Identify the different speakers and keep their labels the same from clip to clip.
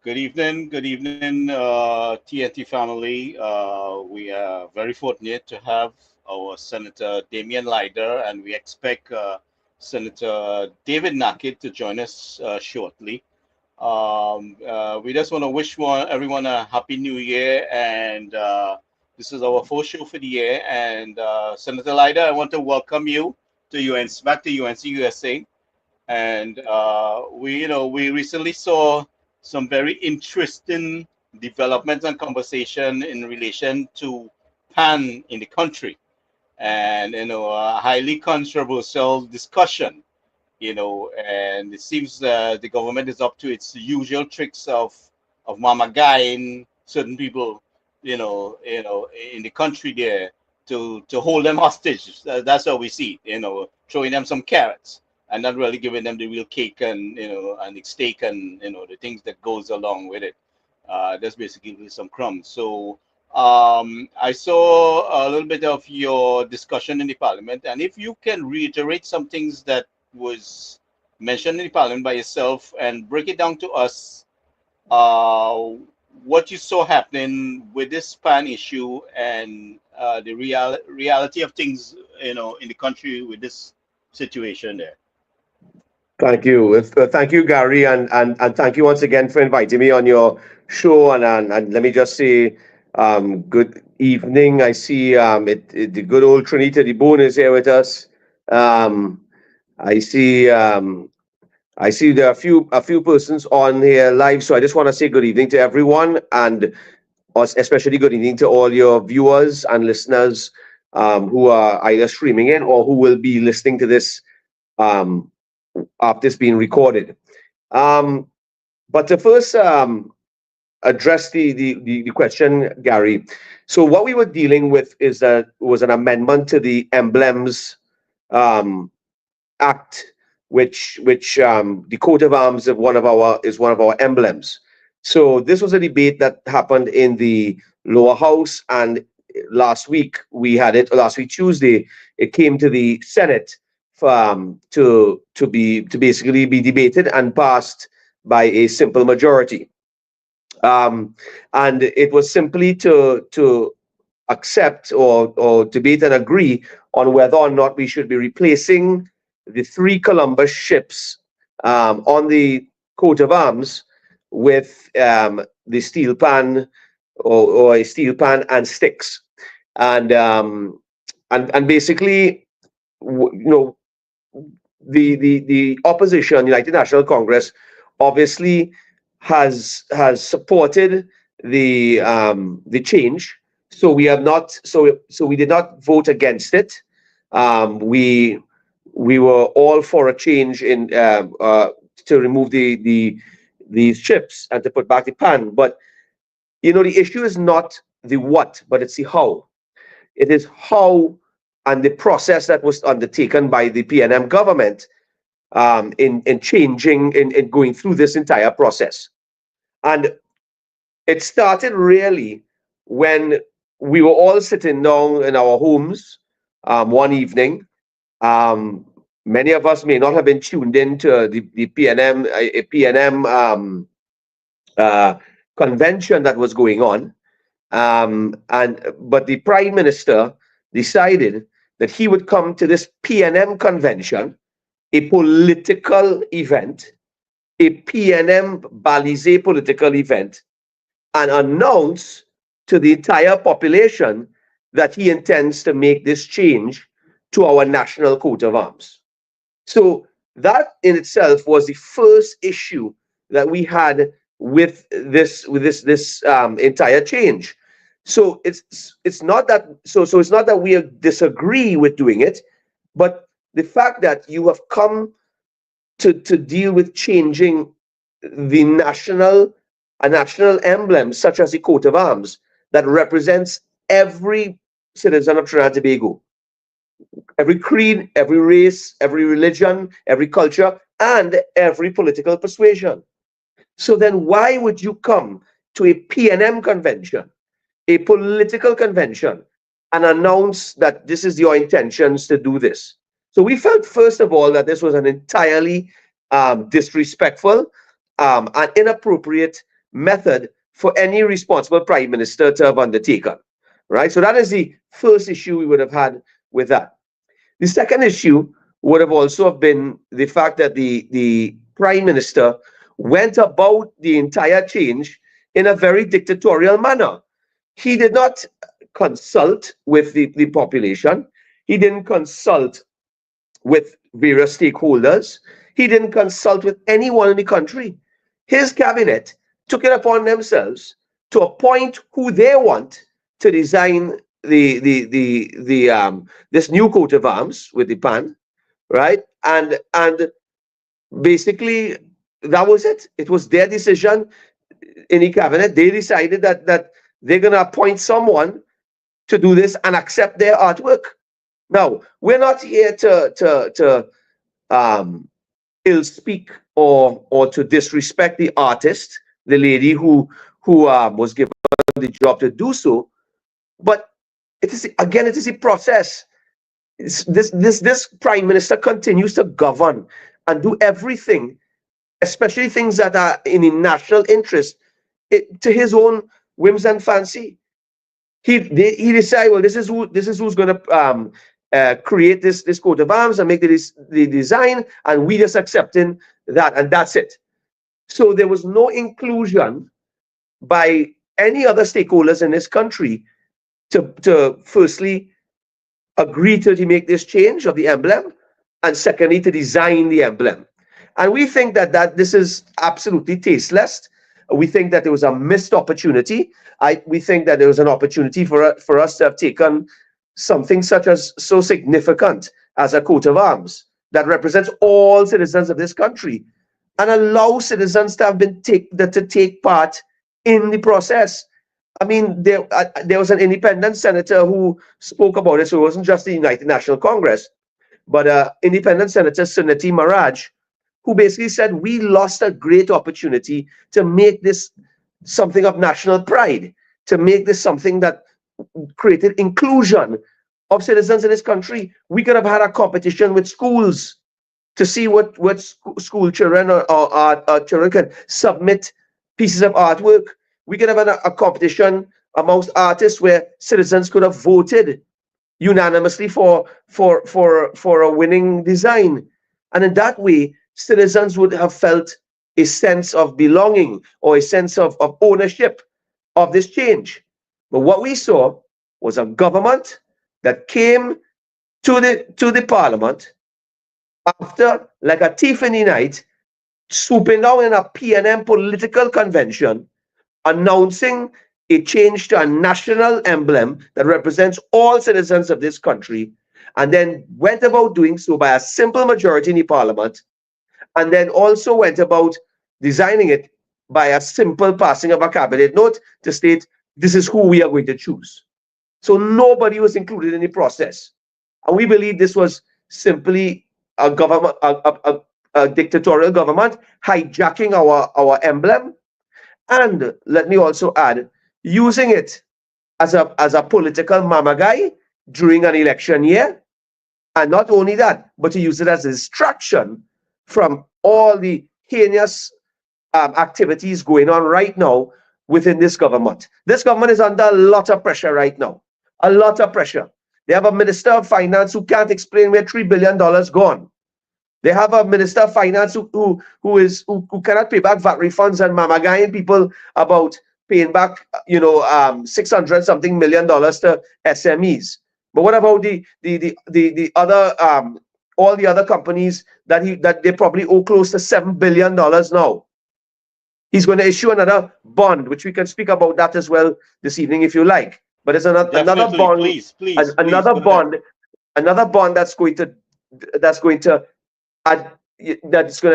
Speaker 1: Good evening, TNT family. We are very fortunate to have our Senator Damian Lyder, and we expect Senator David Nakhid to join us shortly. We just want to wish everyone a happy new year, and this is our first show for the year. And Senator Lyder, I want to welcome you to UNC, back to UNC USA. And we recently saw some very interesting developments and conversation in relation to pan in the country, and a highly controversial discussion. And it seems the government is up to its usual tricks of mama guying certain people, in the country there to hold them hostage. That's how we see it, throwing them some carrots and not really giving them the real cake and and the steak and the things that goes along with it. That's basically some crumbs. So I saw a little bit of your discussion in the parliament, and if you can reiterate some things that was mentioned in the parliament by yourself and break it down to us, uh, what you saw happening with this pan issue and the reality of things, in the country with this situation there.
Speaker 2: Thank you. Thank you, Gary, and thank you once again for inviting me on your show. And let me just say, good evening. I see the good old Trinidad the Bone is here with us. Um, I see there are a few persons on here live, so I just want to say good evening to everyone, and especially good evening to all your viewers and listeners who are either streaming in or who will be listening to this um, after it's being recorded. Um, but to first address the question, Gary. So what we were dealing with was an amendment to the Emblems um, Act, which the coat of arms of one of our emblems. So this was a debate that happened in the lower house, and last week we had it. Last week Tuesday, it came to the Senate to basically be debated and passed by a simple majority. Um, and it was simply to accept or debate and agree on whether or not we should be replacing the three Columbus ships on the coat of arms with the steel pan or a steel pan and sticks. And and basically, you know, the opposition, United National Congress, obviously has supported the change. So we have not so we did not vote against it. We were all for a change in to remove the chips and to put back the pan. But the issue is not the what, but it's the how. It is how and the process that was undertaken by the PNM government in changing in going through this entire process. And it started really when we were all sitting down in our homes one evening. Many of us may not have been tuned in to the PNM, a PNM uh, convention that was going on. But the Prime Minister decided that he would come to this PNM convention, a political event, a PNM Balize political event, and announce to the entire population that he intends to make this change to our national coat of arms. So that in itself was the first issue that we had with this entire change. So it's not that it's not that we disagree with doing it, but the fact that you have come to deal with changing the national emblem, such as the coat of arms, that represents every citizen of Trinidad and Tobago, every creed, every race, every religion, every culture, and every political persuasion. So then why would you come to a PNM convention, a political convention, and announce that this is your intentions to do this? So we felt, first of all, that this was an entirely disrespectful and inappropriate method for any responsible prime minister to have undertaken, right? So that is the first issue we would have had with that. The second issue would have also have been the fact that the prime minister went about the entire change in a very dictatorial manner. He did not consult with the population. He didn't consult with various stakeholders. He didn't consult with anyone in the country. His cabinet took it upon themselves to appoint who they want to design this new coat of arms with the pan, right? And basically that was it. It was their decision in the cabinet. They decided that they're gonna appoint someone to do this and accept their artwork. Now, we're not here to ill speak or to disrespect the artist, the lady who was given the job to do so. But it is a process. This prime minister continues to govern and do everything, especially things that are in the national interest, to his own whims and fancy. He decide, well, this is who's going to create this coat of arms and make the design, and we just accepting that, and that's it. So there was no inclusion by any other stakeholders in this country to firstly agree to make this change of the emblem, and secondly to design the emblem. And we think that this is absolutely tasteless. We think that there was a missed opportunity. We think that there was an opportunity for us to have taken something such as so significant as a coat of arms that represents all citizens of this country, and allow citizens to have been to take part in the process. I mean, there was an independent senator who spoke about it, so it wasn't just the United National Congress, but independent senator Suniti Maharaj, who basically said, we lost a great opportunity to make this something of national pride, to make this something that created inclusion of citizens in this country. We could have had a competition with schools to see what school children or children can submit pieces of artwork. We could have had a competition amongst artists where citizens could have voted unanimously for a winning design. And in that way, citizens would have felt a sense of belonging or a sense of ownership of this change. But what we saw was a government that came to the parliament after, like a thief in the night, swooping down in a PNM political convention, announcing a change to a national emblem that represents all citizens of this country, and then went about doing so by a simple majority in the parliament, and then also went about designing it by a simple passing of a cabinet note to state, this is who we are going to choose. So nobody was included in the process. And we believe this was simply a government, a dictatorial government hijacking our emblem. And let me also add, using it as a political mamagai during an election year. And not only that, but to use it as a distraction from all the heinous activities going on right now within this government. This government is under a lot of pressure right now. A lot of pressure. They have a minister of finance who can't explain where $3 billion gone. They have a minister of finance who cannot pay back VAT refunds and mamagaing people about paying back, 600 something million dollars to SMEs. But what about the other all the other companies that they probably owe close to $7 billion now? He's going to issue another bond, which we can speak about that as well this evening if you like. But it's another bond, another bond that's going to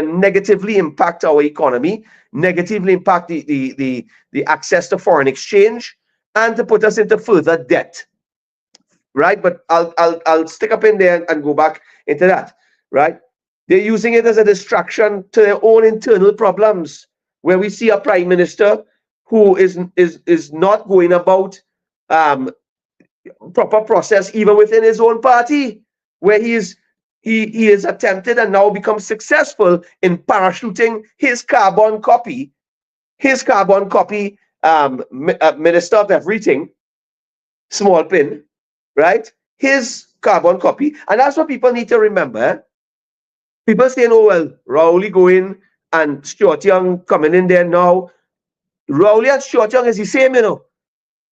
Speaker 2: negatively impact our economy, negatively impact the access to foreign exchange, and to put us into further debt. Right? But I'll stick up in there and go back into that. Right? They're using it as a distraction to their own internal problems, where we see a prime minister who is not going about proper process even within his own party, where he is attempted and now become successful in parachuting his carbon copy his carbon copy, Minister of Everything, small pin, right? His carbon copy. And that's what people need to remember. People saying, oh, well, Rowley going and Stuart Young coming in there now. Rowley and Stuart Young is the same, you know.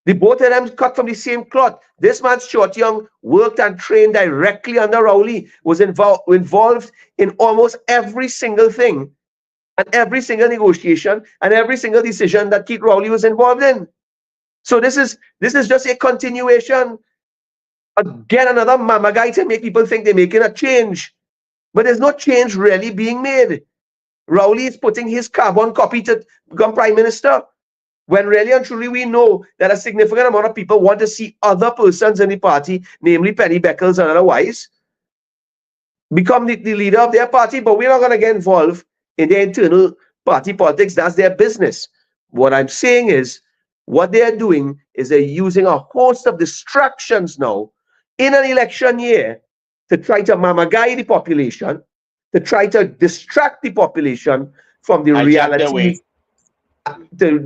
Speaker 2: The both of them cut from the same cloth. This man, Stuart Young, worked and trained directly under Rowley, was involved in almost every single thing and every single negotiation and every single decision that Keith Rowley was involved in. So this is just a continuation. Again, another mama guy to make people think they're making a change. But there's no change really being made. Rowley is putting his carbon copy to become prime minister, when really and truly we know that a significant amount of people want to see other persons in the party, namely Penny Beckles and otherwise, become the leader of their party. But we're not going to get involved in their internal party politics. That's their business. What I'm saying is, what they're doing is they're using a host of distractions now in an election year to try to mama-guide the population, to try to distract the population from the realities, to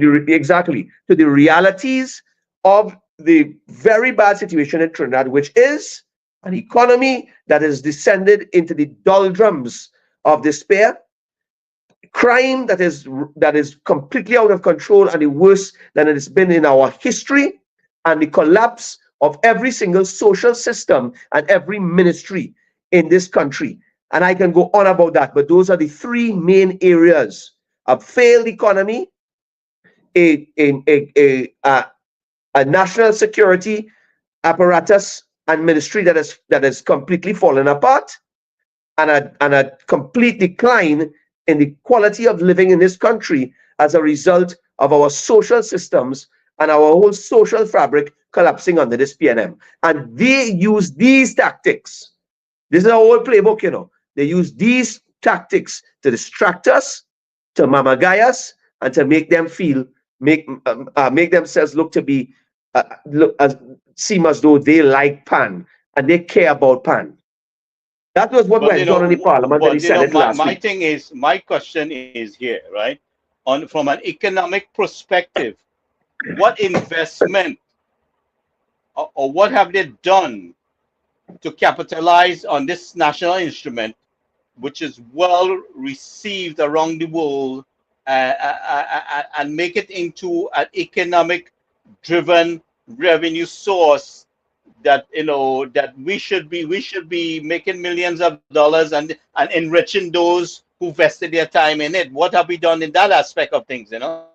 Speaker 2: the realities of the very bad situation in Trinidad, which is an economy that has descended into the doldrums of despair, crime that is completely out of control and the worst than it has been in our history, and the collapse of every single social system and every ministry in this country. And I can go on about that, but those are the three main areas: a failed economy, a national security apparatus and ministry that is completely fallen apart, and a complete decline in the quality of living in this country as a result of our social systems and our whole social fabric collapsing under this PNM. And they use these tactics. This is a whole playbook, you know. They use these tactics to distract us, to mama-guy us, and to make them make themselves look to be, seem as though they like PAN and they care about PAN. That was what went on in the Parliament and the Senate last week.
Speaker 1: My question is here, right? From an economic perspective, what investment or what have they done to capitalize on this national instrument, which is well received around the world, and make it into an economic driven revenue source that that we should be making millions of dollars and enriching those who vested their time in it? What have we done in that aspect of things, you know?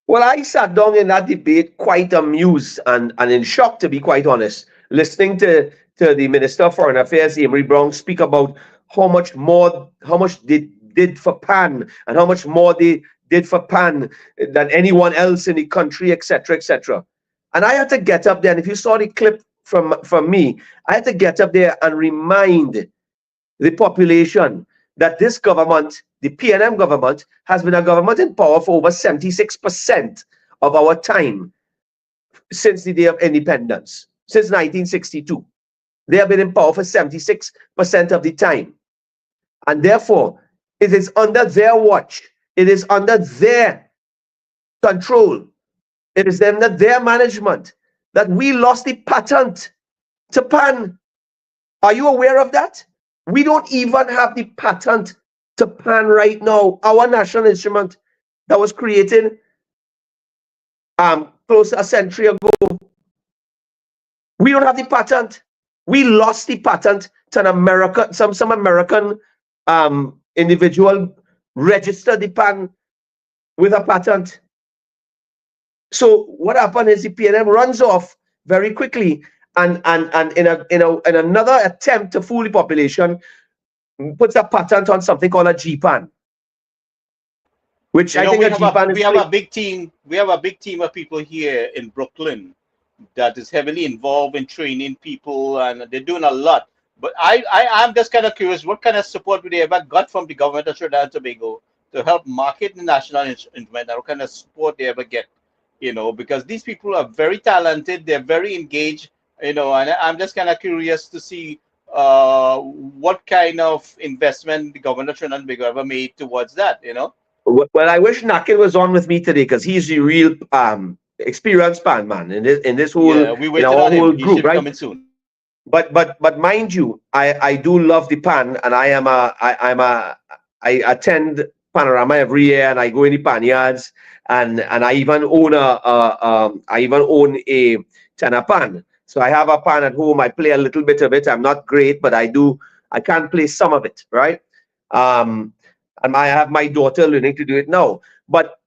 Speaker 2: Well, I sat down in that debate quite amused and in shock, to be quite honest, listening to the Minister of Foreign Affairs, Amory Brown, speak about how much they did for PAN and how much more they did for PAN than anyone else in the country, etc., etc. And I had to get up there, and if you saw the clip from me, I had to get up there and remind the population that this government, the PNM government, has been a government in power for over 76% of our time since the day of independence, since 1962. They have been in power for 76% of the time. And therefore, it is under their watch, it is under their control, it is under their management that we lost the patent to PAN. Are you aware of that? We don't even have the patent to PAN right now. Our national instrument that was created close to a century ago. We don't have the patent. We lost the patent to an American, some American individual registered the PAN with a patent. So what happened is the PNM runs off very quickly, and in another attempt to fool the population, puts a patent on something called a GPAN, which I think
Speaker 1: we have a big team. We have a big team of people here in Brooklyn that is heavily involved in training people, and they're doing a lot. But I'm just kind of curious, what kind of support would they ever got from the government of Trinidad and Tobago to help market the national instrument? What kind of support they ever get? Because these people are very talented, they're very engaged, and I'm just kind of curious to see what kind of investment the government of Trinidad and Tobago ever made towards that,
Speaker 2: Well, I wish Nakhid was on with me today because he's the real experienced man in this whole
Speaker 1: Yeah, we
Speaker 2: in
Speaker 1: waited
Speaker 2: our
Speaker 1: on
Speaker 2: whole
Speaker 1: him. He
Speaker 2: group,
Speaker 1: should be
Speaker 2: right?
Speaker 1: coming soon.
Speaker 2: But mind you, I do love the pan, and I attend Panorama every year, and I go in the pan yards, and I even own a tenor pan. So I have a pan at home. I play a little bit of it. I'm not great, but I can play some of it, right? Um, and I have my daughter learning to do it now. But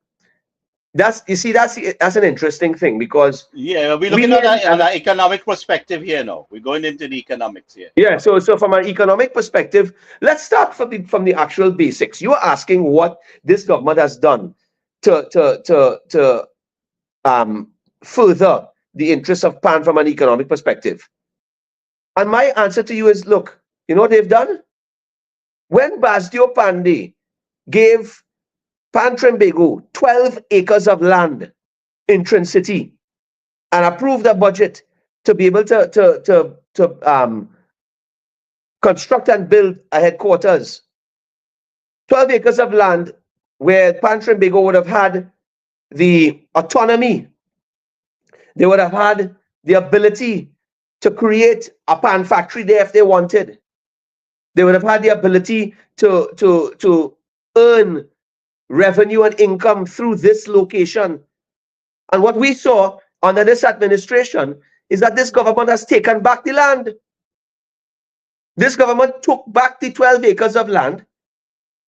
Speaker 2: that's an interesting thing because
Speaker 1: Yeah, we're
Speaker 2: we
Speaker 1: looking
Speaker 2: here,
Speaker 1: at an economic perspective here now. We're going into the economics here.
Speaker 2: yeah, so from an economic perspective, let's start from the actual basics. You are asking what this government has done to further the interests of PAN from an economic perspective. And my answer to you is, look, you know what they've done? When Basdio Pandey gave Pan Trimbago 12 acres of land in Trin City and approved a budget to be able to construct and build a headquarters, 12 acres of land where Pan Trimbago would have had the autonomy, they would have had the ability to create a pan factory there if they wanted. They would have had the ability to earn revenue and income through this location. And what we saw under this administration is that this government has taken back the land. This government took back the 12 acres of land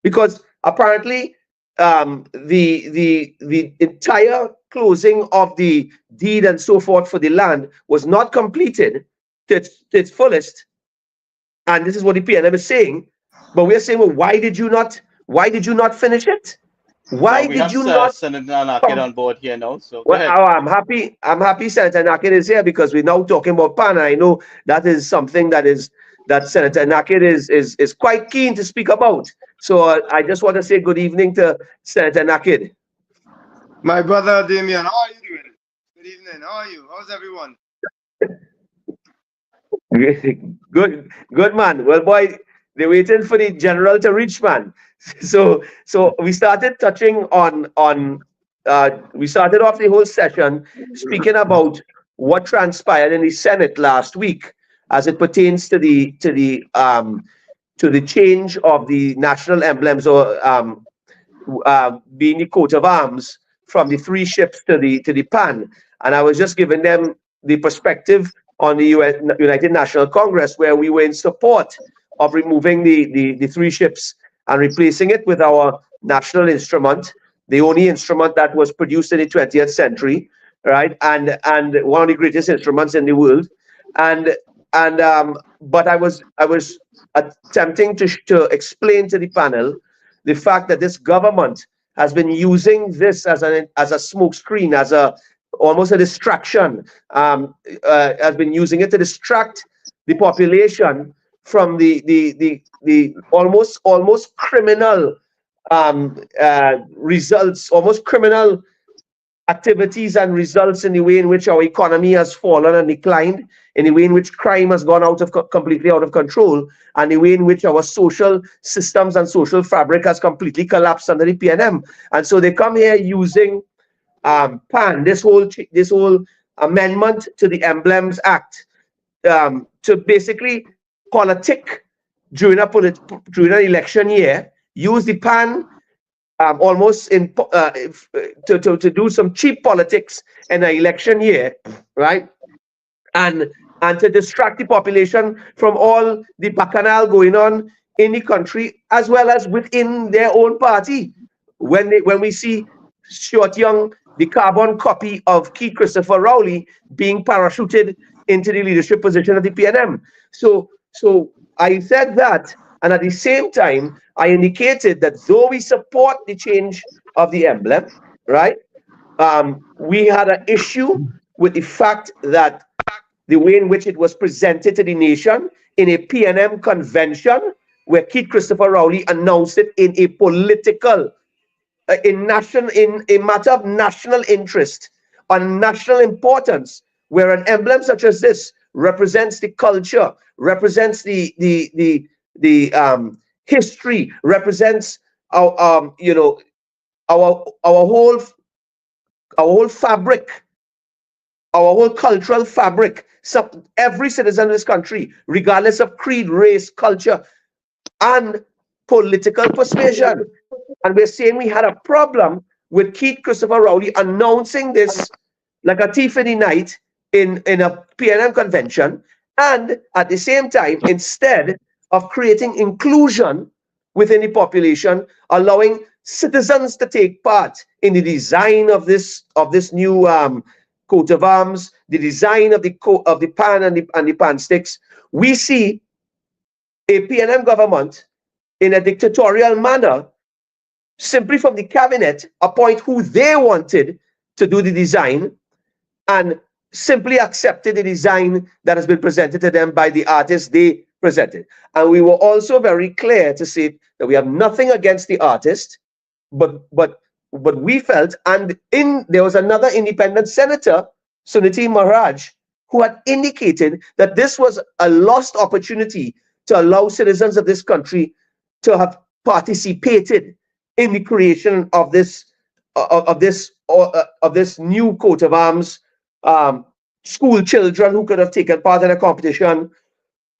Speaker 2: because apparently the entire closing of the deed and so forth for the land was not completed to its fullest, and this is what the PNM is saying. But we're saying, well, why did you not finish it?
Speaker 1: Well,
Speaker 2: Why
Speaker 1: we
Speaker 2: did
Speaker 1: have
Speaker 2: you not
Speaker 1: Senator Nakhid
Speaker 2: come?
Speaker 1: on board here now, so go
Speaker 2: Well,
Speaker 1: ahead.
Speaker 2: I'm happy Senator Nakhid is here because we're now talking about PAN. I know that is something that Senator Nakhid is quite keen to speak about. So I just want to say good evening to Senator Nakhid.
Speaker 3: My brother Damian, how are you doing? Good evening. How are you? How's everyone?
Speaker 2: Good man. Well, boy, they're waiting for the general to reach, man. So we started touching on we started off the whole session speaking about what transpired in the Senate last week as it pertains to the change of the national emblems or being the coat of arms from the three ships to the pan. And I was just giving them the perspective on the United National Congress, where we were in support of removing the three ships and replacing it with our national instrument, the only instrument that was produced in the 20th century, right? And one of the greatest instruments in the world. And but I was attempting to explain to the panel the fact that this government has been using this as a smoke screen, as a almost a distraction, has been using it to distract the population from the almost criminal results, almost criminal activities and results in the way in which our economy has fallen and declined, in the way in which crime has gone completely out of control, and the way in which our social systems and social fabric has completely collapsed under the PNM. And so they come here using PAN, this whole amendment to the Emblems Act, to basically politic during during an election year, use the PAN almost to do some cheap politics in an election year, right? And to distract the population from all the bacchanal going on in the country as well as within their own party. When we see Short Young, the carbon copy of Keith Christopher Rowley, being parachuted into the leadership position of the PNM. So I said that, and at the same time, I indicated that though we support the change of the emblem, right, we had an issue with the fact that the way in which it was presented to the nation in a PNM convention where Keith Christopher Rowley announced it in a political, in a matter of national interest, on national importance, where an emblem such as this represents the culture, represents the history, represents our whole fabric, our whole cultural fabric. So every citizen of this country, regardless of creed, race, culture, and political persuasion. And we're saying we had a problem with Keith Christopher Rowley announcing this like a thief in the night in a PNM convention, and at the same time, instead of creating inclusion within the population, allowing citizens to take part in the design of this new coat of arms, the design of the pan and the pan sticks, we see a PNM government in a dictatorial manner, simply from the cabinet, appoint who they wanted to do the design, and simply accepted the design that has been presented to them by the artists they presented. And we were also very clear to say that we have nothing against the artist, but we felt, and there was another independent senator, Suniti Maharaj, who had indicated that this was a lost opportunity to allow citizens of this country to have participated in the creation of this new coat of arms. School children who could have taken part in a competition,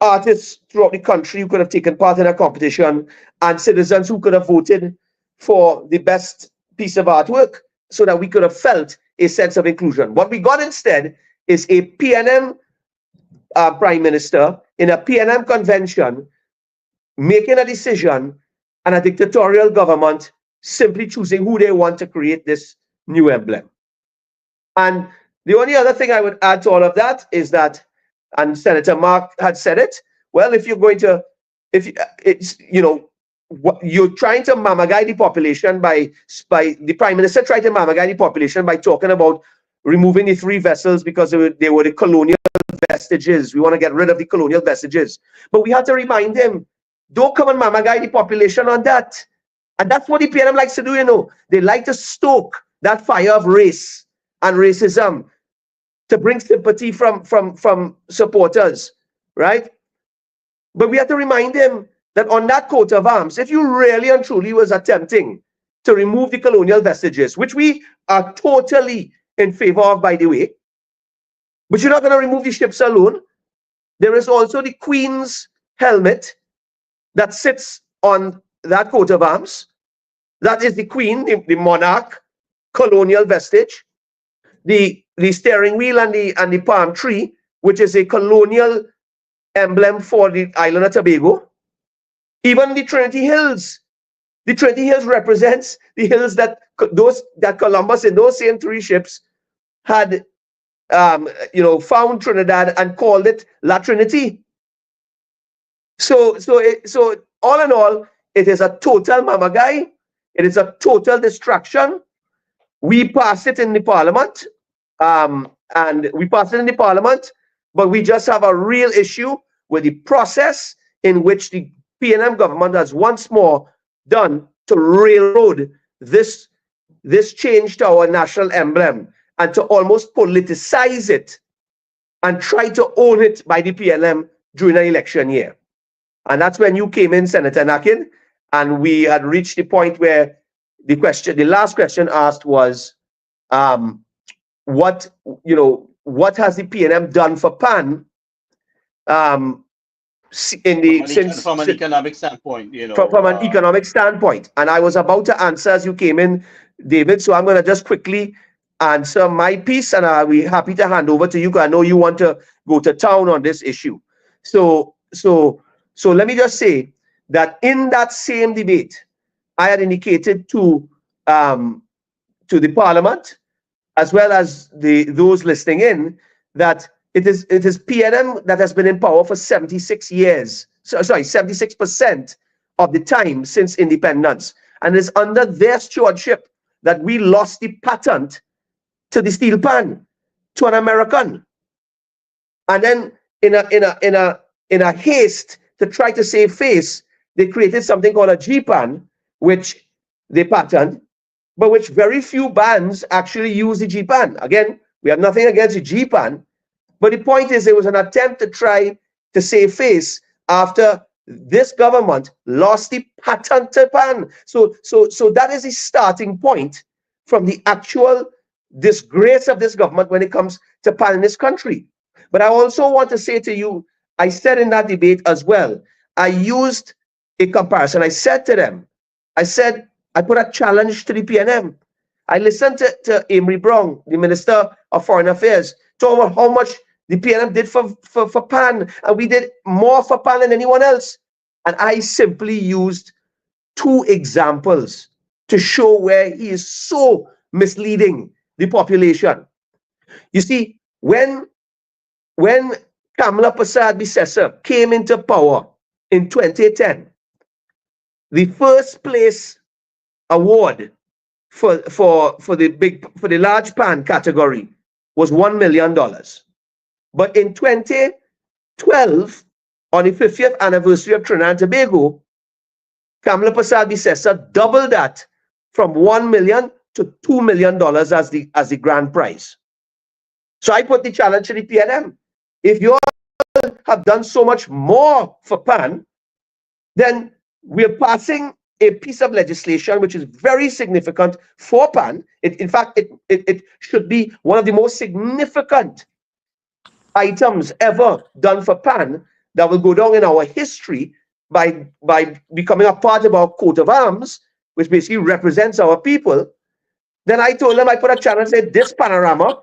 Speaker 2: artists throughout the country who could have taken part in a competition, and citizens who could have voted for the best piece of artwork, so that we could have felt a sense of inclusion. What we got instead is a PNM prime minister in a PNM convention making a decision, and a dictatorial government simply choosing who they want to create this new emblem. And the only other thing I would add to all of that is that, and Senator Mark had said it, well, if you're going to, you're trying to mamagai the population by the Prime Minister tried to mamagai the population by talking about removing the 3 vessels because they were the colonial vestages. We want to get rid of the colonial vestages. But we had to remind him, don't come and mamagai the population on that. And that's what the PNM likes to do, They like to stoke that fire of race and racism to bring sympathy from supporters, right? But we have to remind him that on that coat of arms, if you really and truly was attempting to remove the colonial vestiges, which we are totally in favor of, by the way, but you're not going to remove the ships alone. There is also the Queen's helmet that sits on that coat of arms. That is the Queen, the monarch, colonial vestige. The steering wheel and the palm tree, which is a colonial emblem for the island of Tobago. Even the Trinity Hills. The Trinity Hills represents the hills that Columbus in those same 3 ships had found Trinidad and called it La Trinity. So all in all, it is a total mamagai. It is a total distraction. We passed it in the parliament, but we just have a real issue with the process in which the PNM government has once more done to railroad this change to our national emblem and to almost politicize it and try to own it by the PNM during an election year. And that's when you came in, Senator Nakhid, and we had reached the point where the last question asked was, what has the PNM done for PAN
Speaker 1: from an economic standpoint,
Speaker 2: from an economic standpoint? And I was about to answer as you came in, David. So I'm going to just quickly answer my piece, and I'll be happy to hand over to you, because I know you want to go to town on this issue. So let me just say that in that same debate, I had indicated to the Parliament, as well as those listening in, that it is PNM that has been in power for 76 years. 76% of the time since independence, and it's under their stewardship that we lost the patent to the steel pan to an American, and then in a haste to try to save face, they created something called a G-pan, which they patented, but which very few bands actually use the G-pan. Again, we have nothing against the G-pan, but the point is, there was an attempt to try to save face after this government lost the patent to pan. So that is the starting point from the actual disgrace of this government when it comes to pan in this country. But I also want to say to you, I said in that debate as well, I used a comparison. I said to them, I put a challenge to the PNM. I listened to Amory Brown, the Minister of Foreign Affairs, talking about how much the PNM did for PAN, and we did more for PAN than anyone else. And I simply used two examples to show where he is so misleading the population. You see, when Kamala Prasad Bisesa came into power in 2010, the first place award for the large pan category was $1 million. But in 2012, on the 50th anniversary of Trinidad and Tobago, Kamala Prasad Bisesa doubled that from $1 million to $2 million as the grand prize. So I put the challenge to the PNM. If you all have done so much more for PAN, then we're passing a piece of legislation which is very significant for PAN. In fact, it should be one of the most significant items ever done for PAN that will go down in our history by becoming a part of our coat of arms, which basically represents our people. Then I told them, I put a challenge and said, this panorama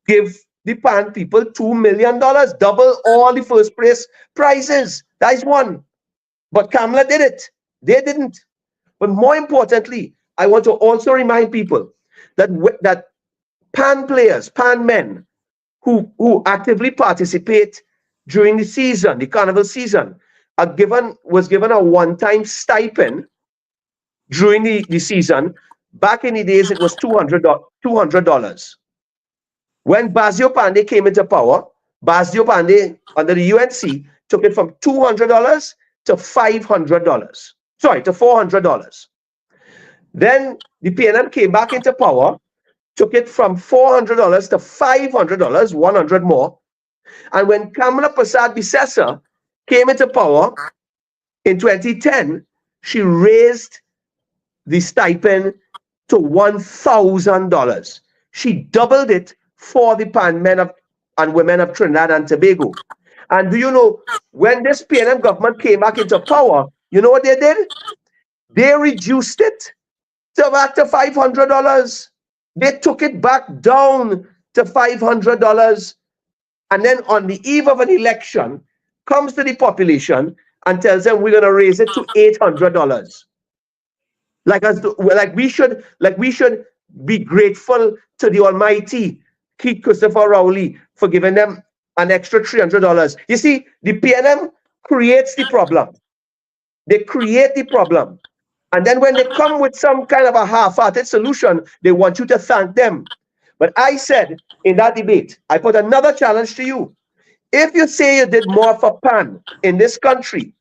Speaker 2: give the PAN people $2 million, double all the first place prizes. That is one. But Kamala did it. They didn't. But more importantly, I want to also remind people that PAN players, PAN men who actively participate during the season, the carnival season, was given a one-time stipend during the season. Back in the days, it was $200. When Basio Pandey came into power, Basio Pandey, under the UNC, took it from $200 to $500. Sorry, to $400. Then the PNM came back into power, took it from $400 to $500, 100 more. And when Kamala Prasad Bisesa came into power in 2010, she raised the stipend to $1,000. She doubled it for the PAN men and women of Trinidad and Tobago. And do you know, when this PNM government came back into power, you know what they did? They reduced it back to $500. They took it back down to $500. And then on the eve of an election, comes to the population and tells them we're going to raise it to $800. Like we should be grateful to the Almighty Keith Christopher Rowley for giving them an extra $300. You see, the PNM creates the problem. They create the problem. And then when they come with some kind of a half-hearted solution, they want you to thank them. But I said in that debate, I put another challenge to you. If you say you did more for PAN in this country,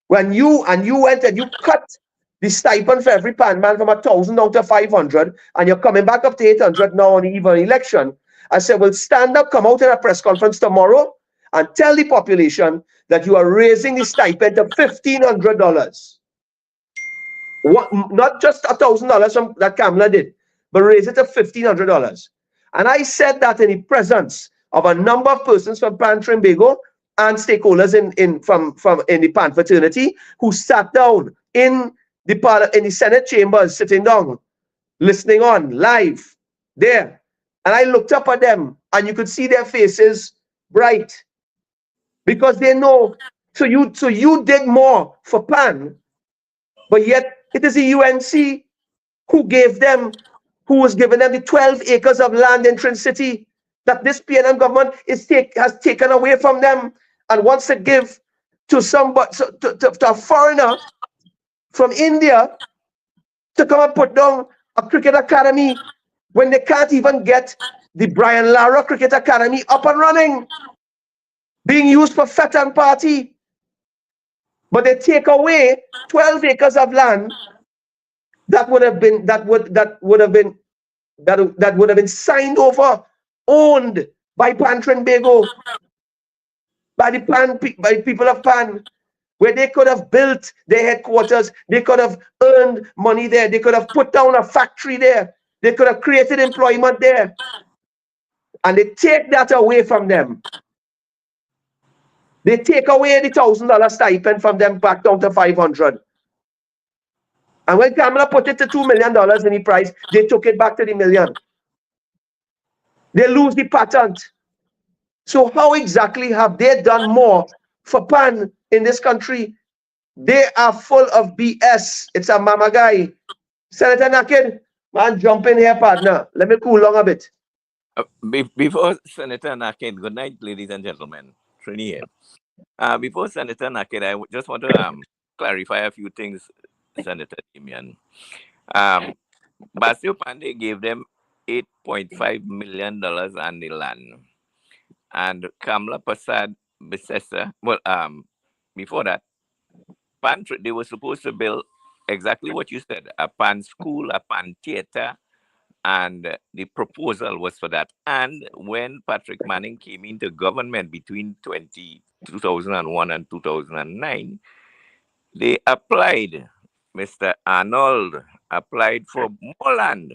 Speaker 2: when you went and you cut the stipend for every PAN man from 1,000 down to 500, and you're coming back up to 800 now on the eve of an election, I said, well, stand up, come out in a press conference tomorrow and tell the population that you are raising the stipend to $1,500. Not just $1,000 that Kamala did, but raise it to $1,500. And I said that in the presence of a number of persons from PAN Trinbago and stakeholders in the PAN fraternity who sat down in the Senate chambers, sitting down, listening on live there. And I looked up at them, and you could see their faces bright because they know. So you did more for PAN, but yet it is the UNC who was giving them the 12 acres of land in Trin City that this PNM government has taken away from them and wants to give to somebody, to a foreigner from India to come and put down a cricket academy when they can't even get the Brian Lara Cricket Academy up and running, being used for Fetan Party. But they take away 12 acres of land that would have been signed over, owned by PAN Trinbago, by people of PAN. where they could have built their headquarters, they could have earned money there, they could have put down a factory there, they could have created employment there. And they take that away from them. They take away the $1,000 stipend from them back down to 500. And when Kamala put it to $2 million in the price, they took it back to the million. They lose the patent. So how exactly have they done more for pan in this country? They are full of BS. It's a mama guy. Senator Nakhid, man, jump in here, partner. Let me cool down a bit.
Speaker 4: Before Senator Nakhid, good night, ladies and gentlemen. Trini here. Before Senator Nakhid, I just want to clarify a few things, Senator Damian. Basio Pandey gave them $8.5 million on the land. And Kamla Prasad Besessa, before that, they were supposed to build exactly what you said, a pan school, a pan theater, and the proposal was for that. And when Patrick Manning came into government between 2001 and 2009, they applied, Mr. Arnold applied for more land,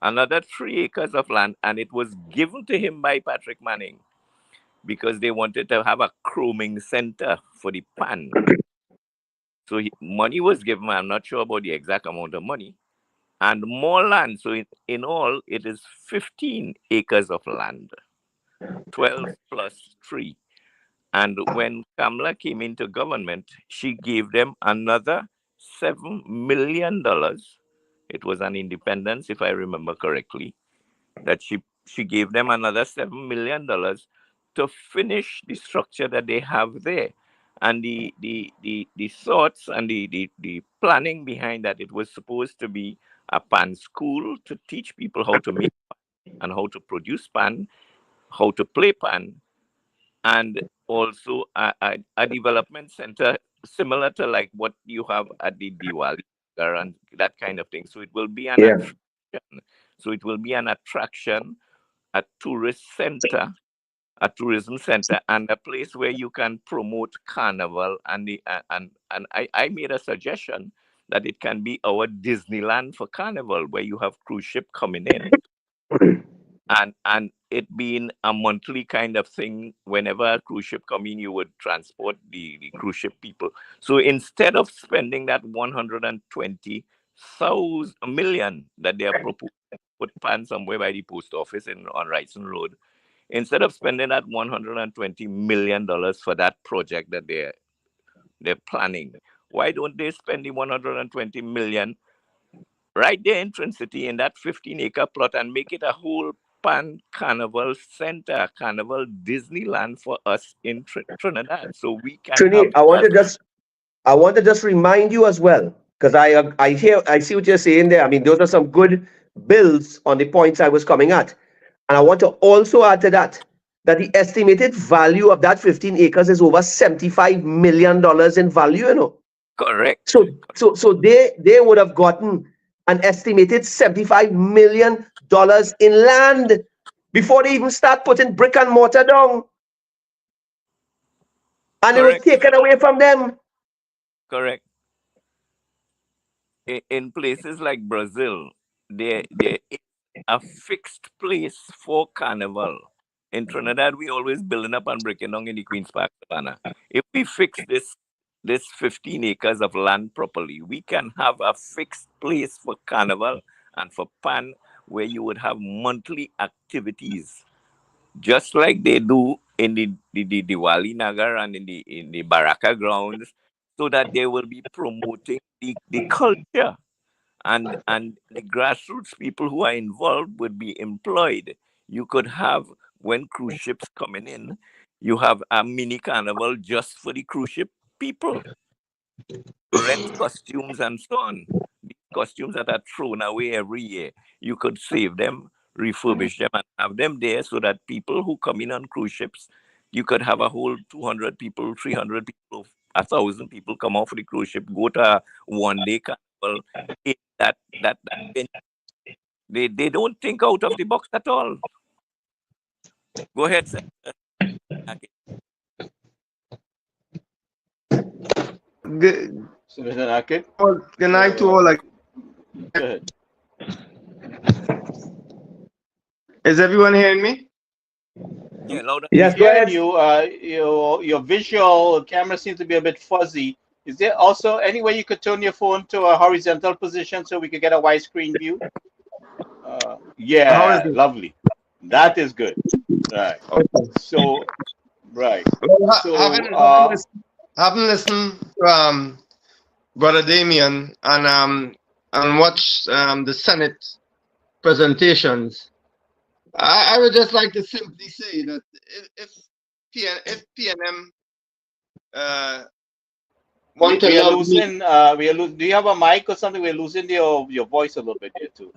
Speaker 4: another 3 acres of land, and it was given to him by Patrick Manning because they wanted to have a chroming center for the pan. So money was given. I'm not sure about the exact amount of money, and more land. So in all, it is 15 acres of land, 12 plus 3. And when Kamala came into government, she gave them another $7 million. It was an independence, if I remember correctly, that she gave them another $7 million to finish the structure that they have there. And the thoughts and the planning behind that, it was supposed to be a pan school to teach people how to make pan and how to produce pan, how to play pan, and also a development center similar to like what you have at the Diwali and that kind of thing. So it will be an attraction. So it will be an attraction, a tourist center, a tourism center, and a place where you can promote carnival. And I made a suggestion that it can be our Disneyland for carnival, where you have cruise ship coming in, and it being a monthly kind of thing. Whenever a cruise ship come in, you would transport the cruise ship people. So instead of spending that 120,000 million that they are proposed to put pan somewhere by the post office on Wrightson Road, instead of spending that $120 million for that project that they're planning, why don't they spend the 120 million right there in Trinity in that 15-acre plot and make it a whole pan carnival center, carnival Disneyland for us in Trinidad, so we can
Speaker 2: Trini,
Speaker 4: have.
Speaker 2: I want to just remind you as well, because I see what you're saying there. I mean, those are some good builds on the points I was coming at. And I want to also add to that the estimated value of that 15 acres is over $75 million in value, you know.
Speaker 4: Correct.
Speaker 2: So they would have gotten an estimated $75 million in land before they even start putting brick and mortar down. And it was taken away from them.
Speaker 4: Correct. In places like Brazil, there is a fixed place for carnival. In Trinidad, we always building up and breaking down in the Queen's Park Savannah. If we fix this 15 acres of land properly, we can have a fixed place for carnival and for pan, where you would have monthly activities, just like they do in the Diwali Nagar and in the Baraka grounds, so that they will be promoting the culture, and the grassroots people who are involved would be employed. You could have, when cruise ships coming in, you have a mini carnival just for the cruise ship people, rent costumes and so on. The costumes that are thrown away every year, you could save them, refurbish them, and have them there, so that people who come in on cruise ships, you could have a whole 200 people, 300 people, 1,000 people come off the cruise ship, go to a one-day carnival in that venue. They don't think out of the box at all. Go ahead, sir. Okay.
Speaker 3: Good,
Speaker 1: Senator Nakhid,
Speaker 3: good night to all.
Speaker 1: go ahead.
Speaker 3: Is everyone hearing me?
Speaker 4: Yeah, loud and
Speaker 2: Yes,
Speaker 1: We're
Speaker 2: go
Speaker 4: clear.
Speaker 1: hearing
Speaker 2: ahead.
Speaker 1: you. Your visual camera seems to be a bit fuzzy. Is there also any way you could turn your phone to a horizontal position so we could get a widescreen view?
Speaker 3: How is
Speaker 1: Yeah,
Speaker 3: it?
Speaker 1: lovely. That is good. Right.
Speaker 3: Okay.
Speaker 1: So, right.
Speaker 3: Well,
Speaker 1: So,
Speaker 3: having listened to Brother Damian and watched the Senate presentations, I would just like to simply say that if PNM want to
Speaker 1: we are
Speaker 3: love me,
Speaker 1: losing. We are losing. Do you have a mic or something? We're losing your voice a little bit here too.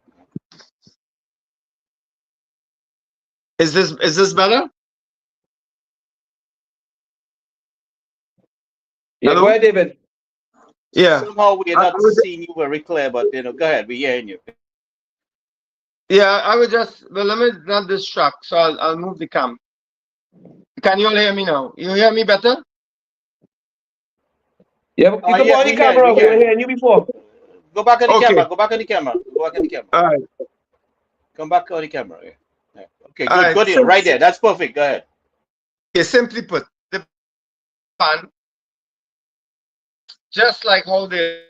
Speaker 3: is this better?
Speaker 2: Yeah, go
Speaker 3: Hello?
Speaker 2: ahead, David.
Speaker 3: Yeah.
Speaker 1: Somehow we are
Speaker 3: I
Speaker 1: not
Speaker 3: would,
Speaker 1: seeing you very clear, but go ahead. We're hearing you.
Speaker 3: yeah, I would just, well, let me not distract, so I'll move the cam. Can you all hear me now? You hear me better?
Speaker 2: Yeah, you can
Speaker 1: Yeah,
Speaker 2: put on the
Speaker 1: we hear you.
Speaker 2: camera.
Speaker 1: We
Speaker 2: We
Speaker 1: hear
Speaker 2: were
Speaker 1: you.
Speaker 2: hearing you before.
Speaker 1: Go back on the
Speaker 3: Okay.
Speaker 1: camera. Go back on the camera. Go back on the camera.
Speaker 3: All right.
Speaker 1: Come back on the camera. Yeah. Yeah. Okay,
Speaker 3: All
Speaker 1: good.
Speaker 3: right.
Speaker 1: Good. Right there. That's perfect. Go ahead.
Speaker 3: Simply put, the pan, just like how the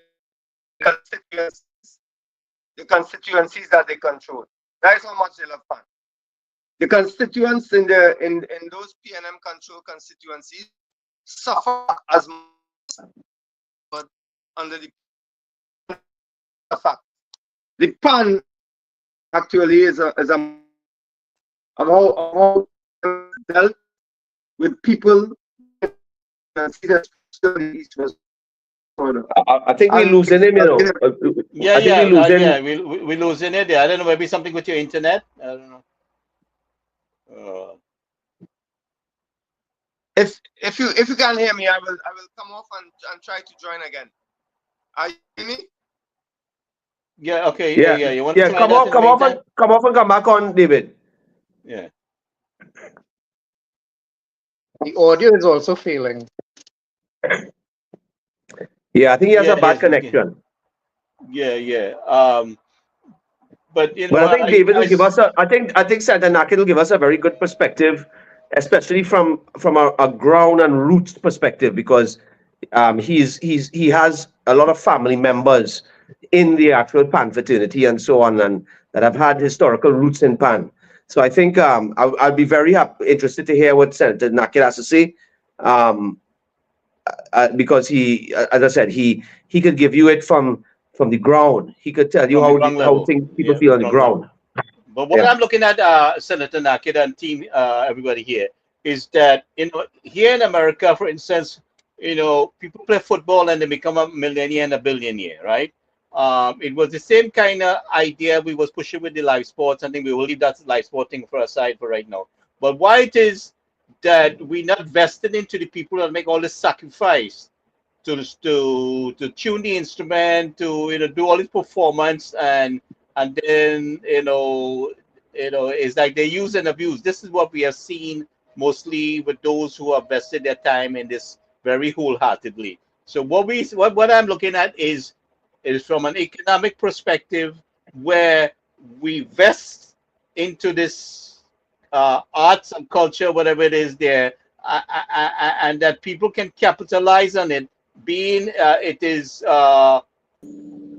Speaker 3: constituencies that they control. That is how much they love pan. The constituents in those PNM control constituencies suffer as much but under the fact. The pan actually is a of how dealt with people
Speaker 2: I think we're
Speaker 3: and
Speaker 2: losing him, you know.
Speaker 1: Yeah,
Speaker 2: I think
Speaker 1: yeah,
Speaker 2: we're losing.
Speaker 1: yeah. We're losing it there. I don't know. Maybe something with your internet. I don't know.
Speaker 3: if you can't hear me, I will come off and try to join again. Are you hearing me?
Speaker 1: Yeah. Okay. Yeah.
Speaker 2: Yeah,
Speaker 1: Yeah. You want to
Speaker 2: yeah.
Speaker 1: try that in the meantime?
Speaker 2: Come off and come back on, David.
Speaker 1: Yeah.
Speaker 3: The audio is also failing.
Speaker 2: Yeah, I think he has
Speaker 1: Yeah.
Speaker 2: a
Speaker 1: It
Speaker 2: bad
Speaker 1: is.
Speaker 2: connection.
Speaker 1: Yeah. Yeah. But
Speaker 2: But I think David will give us a. I think Senator Nakhid will give us a very good perspective, especially from a ground and roots perspective, because he has a lot of family members in the actual Pan fraternity and so on, and that have had historical roots in Pan. So I think I'll be very interested to hear what Senator Nakhid has to say, because as I said, he could give you it from the ground. He could tell you
Speaker 1: from the ground
Speaker 2: how
Speaker 1: level.
Speaker 2: things people
Speaker 1: Yeah.
Speaker 2: feel on the
Speaker 1: Ground level.
Speaker 2: ground.
Speaker 1: But what
Speaker 2: Yeah.
Speaker 1: I'm looking at, Senator Nakhid and team, everybody here, is that here in America, for instance, people play football and they become a millionaire and a billionaire, right? It was the same kind of idea we was pushing with the live sports. I think we will leave that live sport thing for aside for right now. But why it is that we not vested into the people that make all this sacrifice to tune the instrument, to do all this performance, and then it's like they use and abuse. This is what we have seen mostly with those who have vested their time in this very wholeheartedly. So what I'm looking at is from an economic perspective where we vest into this arts and culture, whatever it is there, and that people can capitalize on it, being it is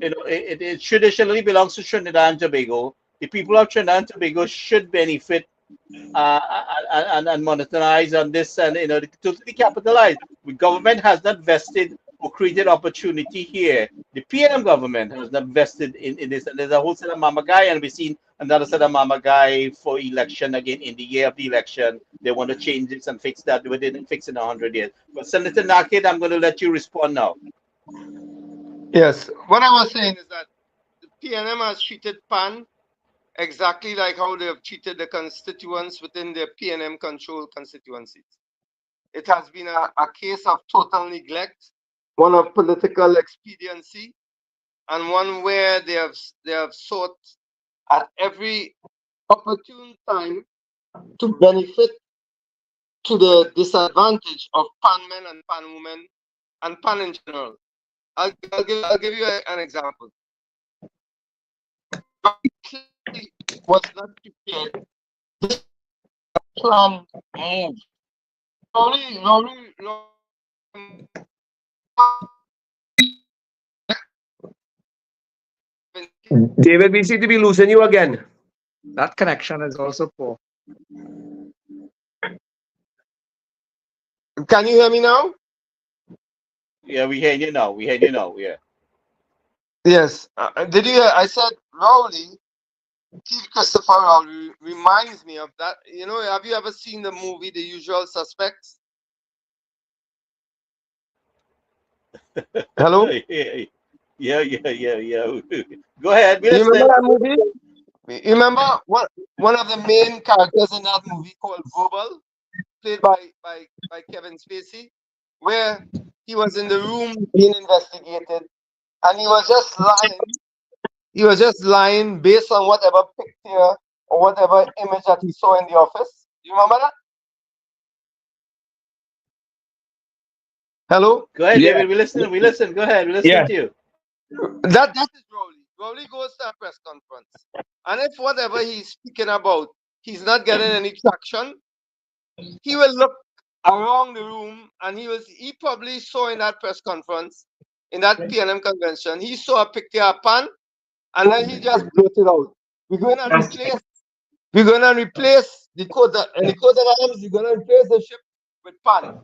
Speaker 1: it traditionally belongs to Trinidad and Tobago. The people of Trinidad and Tobago should benefit and monetize on this, and totally capitalize. The government has not vested or created opportunity here. The PM government has not vested in this, and there's a whole set of mama guy, and we've seen another set of mama guy for election again in the year of the election. They want to change this and fix that. They didn't fix it in 100 years. But Senator Nakhid, I'm going to let you respond now.
Speaker 3: Yes. What I was saying is that the PNM has treated PAN exactly like how they have treated the constituents within their PNM control constituencies. It has been a case of total neglect, one of political expediency, and one where they have sought at every opportune time to benefit to the disadvantage of pan men and pan women and pan in general. I'll give you an example. Was not prepared. This plan moved. Slowly,
Speaker 2: David, we seem to be losing you again.
Speaker 5: That connection is also poor.
Speaker 3: Can you hear me now?
Speaker 1: Yeah, we hear you now. We hear you now. Yeah.
Speaker 3: Yes. Did you hear? I said Rowley, Chief Christopher Rowley reminds me of that. You know, have you ever seen the movie The Usual Suspects? Hello?
Speaker 1: Yeah. Go ahead. We
Speaker 3: You remember
Speaker 1: listening.
Speaker 3: that movie? You remember one of the main characters in that movie called Verbal, played by Kevin Spacey, where he was in the room being investigated, and he was just lying. He was just lying based on whatever picture or whatever image that he saw in the office. You remember that? Hello?
Speaker 1: Go ahead,
Speaker 2: Yeah.
Speaker 1: David. We listen. We listen. Go ahead. We
Speaker 2: Yeah.
Speaker 1: listen to you.
Speaker 3: That is Rowley. Rowley goes to a press conference, and if whatever he's speaking about, he's not getting any traction, he will look around the room, and he probably saw in that press conference, in that PNM convention, he saw a picture of pan, and then he just blurted out, "We're going to replace the coat of arms. We're going to replace the ship with pan."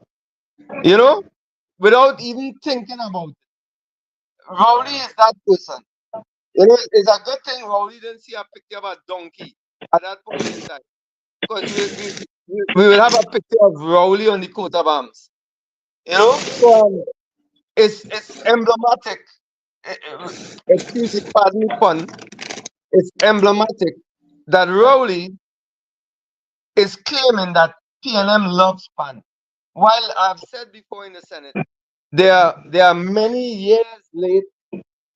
Speaker 3: You know, without even thinking about it. Rowley is that person. You know, it's a good thing Rowley didn't see a picture of a donkey at that point in time, because we will have a picture of Rowley on the coat of arms. You know, so, it's emblematic. Excuse me, pardon me, pun. It's emblematic that Rowley is claiming that PNM loves pan. While I've said before in the Senate, they are many years late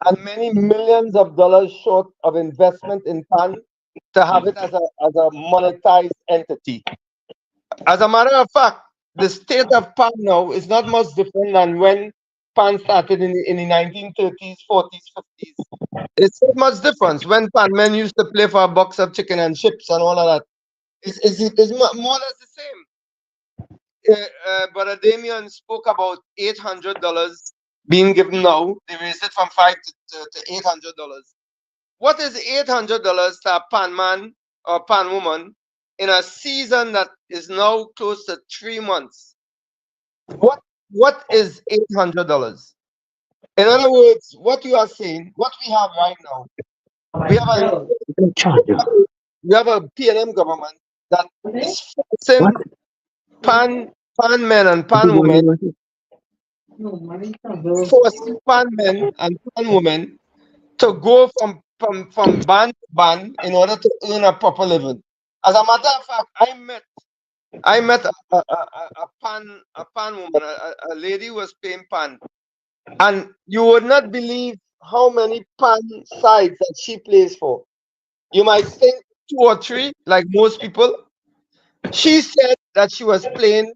Speaker 3: and many millions of dollars short of investment in pan to have it as a monetized entity. As a matter of fact, the state of pan now is not much different than when pan started in the 1930s, 40s, 50s. It's not much difference when pan men used to play for a box of chicken and chips and all of that. It's more or less the same. But Damian spoke about $800 being given now. They raised it from $5 to $800. What is $800 to a pan man or pan woman in a season that is now close to 3 months? What is $800? In other words, what you are saying, what we have right now, we have a PNM government that is forcing pan men and pan women, forcing pan men and pan women to go from band to band in order to earn a proper living. As a matter of fact, I met a pan woman, a lady who was playing pan, and you would not believe how many pan sides that she plays for. You might think 2 or 3, like most people. She said that she was playing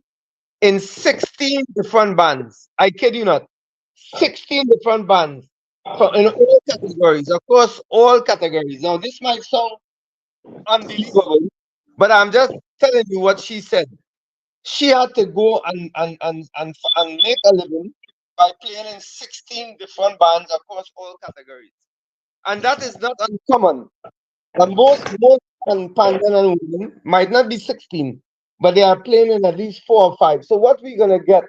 Speaker 3: in 16 different bands. I kid you not. 16 different bands in all categories, across all categories. Now, this might sound unbelievable, but I'm just telling you what she said. She had to go and make a living by playing in 16 different bands across all categories. And that is not uncommon. And most pandan and women might not be 16, but they are playing in at least 4 or 5. So what we're gonna get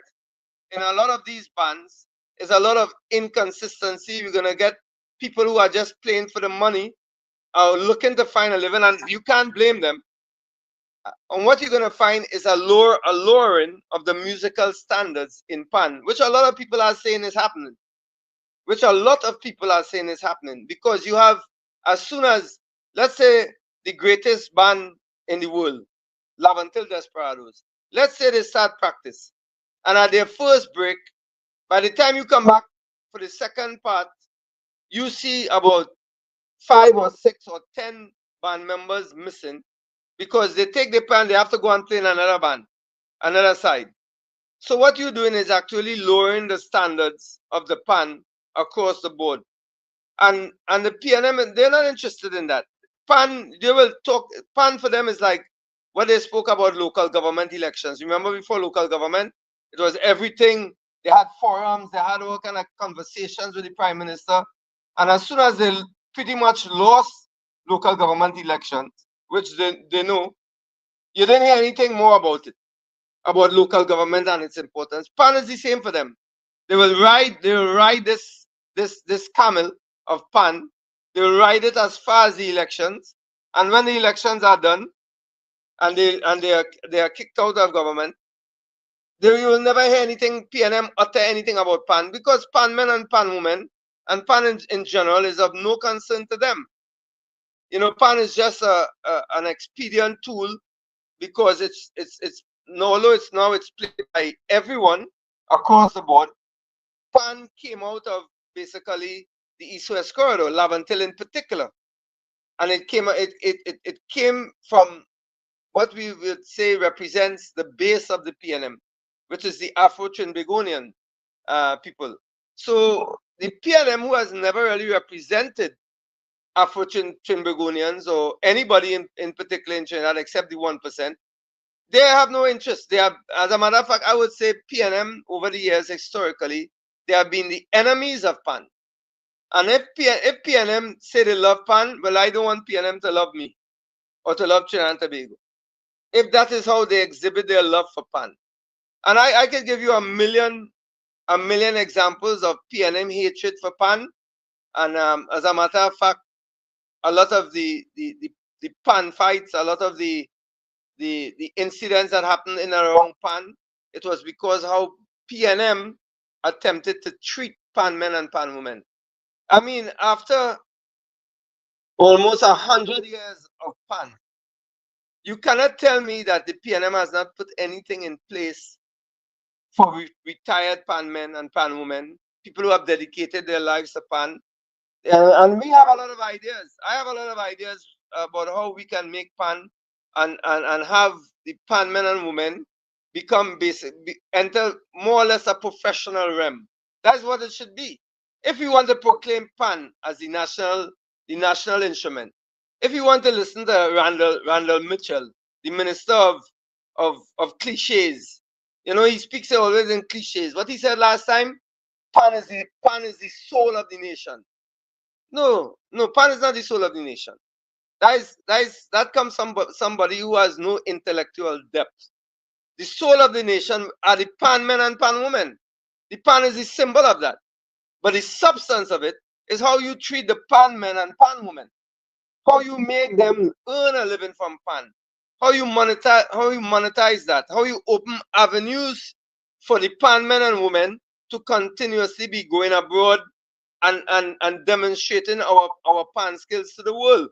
Speaker 3: in a lot of these bands is a lot of inconsistency. We're gonna get people who are just playing for the money, are looking to find a living, and you can't blame them. And what you're gonna find is a lowering of the musical standards in pan, which a lot of people are saying is happening. Because you have, as soon as, let's say, the greatest band in the world, Lavantil Desperados, let's say they start practice, and at their first break, by the time you come back for the second part, you see about 5 or 6 or 10 band members missing, because they take the pan, they have to go and play in another band, another side. So what you're doing is actually lowering the standards of the PAN across the board. And the PNM, they're not interested in that. PAN, they will talk, PAN for them is like what they spoke about local government elections. Remember before local government, it was everything. They had forums, they had all kind of conversations with the prime minister. And as soon as they pretty much lost local government elections, which they know, you didn't hear anything more about it, about local government and its importance. PAN is the same for them. They will ride this camel of PAN. They will ride it as far as the elections. And when the elections are done and they are kicked out of government, you will never hear anything PNM utter anything about PAN, because PAN men and PAN women and PAN in general is of no concern to them. You know, PAN is just an expedient tool, because it's although it's now it's played by everyone across the board. PAN came out of basically the East-West corridor, Lavantil in particular, and it came from what we would say represents the base of the PNM, which is the Afro-Trinbagonian people. So the PNM, who has never really represented Afro-Trinbagonians or anybody in particular in Trinidad except the 1%, they have no interest. They have, as a matter of fact, I would say PNM over the years historically, they have been the enemies of PAN. And if PNM say they love PAN, well, I don't want PNM to love me or to love Trinidad and Tobago, if that is how they exhibit their love for PAN. And I can give you a million examples of PNM hatred for PAN. And as a matter of fact, a lot of the PAN fights, a lot of the incidents that happened in and around PAN, it was because how PNM attempted to treat PAN men and PAN women. I mean, after almost 100 years of PAN, you cannot tell me that the PNM has not put anything in place for retired PAN men and PAN women, people who have dedicated their lives to PAN. And we have a lot of ideas. I have a lot of ideas about how we can make PAN and have the PAN men and women enter more or less a professional realm. That's what it should be. If we want to proclaim PAN as the national instrument, if you want to listen to Randall Mitchell, the minister of cliches, you know, he speaks always in cliches. What he said last time, PAN is the soul of the nation. No, PAN is not the soul of the nation. That comes from somebody who has no intellectual depth. The soul of the nation are the PAN men and PAN women. The PAN is the symbol of that. But the substance of it is how you treat the PAN men and PAN women. How you make them earn a living from PAN. How you monetize that. How you open avenues for the PAN men and women to continuously be going abroad and demonstrating our PAN skills to the world.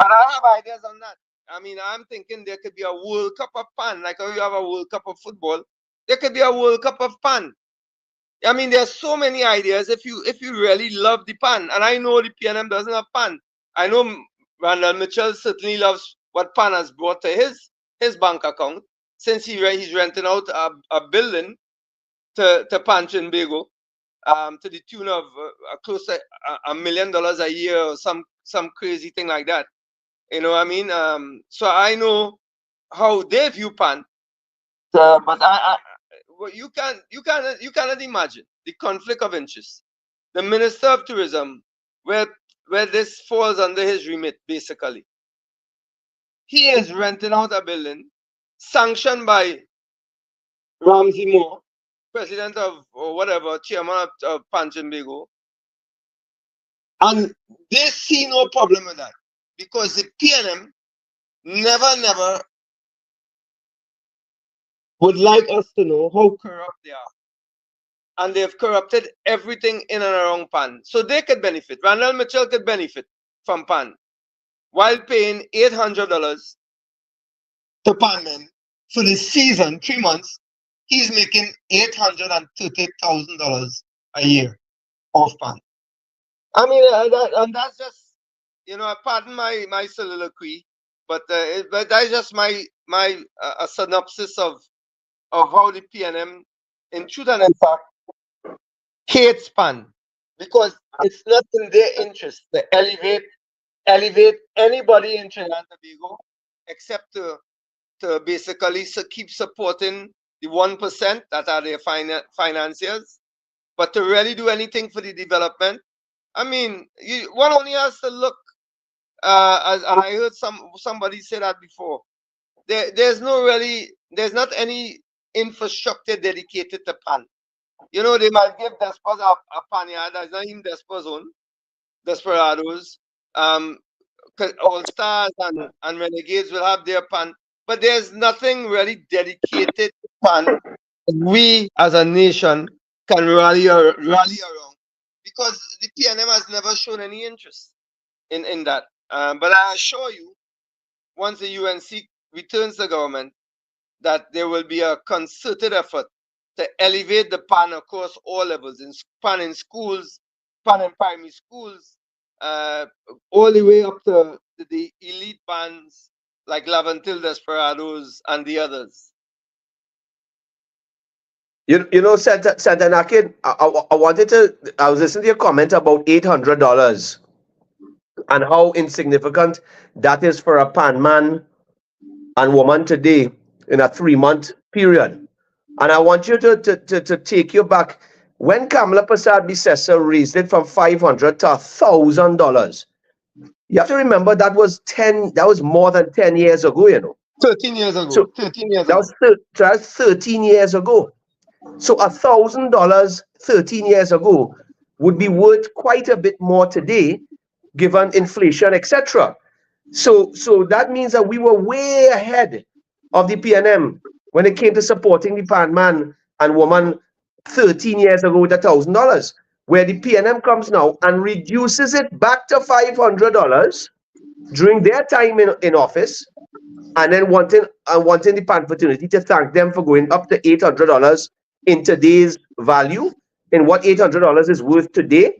Speaker 3: And I have ideas on that. I mean, I'm thinking there could be a World Cup of PAN, like how you have a World Cup of football. There could be a World Cup of PAN. I mean, there's so many ideas if you really love the PAN. And I know the PNM doesn't have PAN. I know Randall Mitchell certainly loves what PAN has brought to his bank account, since he's renting out a building to PAN Trinbago, to the tune of close to $1 million a year or some crazy thing like that. You know what I mean? So I know how they view PAN, but you cannot imagine the conflict of interest. The Minister of Tourism, where this falls under his remit, basically, he is renting out a building sanctioned by Ramsey Moore, president of, or whatever, chairman of PAN Trinbago, and they see no problem with that, because the PNM never would like us to know how corrupt they are. And they've corrupted everything in and around PAN. So they could benefit. Randall Mitchell could benefit from PAN while paying $800 to PAN men for the season, 3 months. He's making $830,000 a year off PAN. I mean, and that's just, you know, pardon my soliloquy, but that's just my synopsis of how the PNM in truth and in fact, hates PAN because it's not in their interest to elevate anybody in Trinidad and Tobago except to basically keep supporting the 1% that are their financiers, but to really do anything for the development. I mean, one only has to look. And I heard somebody say that before. There's not any infrastructure dedicated to PAN. You know, they might give Despos a PAN yard that's not even Despos own. Desperados, All Stars and Renegades will have their PAN, but there's nothing really dedicated to PAN. We as a nation can rally around because the PNM has never shown any interest in that. But I assure you, once the UNC returns to government, that there will be a concerted effort to elevate the PAN across all levels, PAN in schools, PAN in primary schools, all the way up to the elite bands like Laventil Desperados and the others.
Speaker 2: You know, Santa Nakhid, I was listening to your comment about $800 and how insignificant that is for a pan man and woman today in a 3-month period. And I want you to take you back. When Kamala Prasad Bissessa raised it from $500 to $1,000, you have to remember that was more than 10 years ago, you know.
Speaker 3: 13 years ago.
Speaker 2: So
Speaker 3: 13 years
Speaker 2: that
Speaker 3: ago.
Speaker 2: was 13 years ago. So $1,000 13 years ago would be worth quite a bit more today, given inflation, etc. So that means that we were way ahead of the PNM when it came to supporting the pan man and woman 13 years ago with $1,000, where the PNM comes now and reduces it back to $500 during their time in office, and then wanting the pan fraternity to thank them for going up to $800 in today's value, in what $800 is worth today.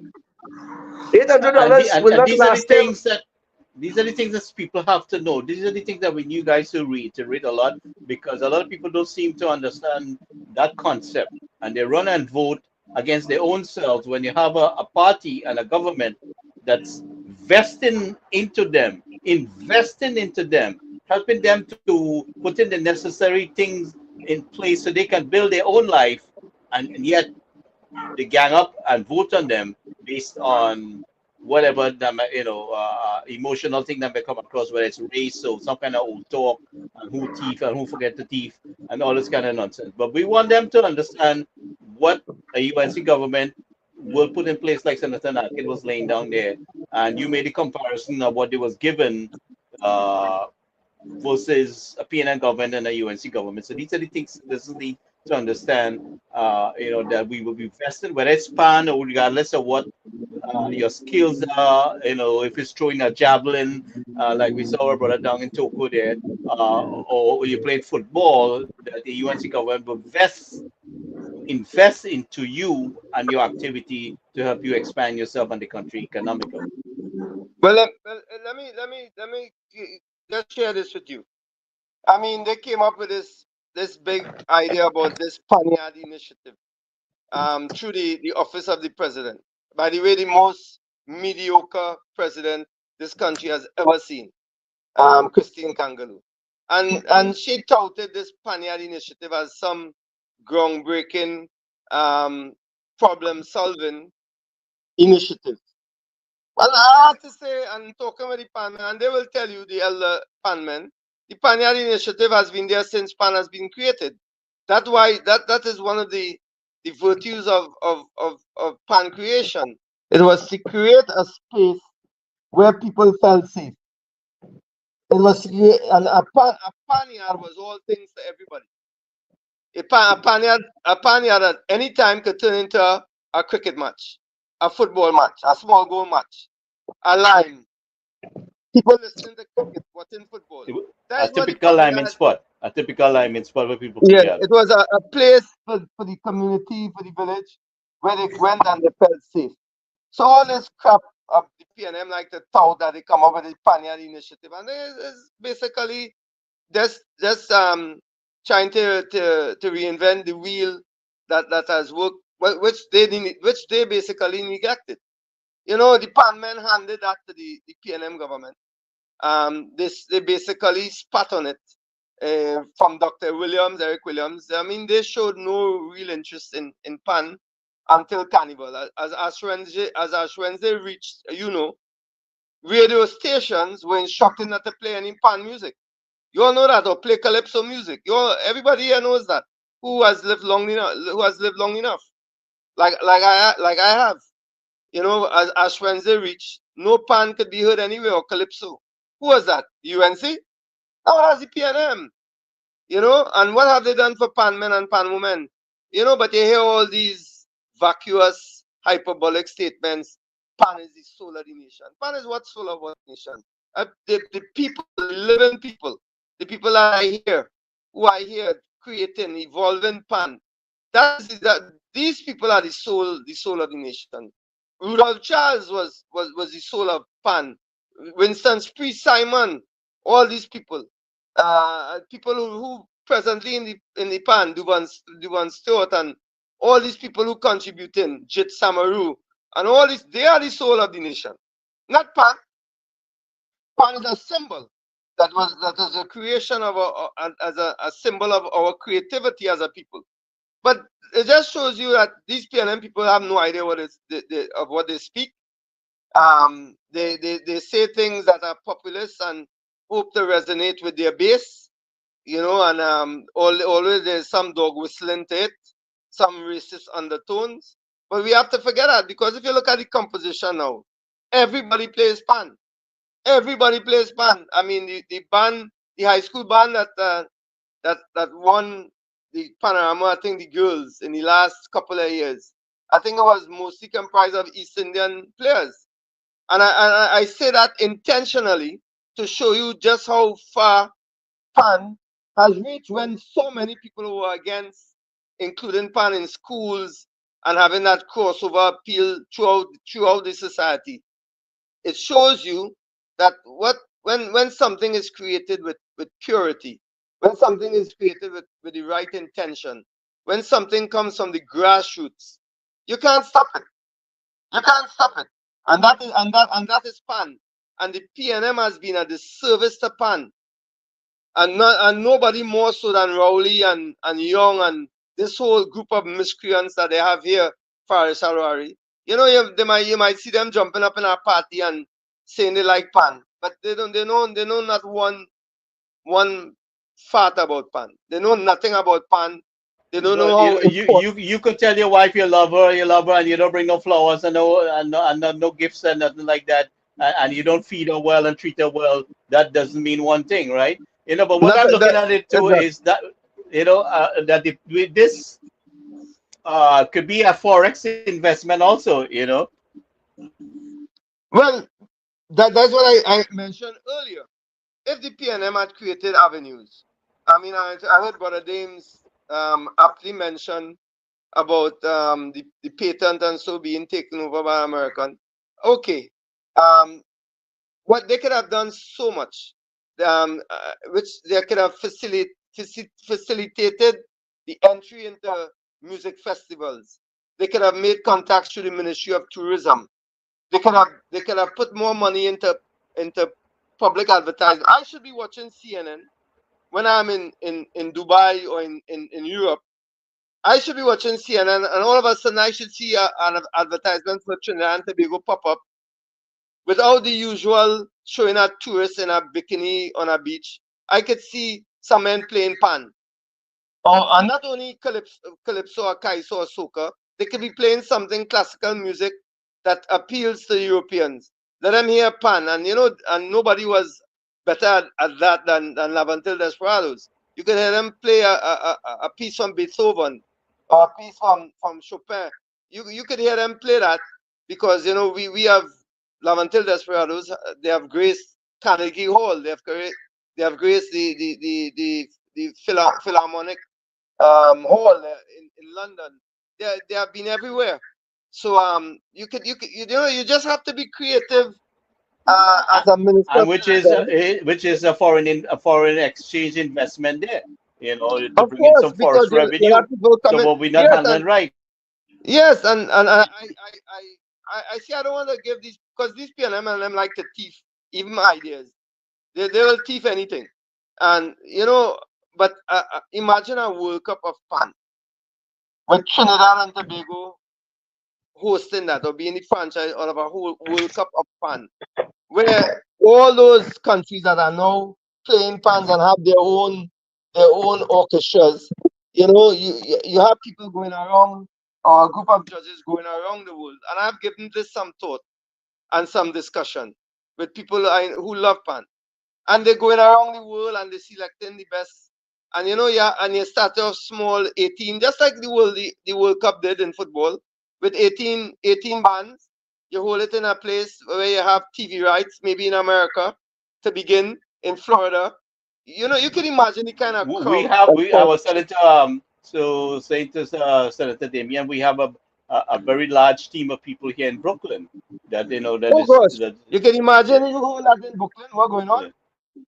Speaker 2: $800 will not
Speaker 1: These are the
Speaker 2: last them.
Speaker 1: things that people have to know. These are the things that we need you guys to read a lot, because a lot of people don't seem to understand that concept, and they run and vote against their own selves when you have a party and a government that's investing into them, helping them to put in the necessary things in place so they can build their own life, and yet they gang up and vote on them based on whatever emotional thing that may come across, whether it's race or some kind of old talk, and who thief and who forget to thief and all this kind of nonsense. But we want them to understand what a UNC government will put in place, like Senator Nakhid was laying down there, and you made a comparison of what they was given versus a PNN government and a UNC government. So these are the things this is the to understand, that we will be vested, whether it's PAN or regardless of what your skills are, if it's throwing a javelin, like we saw our brother down in Toko there, or you played football, that the UNC government will invest into you and your activity to help you expand yourself and the country economically.
Speaker 3: Well, let me just share this with you. I mean, they came up with this big idea about this Panyard initiative through the office of the president. By the way, the most mediocre president this country has ever seen, Christine Kangaloo. And she touted this Panyard initiative as some groundbreaking problem-solving initiative. Well, I have to say, and talking with the PAN, and they will tell you, the elder PAN men, the Panyard initiative has been there since PAN has been created. That's why that is one of the virtues of PAN creation. It was to create a space where people felt safe. It was and a panyard was all things to everybody. A panyard at any time could turn into a cricket match, a football match, a small goal match, a line. People listening to cricket, watching football.
Speaker 1: A typical lineman spot. A typical lineman spot where people
Speaker 3: Yeah,
Speaker 1: gather.
Speaker 3: it was a place for the community, for the village, where they went and they felt safe. So all this crap of the PNM, like the tout that they come up with the Panyard initiative, and it's basically just trying to reinvent the wheel that has worked, which they basically neglected. You know, the pan men handed that to the PNM government. They basically spat on it. From Dr. Williams, Eric Williams. I mean, they showed no real interest in pan until Carnival. As Ash Wednesday reached, you know, radio stations were instructed not to play any pan music. You all know that, or play calypso music. Everybody here knows that. Who has lived long enough? Like I have. You know, as Ash Wednesday reached, no pan could be heard anywhere, or calypso. Who was that? The UNC? That was the PNM. You know, and what have they done for pan men and pan women? You know, but you hear all these vacuous, hyperbolic statements. Pan is the soul of the nation. Pan is what soul of what nation? The people, the living people, the people that are here, who are here creating, evolving pan. These people are the soul of the nation. Rudolph Charles was the soul of pan. Winston Priest Simon, all these people. People who presently in the pan, Duvan Stewart, and all these people who contributing, Jit Samaru, and all this, they are the soul of the nation. Not pan. Pan is a symbol that is a creation of a symbol of our creativity as a people. But it just shows you that these PNM people have no idea of what they speak. They say things that are populist and hope to resonate with their base, you know, and always there's some dog whistling to it, some racist undertones. But we have to forget that, because if you look at the composition now, everybody plays pan. Everybody plays pan. I mean, the band, the high school band that won the Panorama, I think the girls in the last couple of years, I think it was mostly comprised of East Indian players. And I say that intentionally to show you just how far pan has reached, when so many people were against including pan in schools and having that crossover appeal throughout the society. It shows you that when something is created with purity, when something is created with the right intention, when something comes from the grassroots, you can't stop it. You can't stop it. And that is pan. And the PNM has been a disservice to pan. And nobody more so than Rowley and Young and this whole group of miscreants that they have here, Faris Harari. You know, you might see them jumping up in a party and saying they like pan, but they know not one fart about pan. They know nothing about pan. They don't know how
Speaker 1: you could tell your wife you love her, and you don't bring no flowers and no gifts and nothing like that, and you don't feed her well and treat her well. That doesn't mean one thing, right? You know, but what I'm looking at it too is that, you know, that this could be a Forex investment also, you know.
Speaker 3: Well, that's what I mentioned earlier. If the PNM had created avenues, I mean, I heard Brother Dames aptly mention about the patent and so being taken over by American. Okay, what they could have done so much, which they could have facilitated the entry into music festivals. They could have made contacts through the Ministry of Tourism. They could have put more money into public advertising. I should be watching CNN when I'm in Dubai or in Europe. I should be watching CNN, and all of a sudden I should see an advertisement for Trinidad and Tobago pop up without the usual showing a tourist in a bikini on a beach. I could see some men playing pan. And not only calypso or kaiso or soca, they could be playing something classical music that appeals to Europeans. Let them hear pan, and you know, and nobody was better at that than Lavantil Desperados. You could hear them play a piece from Beethoven or a piece from Chopin. You could hear them play that, because you know we have Lavantil Desperados. They have graced Carnegie Hall. They have graced the Philharmonic hall in London. They have been everywhere. So you know, you just have to be creative as a minister.
Speaker 1: And which is a foreign exchange investment there. to
Speaker 3: Of
Speaker 1: bring in
Speaker 3: course,
Speaker 1: some
Speaker 3: because
Speaker 1: forest
Speaker 3: you'll
Speaker 1: revenue.
Speaker 3: have people
Speaker 1: So
Speaker 3: coming.
Speaker 1: what we're not
Speaker 3: Yes,
Speaker 1: handling right.
Speaker 3: yes, and I see. I don't want to give these because these PNM and them like to thief even my ideas. They will thief anything, and But imagine a World Cup of pan with Trinidad and Tobago hosting that or being the franchise out of a whole World Cup of pan, where all those countries that are now playing pans and have their own orchestras. You have people going around, or a group of judges going around the world, and I've given this some thought and some discussion with people who love pan, and they're going around the world and they're selecting the best. And and you start off small, 18, just like the World Cup did in football, with 18 bands. You hold it in a place where you have TV rights, maybe in America, to begin, in Florida. You can imagine the kind of
Speaker 1: We
Speaker 3: crowd.
Speaker 1: have we our senator. So saying to Senator Damian, we have a very large team of people here in Brooklyn that that
Speaker 3: Oh
Speaker 1: is
Speaker 3: gosh,
Speaker 1: that.
Speaker 3: you can
Speaker 1: Yeah,
Speaker 3: imagine you hold that in Brooklyn, what's going on?
Speaker 1: yeah.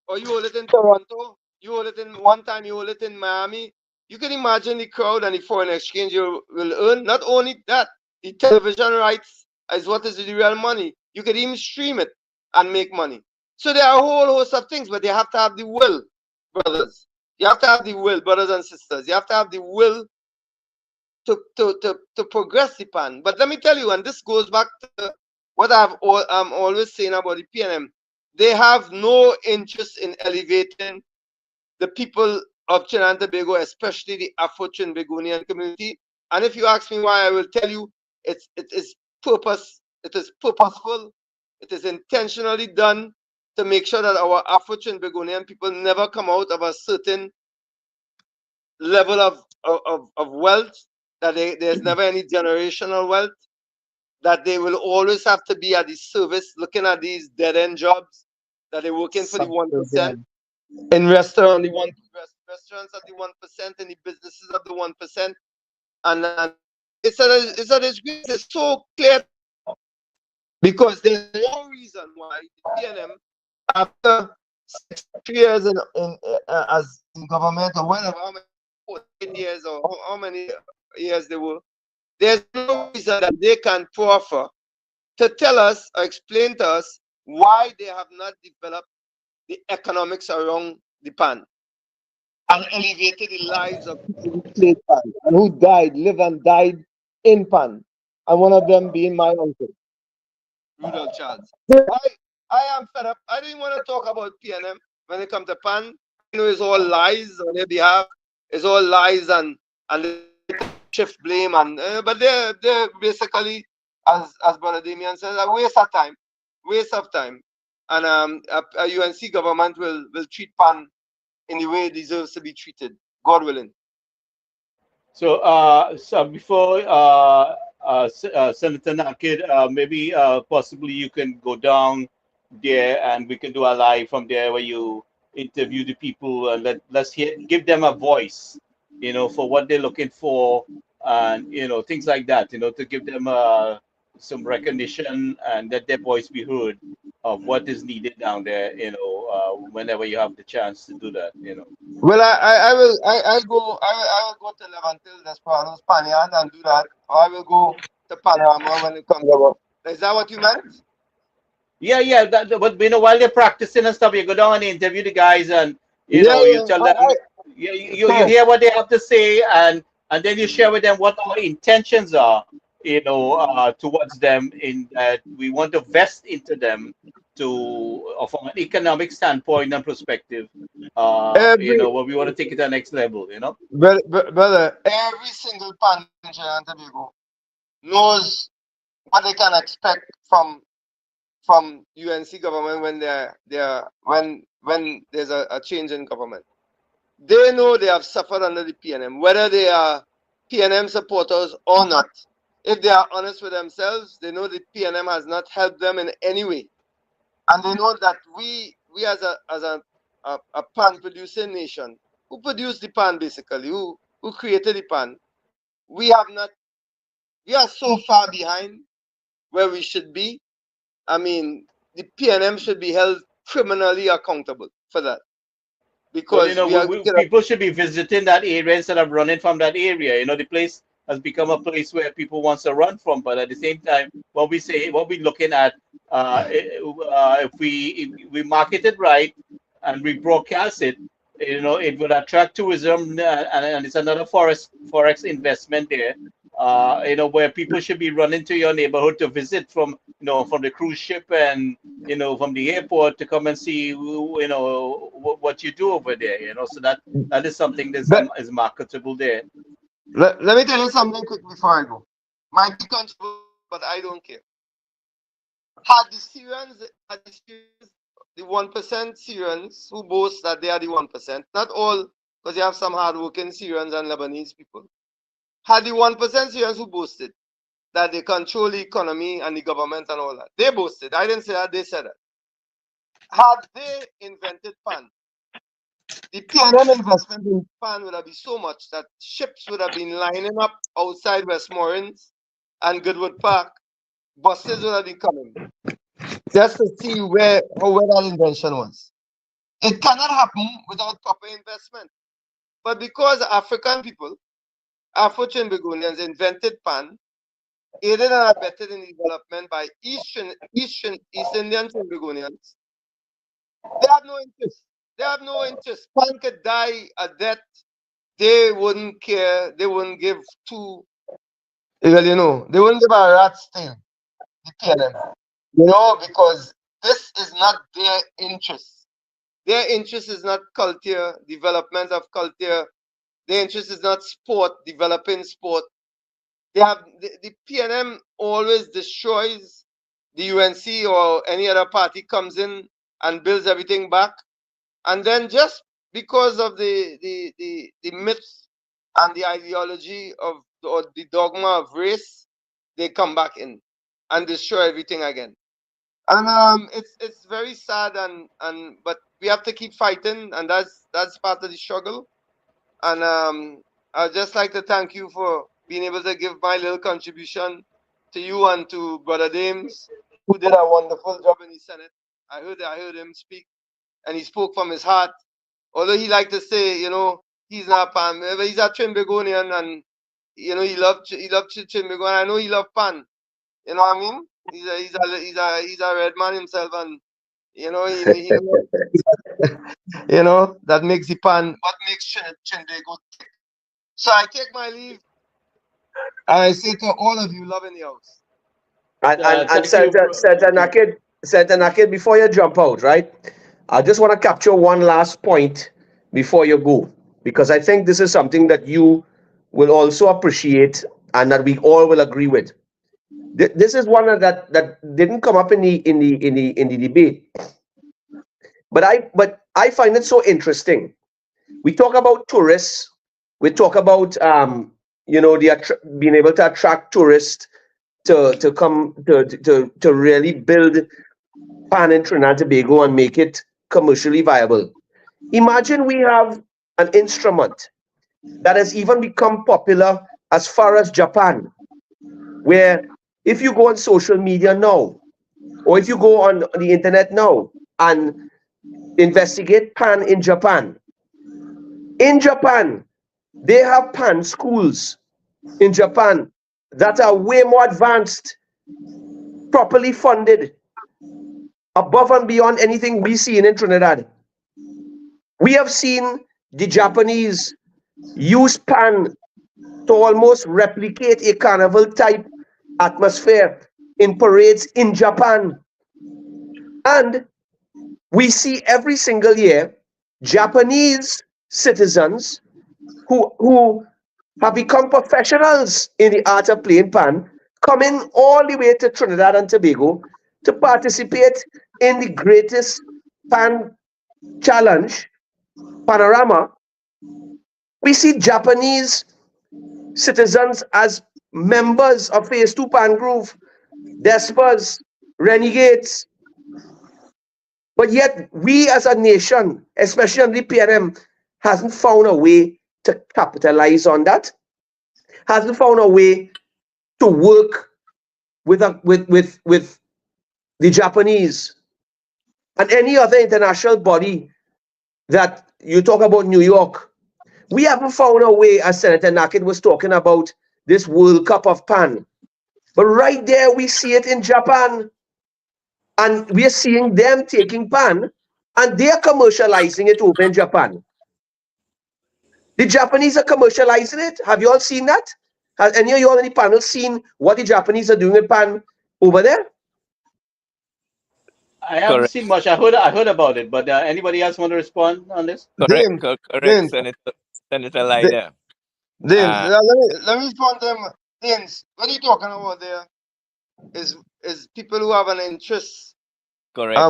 Speaker 3: Or you hold it in Toronto, you hold it in one time, you hold it in Miami. You can imagine the crowd and the foreign exchange you will earn. Not only that, the television rights is what is the real money. You can even stream it and make money. So there are a whole host of things, but you have to have the will, brothers. You have to have the will, brothers and sisters. You have to have the will to progress the pan. But let me tell you, and this goes back to what I'm always saying about the PNM. They have no interest in elevating the people of Trinidad and Tobago, especially the Afro-Trinbagonian community. And if you ask me why, I will tell you it is purposeful, it is intentionally done to make sure that our Afro-Trinbagonian people never come out of a certain level of wealth, that there's never any generational wealth, that they will always have to be at the service looking at these dead-end jobs, that they're working for the 1%,
Speaker 5: Subservient.
Speaker 3: in restaurant the one restaurants of the 1%, in the businesses of the 1%. And it's a disgrace. It's so clear, because there's no reason why the PNM, after 6 years as in government, or whatever, how many 14 years, or how many years they were, there's no reason that they can proffer to tell us or explain to us why they have not developed the economics around the pan and elevated the lives of people who played pan and who lived and died in pan. And one of them being my uncle, Rudolph Charles. So I am fed up. I didn't want to talk about PNM when it comes to pan. I know it's all lies on their behalf. It's all lies, and they shift blame, and but they're basically, as Brother Damian says, a waste of time. Waste of time. And a UNC government will treat pan in the way it deserves to be treated, God willing.
Speaker 1: So before Senator Nakhid, maybe possibly you can go down there and we can do a live from there where you interview the people and give them a voice, for what they're looking for, and things like that, to give them some recognition and let their voice be heard of what is needed down there, whenever you have the chance to do that.
Speaker 3: Well, I will go to Levantil, Desperados, Panyard, and do that. Or I will go to Panorama when it comes about. Is that what you meant?
Speaker 1: Yeah. But while they're practicing and stuff, you go down and interview the guys, and
Speaker 3: Yeah,
Speaker 1: you
Speaker 3: yeah.
Speaker 1: tell them, you
Speaker 3: So,
Speaker 1: hear what they have to say, and then you share with them what our intentions are, towards them, in that we want to vest into them from an economic standpoint and perspective,
Speaker 3: every
Speaker 1: where we want to take it to the next level.
Speaker 3: brother, every single pan in Trinidad and Tobago knows what they can expect from UNC government when when there's a change in government. They know they have suffered under the PNM, whether they are PNM supporters or not. If they are honest with themselves, they know the PNM has not helped them in any way, and they know that we as a pan producing nation, who produced the pan, basically, who created the pan, we have not. We are so far behind where we should be. I mean, the PNM should be held criminally accountable for that.
Speaker 1: Well,
Speaker 3: because we are looking at
Speaker 1: people should be visiting that area instead of running from that area. The place has become a place where people want to run from. But at the same time, what we're looking at, if we market it right and we broadcast it, it would attract tourism, and it's another forex investment there. Where people should be running to your neighborhood to visit from the cruise ship and from the airport to come and see what you do over there. So that is something that
Speaker 3: but
Speaker 1: is marketable there.
Speaker 3: let me tell you something quick before I go. Might be controversial, but I don't care. Had the Syrians, the 1% Syrians who boast that they are the 1%, not all, because you have some hardworking Syrians and Lebanese people. Had the 1% Syrians who boasted that they control the economy and the government and all that. They boasted. I didn't say that, they said that. Had they invented PAN, the PNM investment in PAN would have been so much that ships would have been lining up outside Westmoreland and Goodwood Park. Buses would have been coming just to see where that invention was. It cannot happen without proper investment. But because African people, Afro-Trinbagonians invented PAN, aided and abetted in development by East Indian Trinbagonians, they have no interest. They have no interest. PAN could die a death. They wouldn't care. They wouldn't give two, well, they wouldn't give a rat's tail, the PNM, because this is not their interest. Their interest is not culture, development of culture. Their interest is not sport, developing sport. The PNM always destroys the UNC or any other party comes in and builds everything back. And then just because of the myths and the ideology of or the dogma of race, they come back in and destroy everything again. And it's very sad but we have to keep fighting, and that's part of the struggle. And I'd just like to thank you for being able to give my little contribution to you and to Brother James, who did a wonderful job in the Senate. I heard him speak, and he spoke from his heart. Although he liked to say, he's not Pan, he's a Trinbagonian, and he loved Trinbago, and I know he loved Pan. You know what I mean? He's a red man himself, and he that makes the Pan what makes Trinbago tick. So I take my leave. I say to all of you, love in the house.
Speaker 2: And
Speaker 1: Thank you,
Speaker 2: Senator Nakhid, before you jump out, right? I just want to capture one last point before you go, because I think this is something that you will also appreciate and that we all will agree with. This is one that didn't come up in the debate, but I find it so interesting. We talk about tourists. We talk about being able to attract tourists to come to really build PAN in Trinidad and Tobago and make it commercially viable. Imagine we have an instrument that has even become popular as far as Japan, where if you go on social media now, or if you go on the internet now and investigate PAN in Japan, they have PAN schools in Japan that are way more advanced, properly funded, above and beyond anything we see in Trinidad. We have seen the Japanese use PAN to almost replicate a carnival type atmosphere in parades in Japan. And we see every single year Japanese citizens who have become professionals in the art of playing PAN coming all the way to Trinidad and Tobago to participate in the greatest PAN challenge, Panorama. We see Japanese citizens as members of Phase 2 PAN Groove, Despers, Renegades. But yet, we as a nation, especially on the PNM, hasn't found a way to capitalize on that, hasn't found a way to work with the Japanese and any other international body that you talk about New York. We haven't found a way, as Senator Nakhid was talking about, this World Cup of pan. But right there, we see it in Japan. And we are seeing them taking pan and they're commercializing it over in Japan. The Japanese are commercializing it. Have you all seen that? Has any of you all in the panel seen what the Japanese are doing with pan over there?
Speaker 1: I haven't
Speaker 4: Correct.
Speaker 1: seen much. I heard about it, but anybody else want to respond on this?
Speaker 4: Correct.
Speaker 3: James,
Speaker 4: Correct,
Speaker 3: James,
Speaker 4: Senator Lyder.
Speaker 3: James,
Speaker 4: Uh,
Speaker 3: let me respond to him. James, what are you talking about there? Is people who have an interest,
Speaker 4: correct.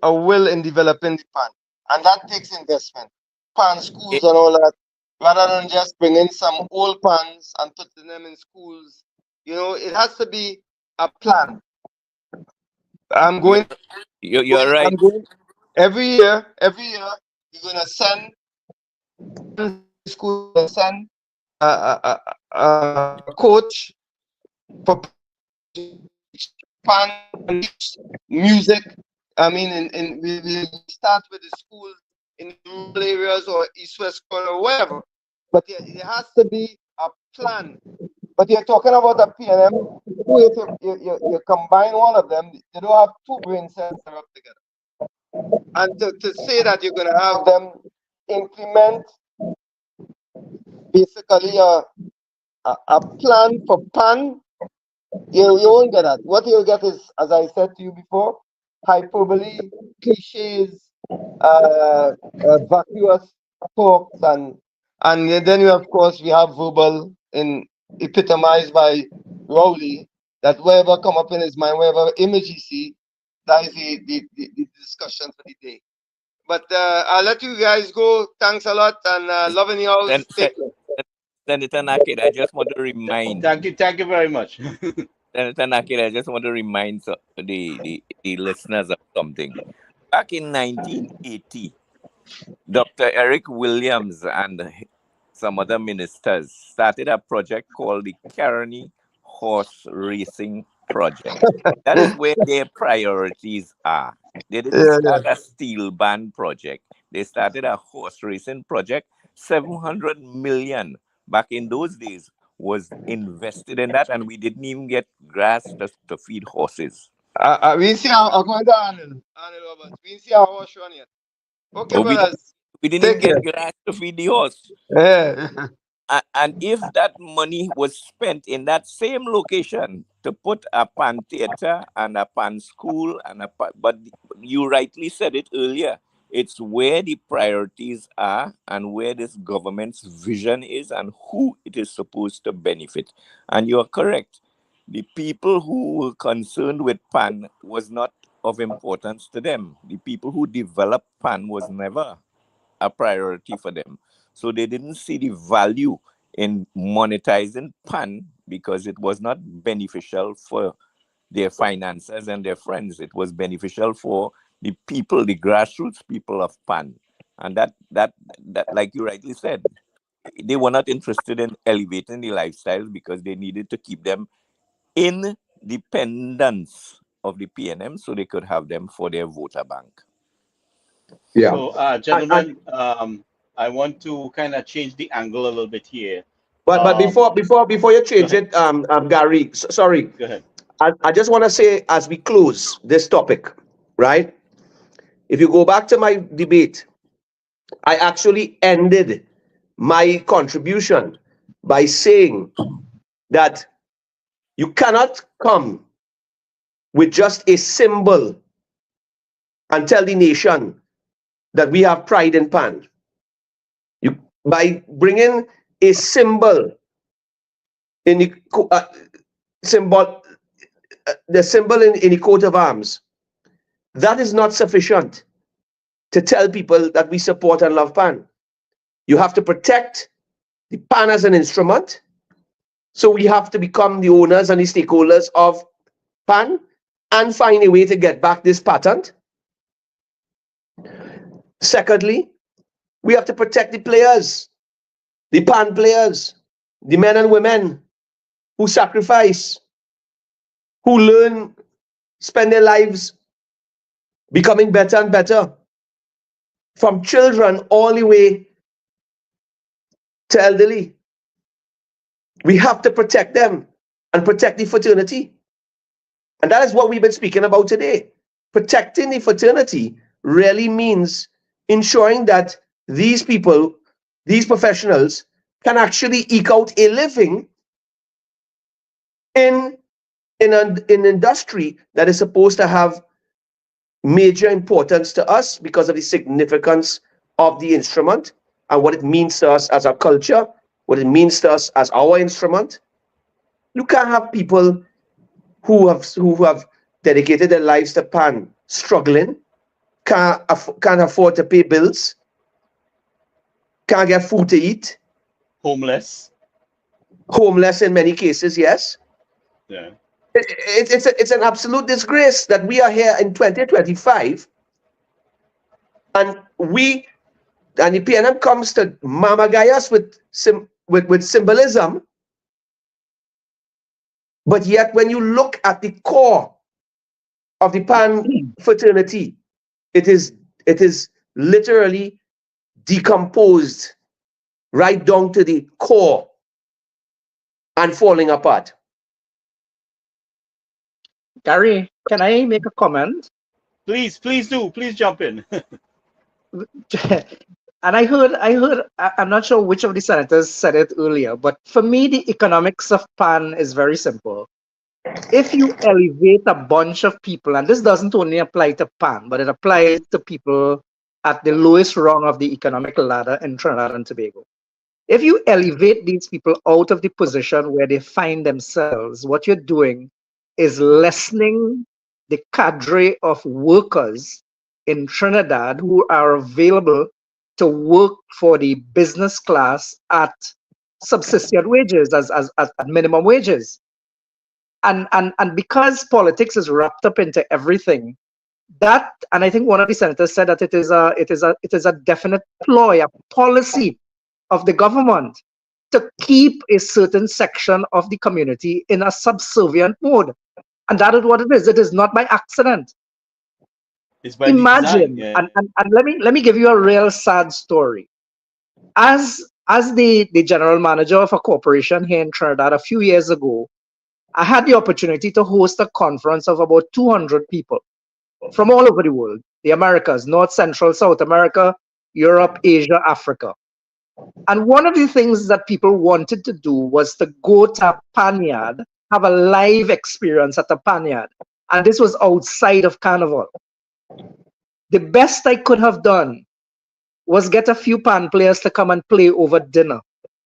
Speaker 3: a will in developing the pan, and that takes investment. Pan schools
Speaker 4: It,
Speaker 3: and all that, rather than just bringing some old pans and putting them in schools. You know, it has to be a plan. I'm
Speaker 4: you're,
Speaker 3: going,
Speaker 4: you're right.
Speaker 3: I'm going every year. Every year, you're gonna send school, send a coach for pan music. I mean, we start with the schools in rural areas or East West corner or wherever. But there has to be a plan. But you're talking about a PNM. If you combine one of them, you don't have two brain cells that are up together. And to say that you're going to have them implement basically a plan for pan, you won't get that. What you'll get is, as I said to you before, hyperbole, cliches, vacuous talks, and then of course we have verbal in epitomized by Rowley, that wherever come up in his mind, wherever image he see, that is the discussion for the day. But I'll let you guys go. Thanks a lot, and loving you all.
Speaker 4: Sen-
Speaker 3: Take
Speaker 4: Sen-
Speaker 3: care.
Speaker 4: Senator Naked, I just want to remind
Speaker 1: Thank you very much.
Speaker 4: Senator Naked, I just want to remind the listeners of something. Back in 1980, Dr. Eric Williams and some other ministers started a project called the Carney Horse Racing Project. That is where their priorities are. They didn't
Speaker 3: Yeah, yeah.
Speaker 4: start a steel band project. They started a horse racing project. 700 million back in those days was invested in that, and we didn't even get grass to feed horses.
Speaker 3: We see how I'm going to Arnold Roberts. We see how horse run yet. Okay,
Speaker 4: Or
Speaker 3: brothers.
Speaker 4: we didn't even
Speaker 3: Take care.
Speaker 4: get grass to feed the horse.
Speaker 3: Yeah.
Speaker 4: And if that money was spent in that same location to put a pan theater and a pan school but you rightly said it earlier, it's where the priorities are and where this government's vision is and who it is supposed to benefit. And you're correct. The people who were concerned with pan was not of importance to them. The people who developed pan was never a priority for them. So they didn't see the value in monetizing pan because it was not beneficial for their finances and their friends. It was beneficial for the people, the grassroots people of pan. And that like you rightly said, they were not interested in elevating the lifestyles because they needed to keep them in dependence of the PNM so they could have them for their voter bank.
Speaker 2: Yeah.
Speaker 1: So,
Speaker 2: And
Speaker 1: gentlemen, I want to kind of change the angle a little bit here.
Speaker 2: but before you
Speaker 1: Go
Speaker 2: change
Speaker 1: ahead.
Speaker 2: it, Gary, sorry,
Speaker 1: Go ahead.
Speaker 2: I just want to say as we close this topic, right? If you go back to my debate, I actually ended my contribution by saying that you cannot come with just a symbol and tell the nation that we have pride in pan. You by bringing a symbol in the symbol, the symbol in the coat of arms, that is not sufficient to tell people that we support and love pan. You have to protect the pan as an instrument. So we have to become the owners and the stakeholders of pan and find a way to get back this patent. Secondly, we have to protect the players, the pan players, the men and women who sacrifice, who learn, spend their lives becoming better and better. from children all the way to elderly. We have to protect them and protect the fraternity. And that is what we've been speaking about today. Protecting the fraternity really means ensuring that these people, these professionals, can actually eke out a living in an industry that is supposed to have major importance to us because of the significance of the instrument and what it means to us as a culture, what it means to us as our instrument. You can't have people who have dedicated their lives to pan struggling, can't afford to pay bills, can't get food to eat,
Speaker 1: Homeless.
Speaker 2: homeless in many cases, yes.
Speaker 1: Yeah.
Speaker 2: It's an absolute disgrace that we are here in 2025 and the PNM comes to mamagay us with symbolism, but yet when you look at the core of the pan fraternity, it is literally decomposed right down to the core and falling apart.
Speaker 5: Gary, can I make a comment?
Speaker 1: Please do. Please jump in.
Speaker 5: And I'm not sure which of the senators said it earlier, but for me, the economics of pan is very simple. If you elevate a bunch of people, and this doesn't only apply to pan, but it applies to people at the lowest rung of the economic ladder in Trinidad and Tobago. If you elevate these people out of the position where they find themselves, what you're doing is lessening the cadre of workers in Trinidad who are available to work for the business class at subsistence wages, at minimum wages. And because politics is wrapped up into everything, that, and I think one of the senators said that it is a definite ploy, a policy of the government to keep a certain section of the community in a subservient mode. And that is what it is. It is not by accident.
Speaker 1: It's by
Speaker 5: Imagine,
Speaker 1: design. Yeah.
Speaker 5: and let me give you a real sad story. As the general manager of a corporation here in Trinidad a few years ago, I had the opportunity to host a conference of about 200 people from all over the world, the Americas, North, Central, South America, Europe, Asia, Africa. And one of the things that people wanted to do was to go to a panyard, have a live experience at a panyard. And this was outside of Carnival. The best I could have done was get a few pan players to come and play over dinner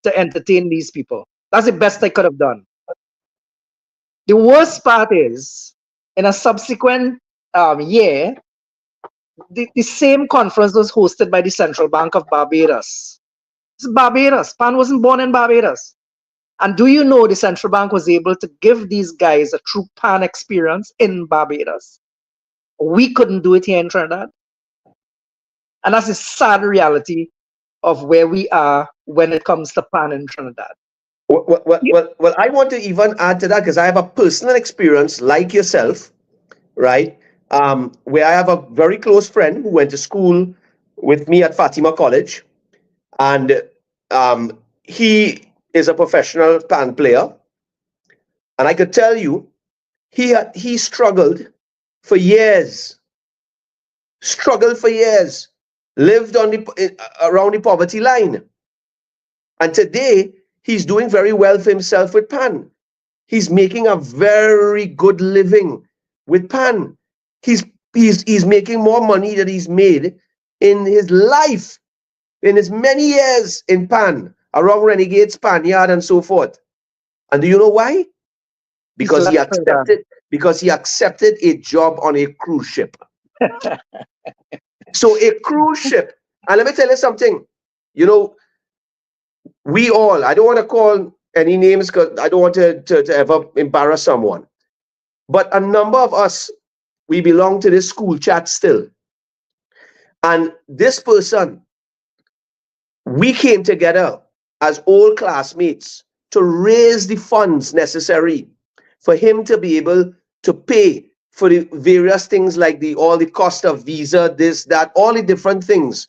Speaker 5: to entertain these people. That's the best I could have done. The worst part is, in a subsequent year, the same conference was hosted by the Central Bank of Barbados. It's Barbados. Pan wasn't born in Barbados. And do you know the Central Bank was able to give these guys a true pan experience in Barbados? We couldn't do it here in Trinidad. And that's the sad reality of where we are when it comes to pan in Trinidad.
Speaker 2: Well, I want to even add to that because I have a personal experience like yourself, right? Where I have a very close friend who went to school with me at Fatima College, and he is a professional pan player. And I could tell you, he struggled for years, lived on around the poverty line, and today he's doing very well for himself with pan. He's making a very good living with pan. He's making more money than he's made in his life, in his many years in pan, around Renegades, Panyard, and so forth. And do you know why? Because he accepted a job on a cruise ship. So a cruise ship, and let me tell you something, you know, we all, I don't want to call any names because I don't want to ever embarrass someone, but a number of us, we belong to this school chat still. And this person, we came together as old classmates to raise the funds necessary for him to be able to pay for the various things like all the cost of visa, this, that, all the different things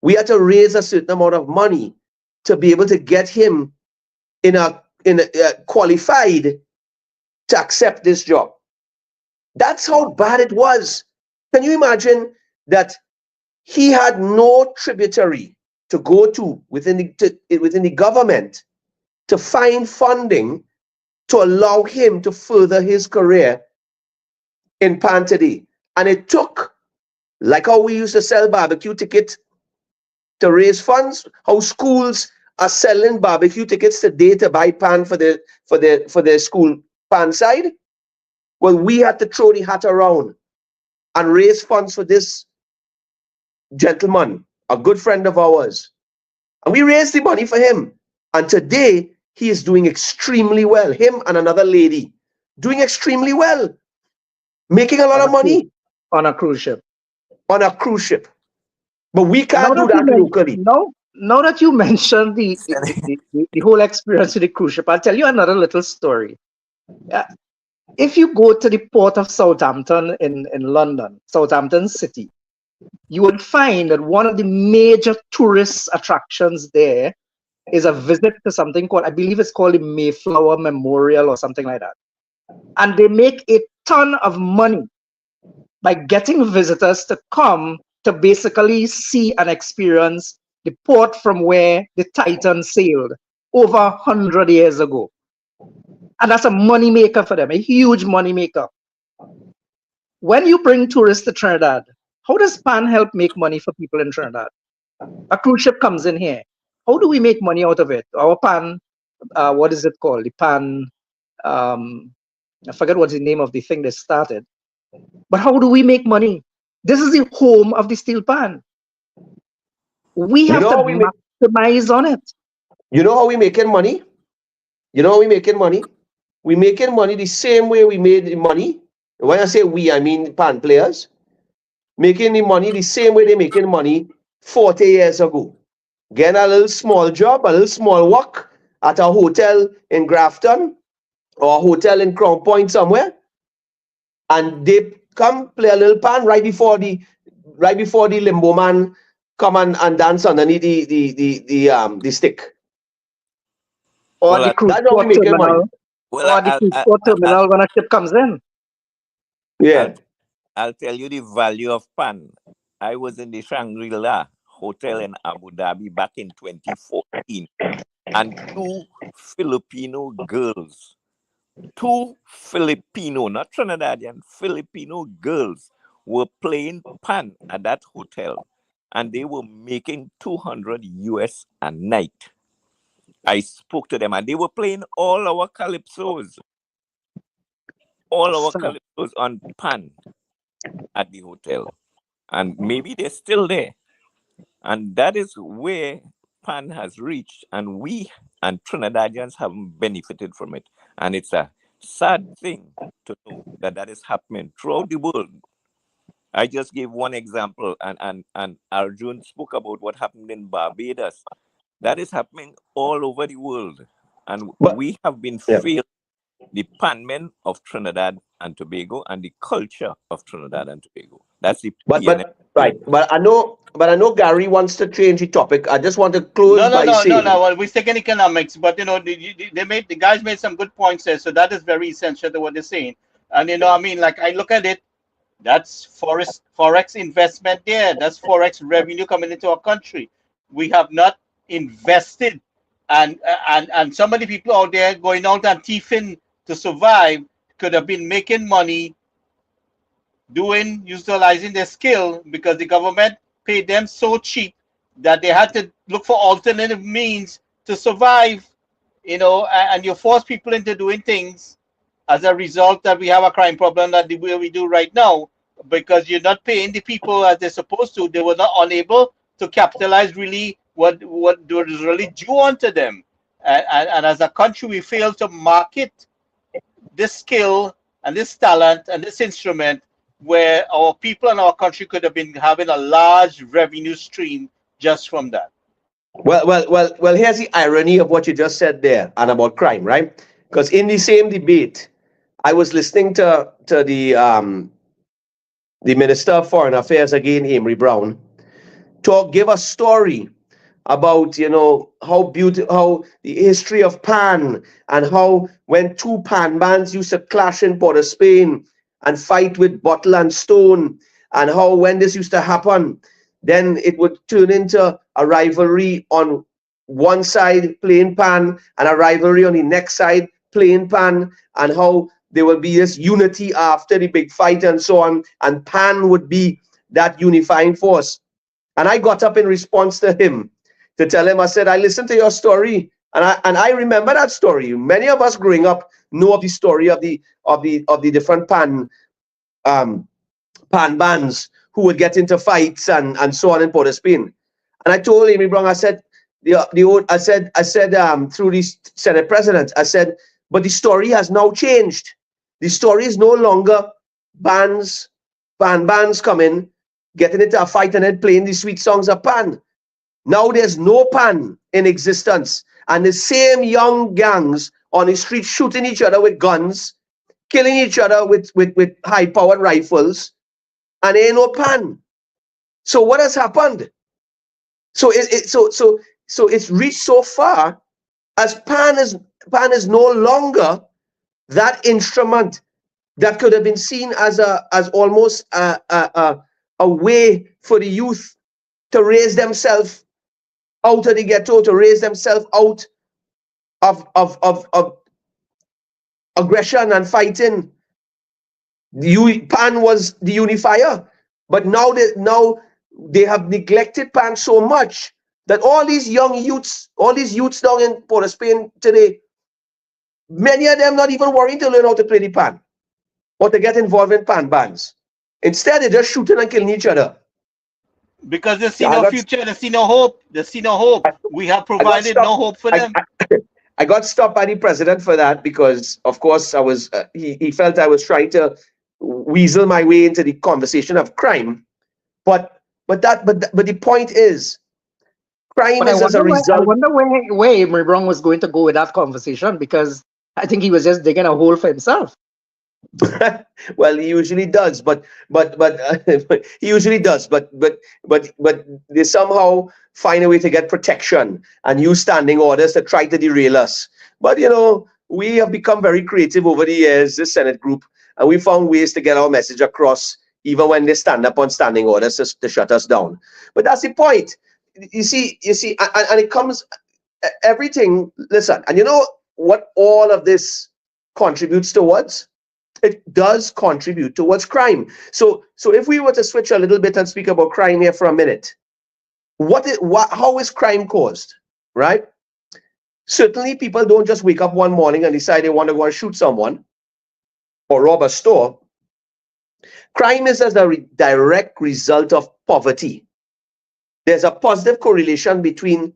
Speaker 2: We had to raise a certain amount of money to be able to get him qualified to accept this job. That's how bad it was. Can you imagine that he had no tributary to go to within the government to find funding to allow him to further his career in pan today? And it took, like how we used to sell barbecue tickets to raise funds, how schools are selling barbecue tickets today to buy pan for their school pan side. Well, we had to throw the hat around and raise funds for this gentleman, a good friend of ours. And we raised the money for him. And today, he is doing extremely well. Him and another lady doing extremely well, making a lot of money.
Speaker 5: On a cruise ship.
Speaker 2: On a cruise ship. But we can't do that locally.
Speaker 5: Now that you mentioned the whole experience with the cruise ship, I'll tell you another little story. If you go to the port of Southampton in London, Southampton City, you would find that one of the major tourist attractions there is a visit to something called, I believe it's called the Mayflower Memorial or something like that. And they make a ton of money by getting visitors to come to basically see and experience the port from where the Titan sailed over 100 years ago. And that's a money maker for them, a huge money maker. When you bring tourists to Trinidad, how does PAN help make money for people in Trinidad? A cruise ship comes in here. How do we make money out of it? Our PAN, what is it called? The PAN, I forget what's the name of the thing they started. But how do we make money? This is the home of the steel pan. We have to maximize on it.
Speaker 2: You know how we making money? You know how we making money? We making money the same way we made the money. When I say we, I mean pan players. Making the money the same way they making money 40 years ago. Getting a little small job, a little small work at a hotel in Grafton or a hotel in Crown Point somewhere. And they come play a little pan right before the limbo man come and dance underneath the stick.
Speaker 5: Or the cruise port terminal. Or the cruise port terminal when a ship comes in.
Speaker 2: Yeah.
Speaker 4: I'll tell you the value of pan. I was in the Shangri-La Hotel in Abu Dhabi back in 2014, and two Filipino girls, not Trinidadian, Filipino girls were playing pan at that hotel, and they were making $200 US a night. I spoke to them, and they were playing all our calypsos on pan at the hotel, and maybe they're still there. And that is where pan has reached, and we and Trinidadians haven't benefited from it. And it's a sad thing to know that that is happening throughout the world. I just gave one example, and Arjun spoke about what happened in Barbados. That is happening all over the world, and we have been failing the panmen of Trinidad and Tobago and the culture of Trinidad and Tobago. That's the
Speaker 2: right. But I know Gary wants to change the topic. I just want to close by saying
Speaker 1: no. Well, we're taking economics, but the guys made some good points there, so that is very essential to what they're saying. And I mean, like I look at it, that's Forex investment there. That's Forex revenue coming into our country. We have not invested, and some of the people out there going out and thieving to survive could have been making money utilizing their skill, because the government paid them so cheap that they had to look for alternative means to survive, and you force people into doing things. As a result, that we have a crime problem that the way we do right now, because you're not paying the people as they're supposed to. They were not unable to capitalize really what was really due onto them, and as a country we fail to market this skill and this talent and this instrument, where our people and our country could have been having a large revenue stream just from that.
Speaker 2: Well, here's the irony of what you just said there and about crime, right? Because in the same debate, I was listening to the Minister of Foreign Affairs again, Amory Brown, give a story about, you know, how the history of pan, and how when two pan bands used to clash in Port of Spain and fight with bottle and stone, and how when this used to happen, then it would turn into a rivalry on one side playing pan and a rivalry on the next side playing pan, and how there would be this unity after the big fight and so on, and pan would be that unifying force. And I got up in response to him to tell him, I said, I listened to your story, and I remember that story. Many of us growing up know of the story of the different pan bands who would get into fights and so on in Port of Spain. And I told Amy Brown, I said, I said through the Senate President, I said, but the story has now changed. The story is no longer pan bands coming, getting into a fight and then playing the sweet songs of pan. Now there's no pan in existence, and the same young gangs on the street shooting each other with guns, killing each other with high-powered rifles, and there ain't no pan. So what has happened? So it's reached so far as pan is no longer that instrument that could have been seen as almost a way for the youth to raise themselves out of the ghetto, to raise themselves out of aggression and fighting. Pan was the unifier, but now they have neglected pan so much that all these youths down in Port of Spain today, many of them not even worrying to learn how to play the pan or to get involved in pan bands. Instead, they're just shooting and killing each other.
Speaker 1: Because they see no future, they see no hope. They see no hope. We have provided no hope for them.
Speaker 2: I got stopped by the president for that because, of course, I was. He felt I was trying to weasel my way into the conversation of crime. But the point is, crime is as a result.
Speaker 5: I wonder where Emery Brown was going to go with that conversation, because I think he was just digging a hole for himself.
Speaker 2: Well, he usually does, but he usually does, but they somehow find a way to get protection and use standing orders to try to derail us. But you know, we have become very creative over the years, this Senate group, and we found ways to get our message across, even when they stand up on standing orders to shut us down. But that's the point. You see, and it comes everything. Listen, and you know what all of this contributes towards? It does contribute towards crime. So if we were to switch a little bit and speak about crime here for a minute, how is crime caused, right? Certainly people don't just wake up one morning and decide they want to go and shoot someone or rob a store. Crime is as a direct result of poverty. There's a positive correlation between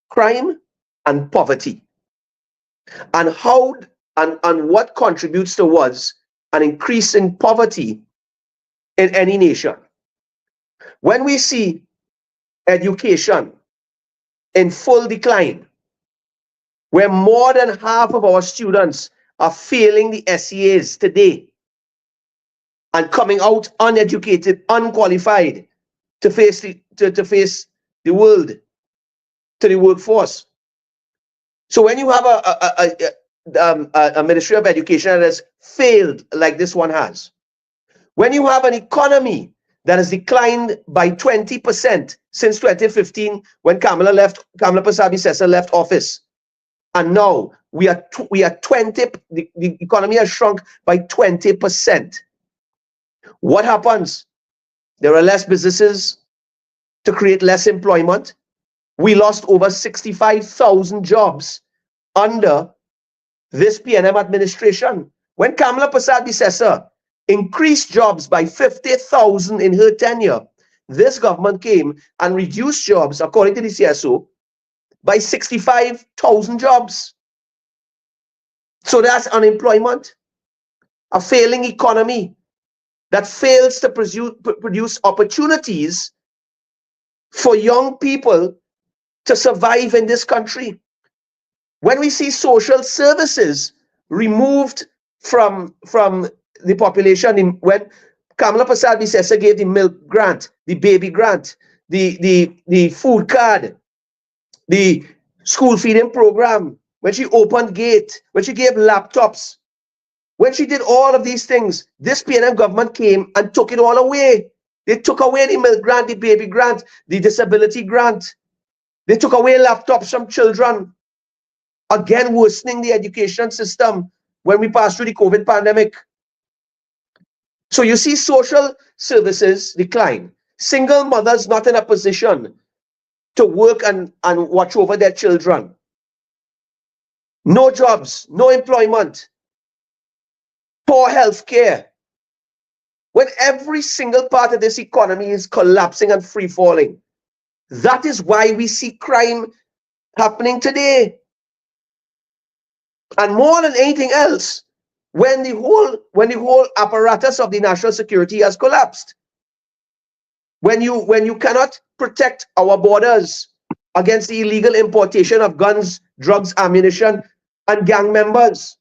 Speaker 2: crime and poverty. And how and what contributes towards an increase in poverty in any nation. When we see education in full decline, where more than half of our students are failing the SEAs today and coming out uneducated, unqualified to face the world, to the workforce. So when you have a Ministry of Education that has failed like this one has, when you have an economy that has declined by 20% since 2015 when Kamala Persad-Bissessar left office, and now we are 20, the economy has shrunk by 20%. What happens? There are less businesses to create less employment. We lost over 65,000 jobs under this PNM administration. When Kamala Persad-Bissessar increased jobs by 50,000 in her tenure, this government came and reduced jobs, according to the CSO, by 65,000 jobs. So that's unemployment, a failing economy that fails to produce opportunities for young people to survive in this country. When we see social services removed from the population, when Kamala Persad-Bissessar gave the milk grant, the baby grant, the food card, the school feeding program, when she opened gate, when she gave laptops, when she did all of these things, this PNM government came and took it all away. They took away the milk grant, the baby grant, the disability grant. They took away laptops from children. Again, worsening the education system when we passed through the COVID pandemic. So you see social services decline. Single mothers not in a position to work and watch over their children. No jobs, no employment, poor health care. When every single part of this economy is collapsing and free falling, that is why we see crime happening today. And more than anything else, when the whole apparatus of the national security has collapsed. When you cannot protect our borders against the illegal importation of guns, drugs, ammunition, and gang members.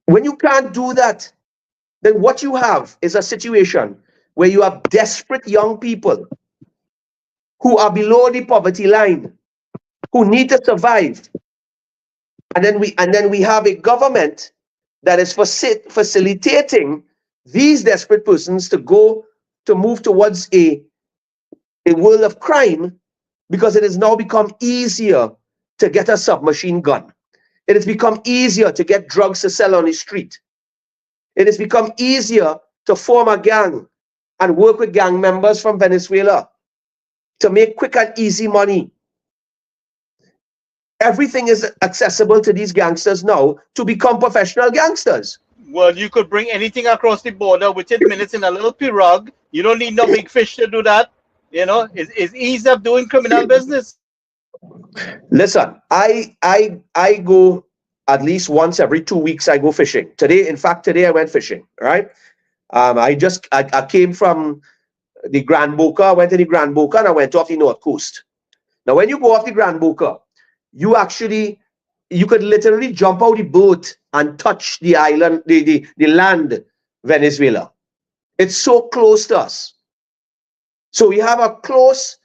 Speaker 2: When you can't do that, then what you have is a situation where you have desperate young people who are below the poverty line, who need to survive. And then we have a government that is facilitating these desperate persons to move towards a world of crime, because it has now become easier to get a submachine gun. It has become easier to get drugs to sell on the street. It has become easier to form a gang and work with gang members from Venezuela to make quick and easy money. Everything is accessible to these gangsters now to become professional gangsters.
Speaker 1: Well, you could bring anything across the border within minutes in a little pirogue. You don't need no big fish to do that. You know, it's ease of doing criminal business.
Speaker 2: Listen, I go at least once every 2 weeks. I go fishing. Today I went fishing. Right? I came from the Grand Boca. I went to the Grand Boca and I went off the North Coast. Now, when you go off the Grand Boca, you could literally jump out the boat and touch the island, the land, Venezuela. It's so close to us. So we have a close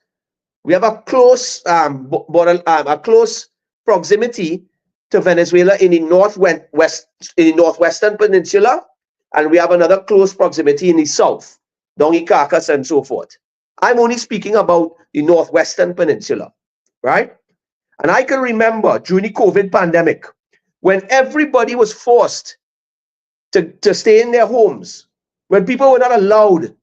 Speaker 2: proximity to Venezuela in the northwestern peninsula, and we have another close proximity in the south, down in Caracas and so forth. I'm only speaking about the northwestern peninsula, right? And I can remember during the COVID pandemic, when everybody was forced to stay in their homes, when people were not allowed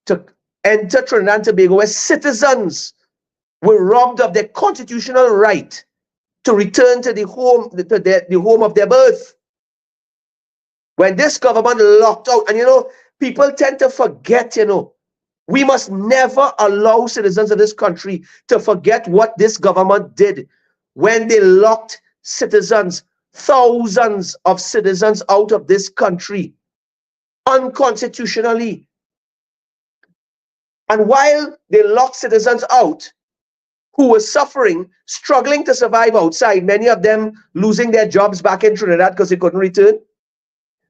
Speaker 2: to enter Trinidad and Tobago, where citizens were robbed of their constitutional right to return to the home of their birth. When this government locked out, and people tend to forget, we must never allow citizens of this country to forget what this government did when they locked citizens, thousands of citizens out of this country unconstitutionally. And while they locked citizens out who were suffering, struggling to survive outside, many of them losing their jobs back in Trinidad because they couldn't return,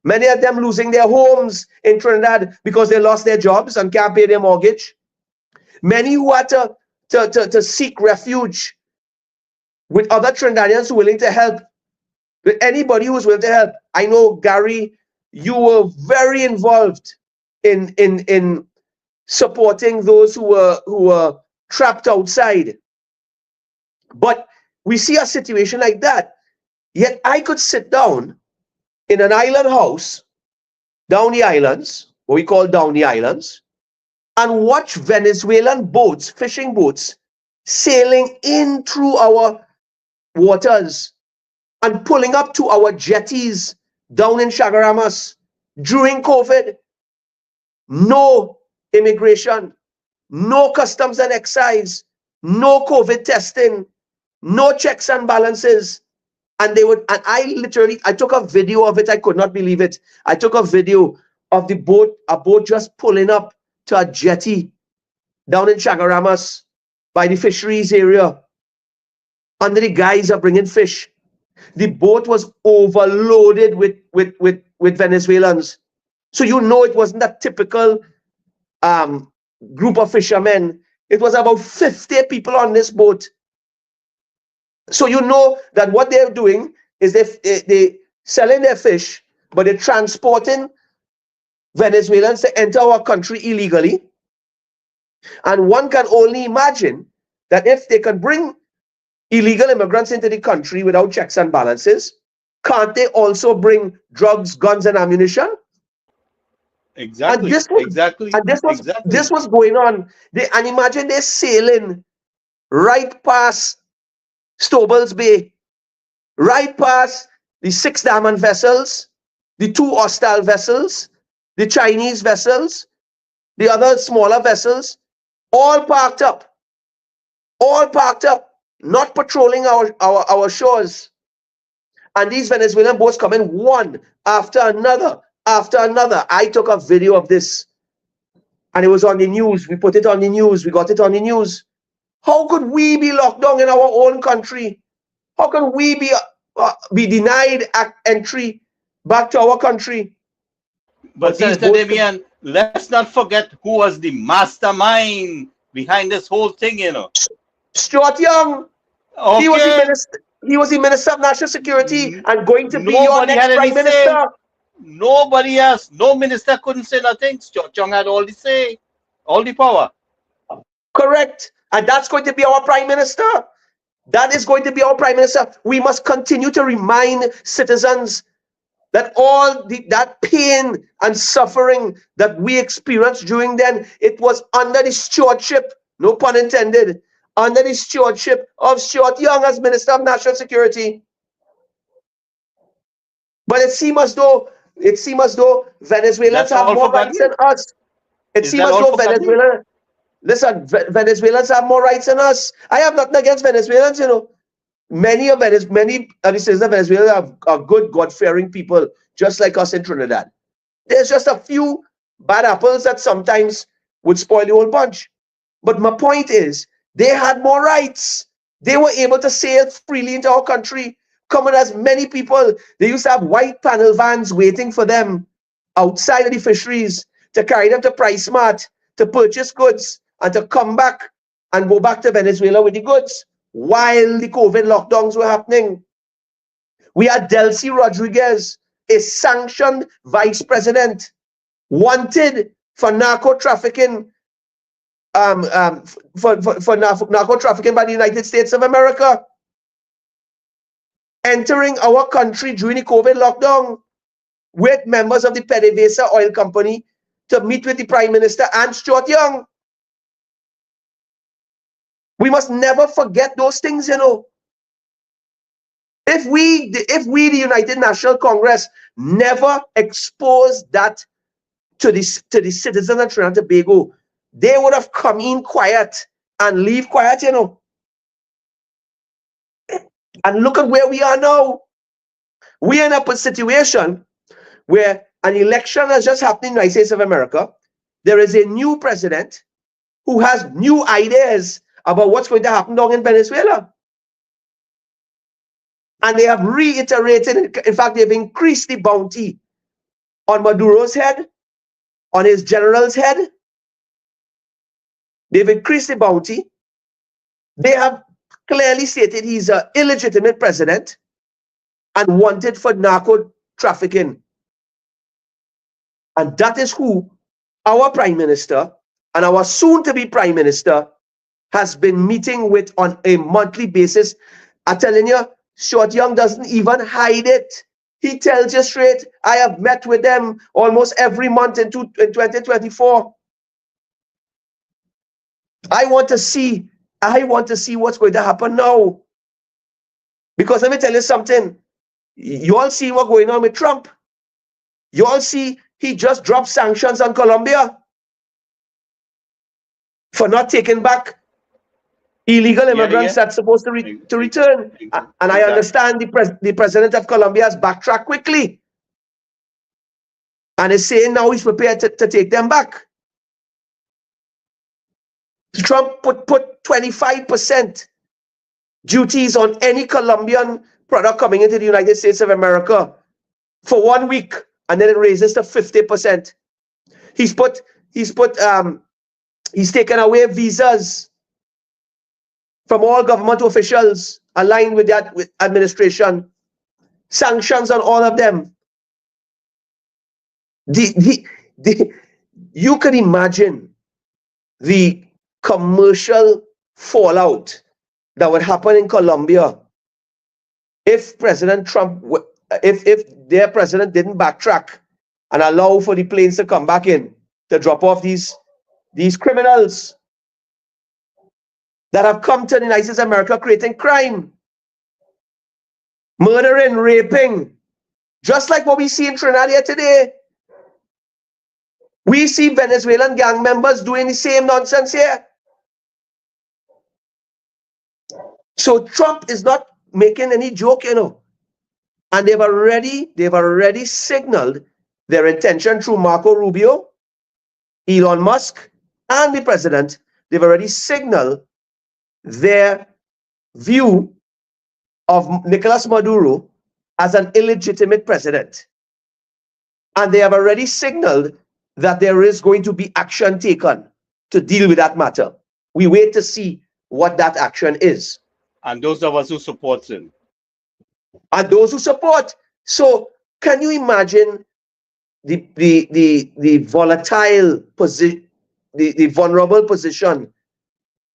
Speaker 2: many of them losing their homes in Trinidad because they lost their jobs and can't pay their mortgage, many who had to seek refuge with other Trinidadians who were willing to help, with anybody who was willing to help. I know, Gary, you were very involved in supporting those who were trapped outside. But we see a situation like that. Yet I could sit down in an island house down the islands, what we call down the islands, and watch Venezuelan boats, fishing boats, sailing in through our waters and pulling up to our jetties down in Chagaramas during COVID. No immigration, no customs and excise, no COVID testing, no checks and balances. And I took a video of it. I could not believe it. I took a video of a boat just pulling up to a jetty down in Chagaramas by the fisheries area under the guise of bringing fish. The boat was overloaded with Venezuelans. So it wasn't a typical group of fishermen. It was about 50 people on this boat. So you know that what they're doing is they selling their fish, but they're transporting Venezuelans to enter our country illegally. And one can only imagine that if they can bring illegal immigrants into the country without checks and balances, can't they also bring drugs, guns, and ammunition? And
Speaker 1: Exactly.
Speaker 2: this was
Speaker 1: Exactly.
Speaker 2: this was going on. And imagine they're sailing right past Stoble's Bay, right past the 6 Diamond vessels, the 2 hostile vessels, the Chinese vessels, the other smaller vessels, all parked up, not patrolling our shores. And these Venezuelan boats come in one after another, after another. I took a video of this and it was on the news. We put it on the news. We got it on the news. How could we be locked down in our own country? How can we be denied entry back to our country?
Speaker 1: But
Speaker 2: these
Speaker 1: Senator
Speaker 2: boats,
Speaker 1: Damian, let's not forget who was the mastermind behind this whole thing, you know.
Speaker 2: Stuart Young,
Speaker 1: Okay.
Speaker 2: he was the Minister of National Security and going to be your
Speaker 1: Nobody
Speaker 2: next
Speaker 1: had any
Speaker 2: Prime
Speaker 1: say.
Speaker 2: Minister.
Speaker 1: Nobody else. No minister couldn't say nothing. Stuart Young had all the say, all the power.
Speaker 2: Correct. And that's going to be our Prime Minister. That is going to be our Prime Minister. We must continue to remind citizens that that pain and suffering that we experienced during then, it was under the stewardship, no pun intended, under the stewardship of Stuart Young as Minister of National Security. But it seems as though Venezuelans have more rights than us. It seems as though Venezuelans have more rights than us. I have nothing against Venezuelans, you know. Many of the citizens of Venezuela are good, God-fearing people, just like us in Trinidad. There's just a few bad apples that sometimes would spoil the whole bunch. But my point is, they had more rights. They were able to sail freely into our country, coming as many people. They used to have white panel vans waiting for them outside of the fisheries to carry them to PriceSmart, to purchase goods, and to come back and go back to Venezuela with the goods while the COVID lockdowns were happening. We had Delcy Rodriguez, a sanctioned vice president, wanted for narco trafficking, for narco trafficking by the United States of America, entering our country during the COVID lockdown with members of the PDVSA oil company to meet with the Prime Minister and Stuart Young. We must never forget those things, you know. If we, the United National Congress, never expose that to the citizens of Trinidad and Tobago, they would have come in quiet and leave quiet, you know. And look at where we are now. We are in a situation where an election has just happened in the United States of America. There is a new president who has new ideas about what's going to happen down in Venezuela. And they have reiterated, in fact, they've increased the bounty on Maduro's head, on his general's head. They've increased the bounty. They have clearly stated he's an illegitimate president and wanted for narco trafficking. And that is who our Prime Minister and our soon-to-be Prime Minister has been meeting with on a monthly basis. I'm telling you, Stuart Young doesn't even hide it. He tells you straight, I have met with them almost every month in 2024. I want to see what's going to happen now. Because let me tell you something. You all see what's going on with Trump. You all see he just dropped sanctions on Colombia for not taking back illegal immigrants that's supposed to return. And I understand the president of Colombia has backtracked quickly and is saying now he's prepared to take them back. Trump put 25% duties on any Colombian product coming into the United States of America for 1 week, and then it raises to 50%. He's put He's taken away visas from all government officials aligned with that administration. Sanctions on all of them. You can imagine the commercial fallout that would happen in Colombia if President Trump, if their president didn't backtrack and allow for the planes to come back in to drop off these criminals that have come to the United States of America creating crime, murdering, raping, just like what we see in Trinidad here today. We see Venezuelan gang members doing the same nonsense here. So Trump is not making any joke, you know. And they've already signaled their intention through Marco Rubio, Elon Musk, and the president. They've already signaled their view of Nicolas Maduro as an illegitimate president. And they have already signaled that there is going to be action taken to deal with that matter. We wait to see what that action is.
Speaker 1: And those of us who support him.
Speaker 2: And those who support. So can you imagine the volatile position, the vulnerable position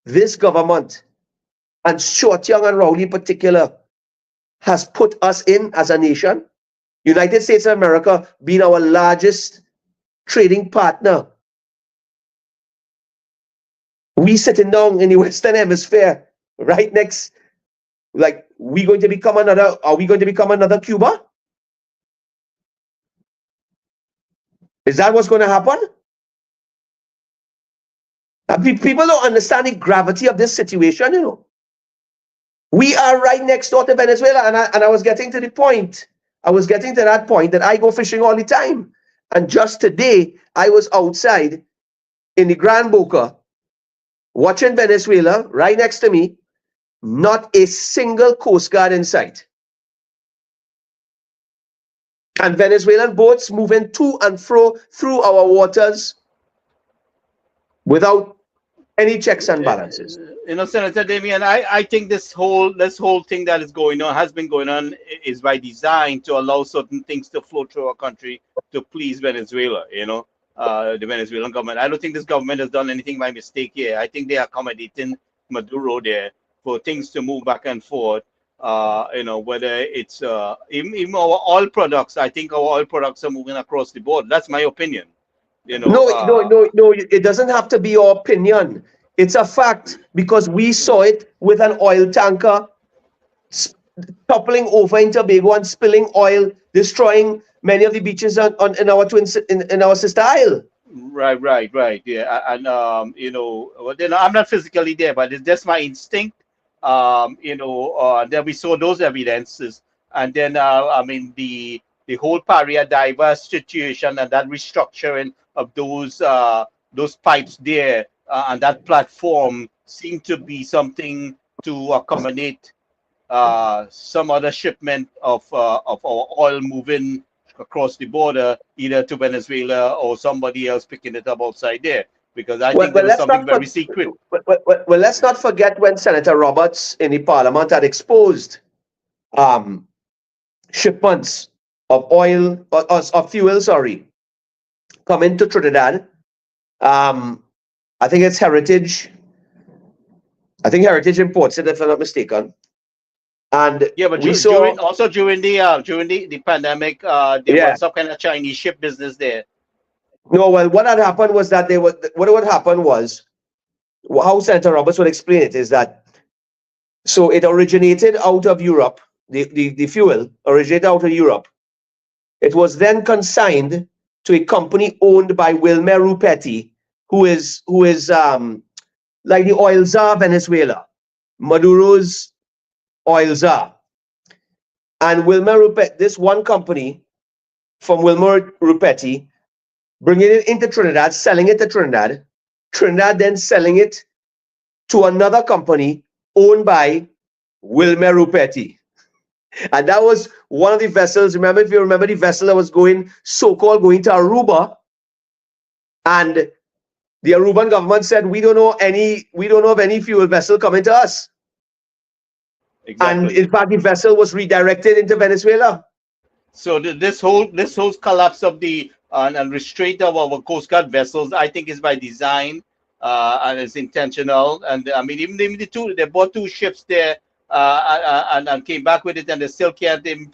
Speaker 2: this government, and Short Young and Rowley in particular, has put us in as a nation? United States of America being our largest trading partner. We sitting down in the Western Hemisphere, right next, like, are we going to become another Cuba? Is that what's going to happen? People don't understand the gravity of this situation, you know. We are right next door to Venezuela, and I was getting to the point. I was getting to that point that I go fishing all the time. And just today, I was outside in the Grand Boca, watching Venezuela right next to me, not a single Coast Guard in sight. And Venezuelan boats moving to and fro through our waters without any checks and balances.
Speaker 1: You know, Senator Damian, I think this whole thing that is going on, has been going on, is by design to allow certain things to flow through our country to please Venezuela, you know, the Venezuelan government. I don't think this government has done anything by mistake here. I think they are accommodating Maduro there for things to move back and forth. You know, whether it's even our oil products, I think our oil products are moving across the board. That's my opinion. You know,
Speaker 2: no, it doesn't have to be your opinion. It's a fact, because we saw it with an oil tanker toppling over in Tobago and spilling oil, destroying many of the beaches in our sister isle.
Speaker 1: Right. Yeah, and you know, I'm not physically there, but it's just my instinct. You know, that we saw those evidences, and then I mean the whole Paria diverse situation and that restructuring of those pipes there and that platform seemed to be something to accommodate some other shipment of our oil moving across the border, either to Venezuela or somebody else picking it up outside there. Because I think there was something very secret.
Speaker 2: Well, let's not forget when Senator Roberts in the Parliament had exposed shipments of oil, of fuel, coming to Trinidad. I think it's Heritage. I think Heritage imports it, if I'm not mistaken. And
Speaker 1: yeah, but during the pandemic, there was some kind of Chinese ship business there.
Speaker 2: No, well, what had happened was that what would happen was, how Senator Roberts would explain it is that, so it originated out of Europe, the fuel originated out of Europe. It was then consigned to a company owned by Wilmer Rupetti, who is like the oil czar of Venezuela, Maduro's oil czar. And Wilmer Rupetti, this one company from Wilmer Rupetti, bringing it into Trinidad, selling it to Trinidad, Trinidad then selling it to another company owned by Wilmer Rupetti. And that was one of the vessels. If you remember the vessel that was going to Aruba, and the Aruban government said, we don't know of any fuel vessel coming to us. And
Speaker 1: Exactly.
Speaker 2: in fact, the vessel was redirected into Venezuela.
Speaker 1: So this whole collapse of the and restraint of our Coast Guard vessels, I think, is by design, and it's intentional. And I mean, even they bought two ships there, and came back with it, and they still can't even,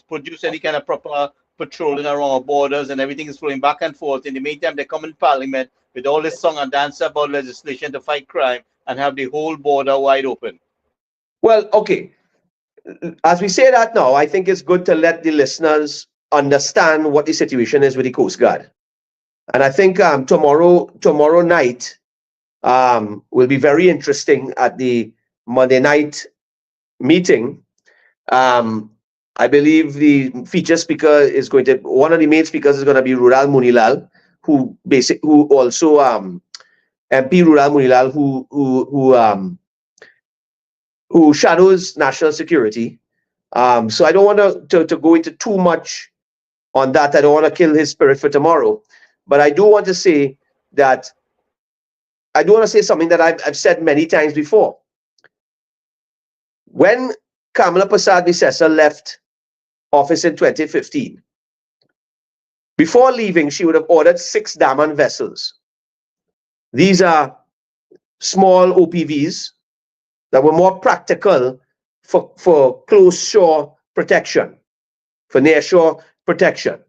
Speaker 1: produce any kind of proper patrolling around our borders, and everything is flowing back and forth. In the meantime, they come in Parliament with all this song and dance about legislation to fight crime and have the whole border wide open.
Speaker 2: Well, okay. As we say that now, I think it's good to let the listeners understand what the situation is with the Coast Guard. And I think tomorrow night will be very interesting at the Monday night meeting. I believe the feature speaker is going to, one of the main speakers is going to be Rural Munilal, who also MP Rural Munilal, who shadows national security. So I don't want to go into too much on that. I don't want to kill his spirit for tomorrow. But I do want to say something that I've said many times before. When Kamala Prasad Bissessa left office in 2015, before leaving, she would have ordered 6 Daman vessels. These are small OPVs that were more practical for close shore protection, for near shore protection.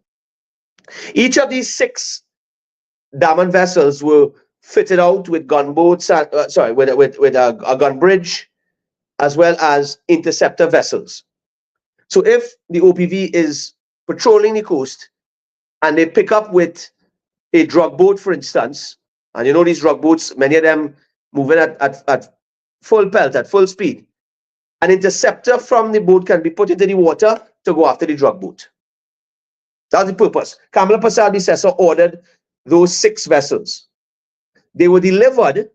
Speaker 2: Each of these 6 Daman vessels were fitted out with gunboats, with a gun bridge, as well as interceptor vessels. So if the OPV is patrolling the coast and they pick up with a drug boat, for instance, and you know these drug boats, many of them moving at full pelt, at full speed, an interceptor from the boat can be put into the water to go after the drug boat. That's the purpose. Kamala Prasad Bissessa ordered those 6 vessels. They were delivered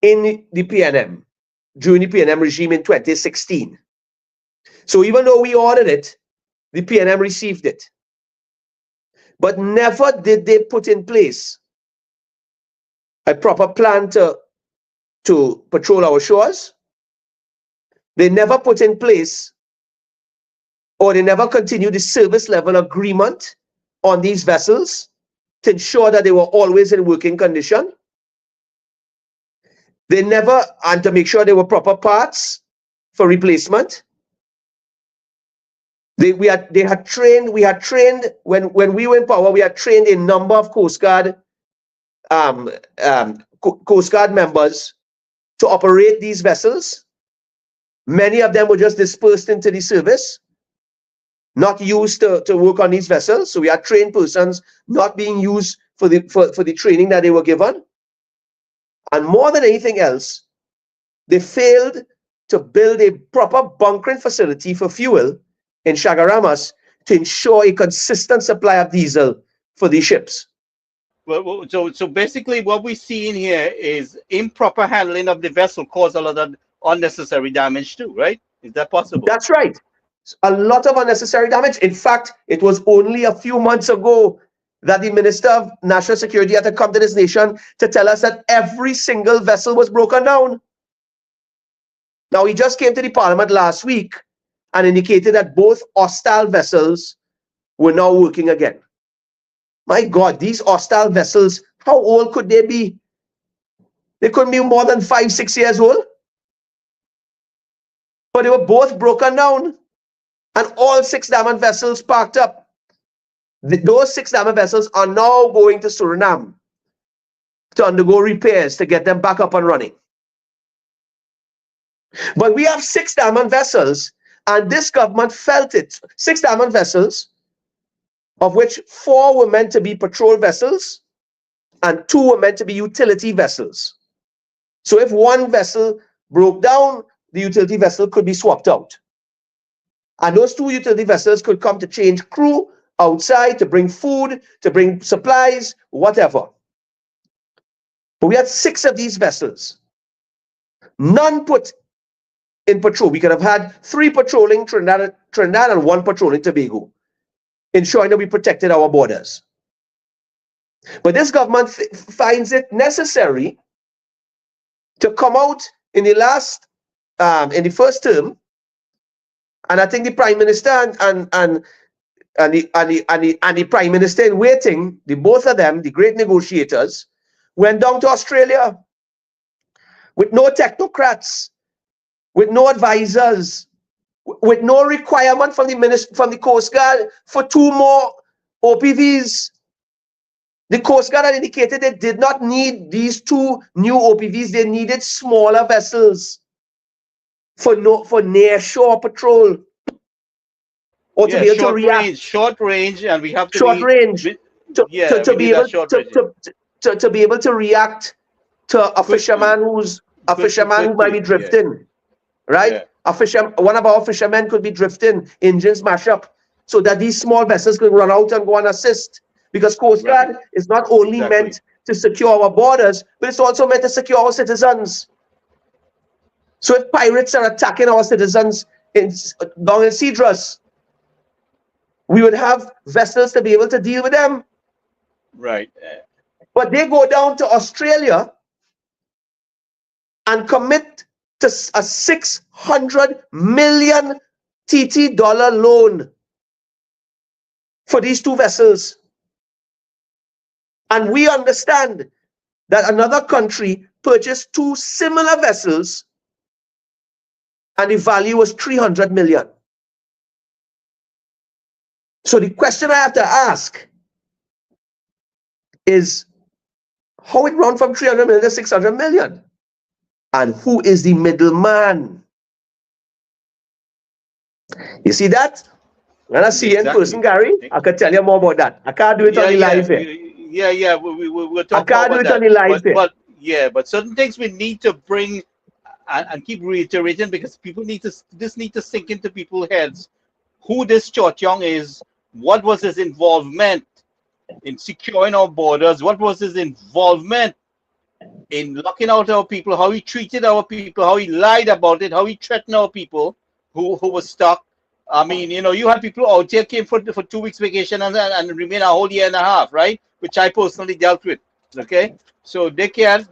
Speaker 2: in the PNM, during the PNM regime in 2016. So even though we ordered it, the PNM received it. But never did they put in place a proper plan to patrol our shores. They never put in place, or they never continued the service level agreement on these vessels to ensure that they were always in working condition. They never, and to make sure there were proper parts for replacement. We had trained when we were in power, we had trained a number of Coast Guard members to operate these vessels. Many of them were just dispersed into the service, not used to work on these vessels. So we had trained persons not being used for the training that they were given. And more than anything else, they failed to build a proper bunkering facility for fuel in Chagaramas to ensure a consistent supply of diesel for these ships.
Speaker 1: Well, so basically what we see in here is improper handling of the vessel caused a lot of unnecessary damage too, right? Is that possible?
Speaker 2: That's right. A lot of unnecessary damage. In fact, it was only a few months ago that the Minister of National Security had to come to this nation to tell us that every single vessel was broken down. Now, he just came to the Parliament last week and indicated that both hostile vessels were now working again. My God, these hostile vessels, how old could they be? They couldn't be more than 5-6 years old. But they were both broken down. And all 6 Daman vessels parked up. Those 6 Daman vessels are now going to Suriname to undergo repairs to get them back up and running. But we have 6 Daman vessels, and this government felt it. 6 Daman vessels, of which 4 were meant to be patrol vessels and 2 were meant to be utility vessels. So if one vessel broke down, the utility vessel could be swapped out. And those 2 utility vessels could come to change crew outside, to bring food, to bring supplies, whatever. But we had 6 of these vessels. None put in patrol. We could have had 3 patrolling Trinidad and 1 patrolling Tobago, ensuring that we protected our borders. But this government finds it necessary to come out in the first term, and I think the Prime Minister and the Prime Minister in waiting, the both of them, the great negotiators, went down to Australia with no technocrats, with no advisors, with no requirement from the Coast Guard for 2 more OPVs. The Coast Guard had indicated they did not need these 2 new OPVs. They needed smaller vessels for near-shore patrol, or to be able to react.
Speaker 1: Short range, and we have to
Speaker 2: short
Speaker 1: be
Speaker 2: range to be able to be able to react to a fisherman who might be drifting, right?
Speaker 1: Yeah.
Speaker 2: One of our fishermen could be drifting, engines mash up, so that these small vessels could run out and go and assist. Because Coast Guard is not only meant to secure our borders, but it's also meant to secure our citizens. So if pirates are attacking our citizens down in Cedros, we would have vessels to be able to deal with them.
Speaker 1: Right.
Speaker 2: But they go down to Australia and commit to a $600 million TT dollar loan for these 2 vessels. And we understand that another country purchased 2 similar vessels and the value was 300 million. So the question I have to ask is, how it run from 300 million to 600 million? And who is the middleman? You see that? When I see you in person, Gary, I can tell you more about that. I can't do it on the live here.
Speaker 1: We'll talk
Speaker 2: I can't do it on the live here.
Speaker 1: But certain things we need to bring and keep reiterating, because people need to sink into people's heads who this Cho Tiong is, what was his involvement in securing our borders, what was his involvement in locking out our people, how he treated our people, how he lied about it, how he threatened our people who were stuck. I mean, you had people out here came for 2 weeks vacation and remain a whole year and a half, right? Which I personally dealt with. Okay, so they can't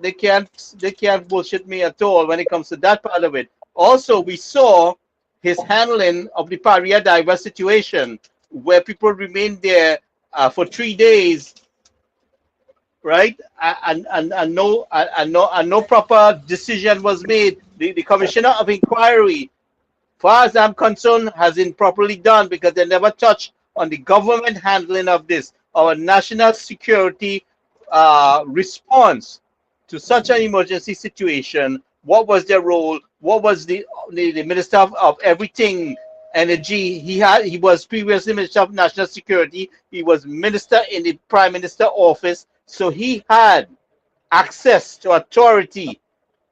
Speaker 1: bullshit me at all when it comes to that part of it. Also, we saw his handling of the Paria diver situation, where people remained there for 3 days, right? And no proper decision was made. The commissioner of inquiry, far as I'm concerned, has improperly done, because they never touched on the government handling of this, our national security response to such an emergency situation. What was their role? What was the minister of everything, energy? He was previously Minister of National Security. He was minister in the Prime Minister office, so he had access to authority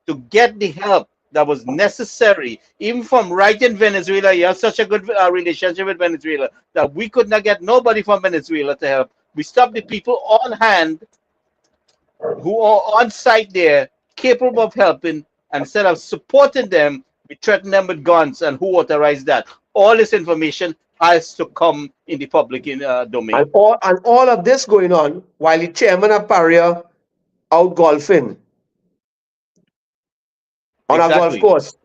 Speaker 1: to get the help that was necessary, even from right in Venezuela. He has such a good relationship with Venezuela that we could not get nobody from Venezuela to help. We stopped the people on hand who are on site there, capable of helping, and instead of supporting them, we threaten them with guns. And who authorized that? All this information has to come in the public domain.
Speaker 2: And all of this going on while the chairman of Paria out golfing on a golf course,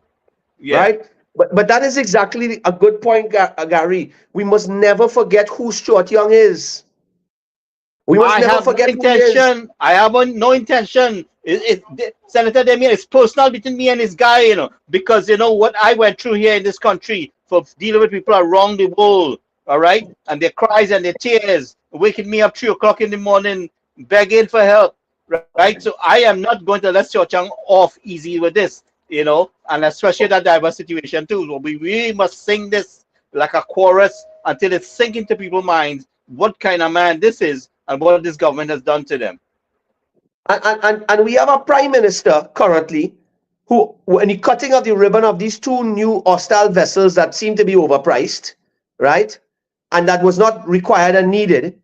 Speaker 2: right? But that is exactly a good point, Gary. We must never forget who Cho Tiong is. We must never forget who he is.
Speaker 1: I have no intention. Senator Damian, it's personal between me and this guy, because what I went through here in this country for dealing with people around the world, all right? And their cries and their tears, waking me up 3 o'clock in the morning, begging for help, right? So I am not going to let Cho Tiong off easy with this, and especially that diverse situation too. So we really must sing this like a chorus until it sinks into people's minds what kind of man this is and what this government has done to them.
Speaker 2: And we have a prime minister currently who, in the cutting of the ribbon of these 2 new hostile vessels that seem to be overpriced, right? And that was not required and needed,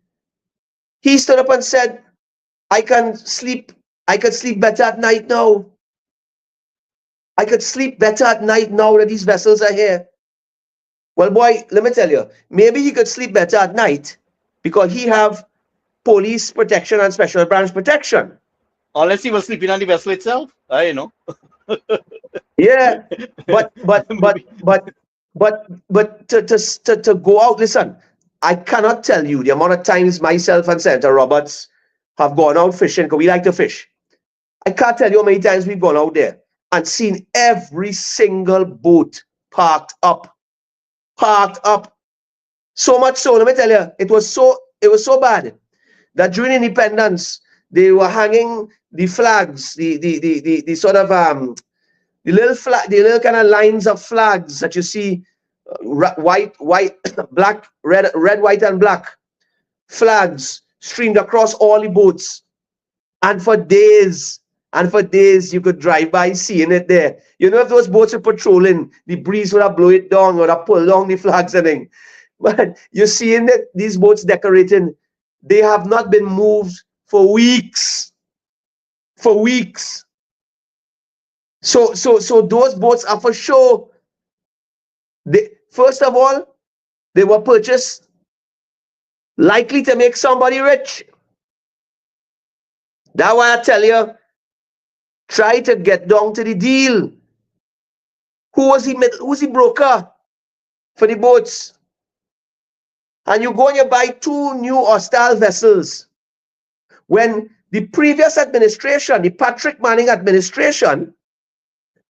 Speaker 2: he stood up and said, I could sleep better at night now. I could sleep better at night now that these vessels are here. Well, boy, let me tell you, maybe he could sleep better at night because he have police protection and special branch protection.
Speaker 1: Unless he was sleeping on the vessel itself, you know.
Speaker 2: Yeah, but to go out, listen, I cannot tell you the amount of times myself and Senator Roberts have gone out fishing, because we like to fish. I can't tell you how many times we've gone out there and seen every single boat parked up. So much so, let me tell you, it was so bad that during independence, they were hanging the flags, the sort of the little kind of lines of flags that you see, white, black, red, white, and black flags streamed across all the boats, and for days you could drive by seeing it there. You know, if those boats were patrolling, the breeze would have blown it down or have pulled down the flags and thing. But you're seeing that these boats decorating, they have not been moved for weeks. So those boats are for sure. First of all, they were purchased likely to make somebody rich. That's why I tell you, try to get down to the deal. Who's the broker for the boats? And you go and you buy 2 new hostile vessels. When the previous administration, the Patrick Manning administration,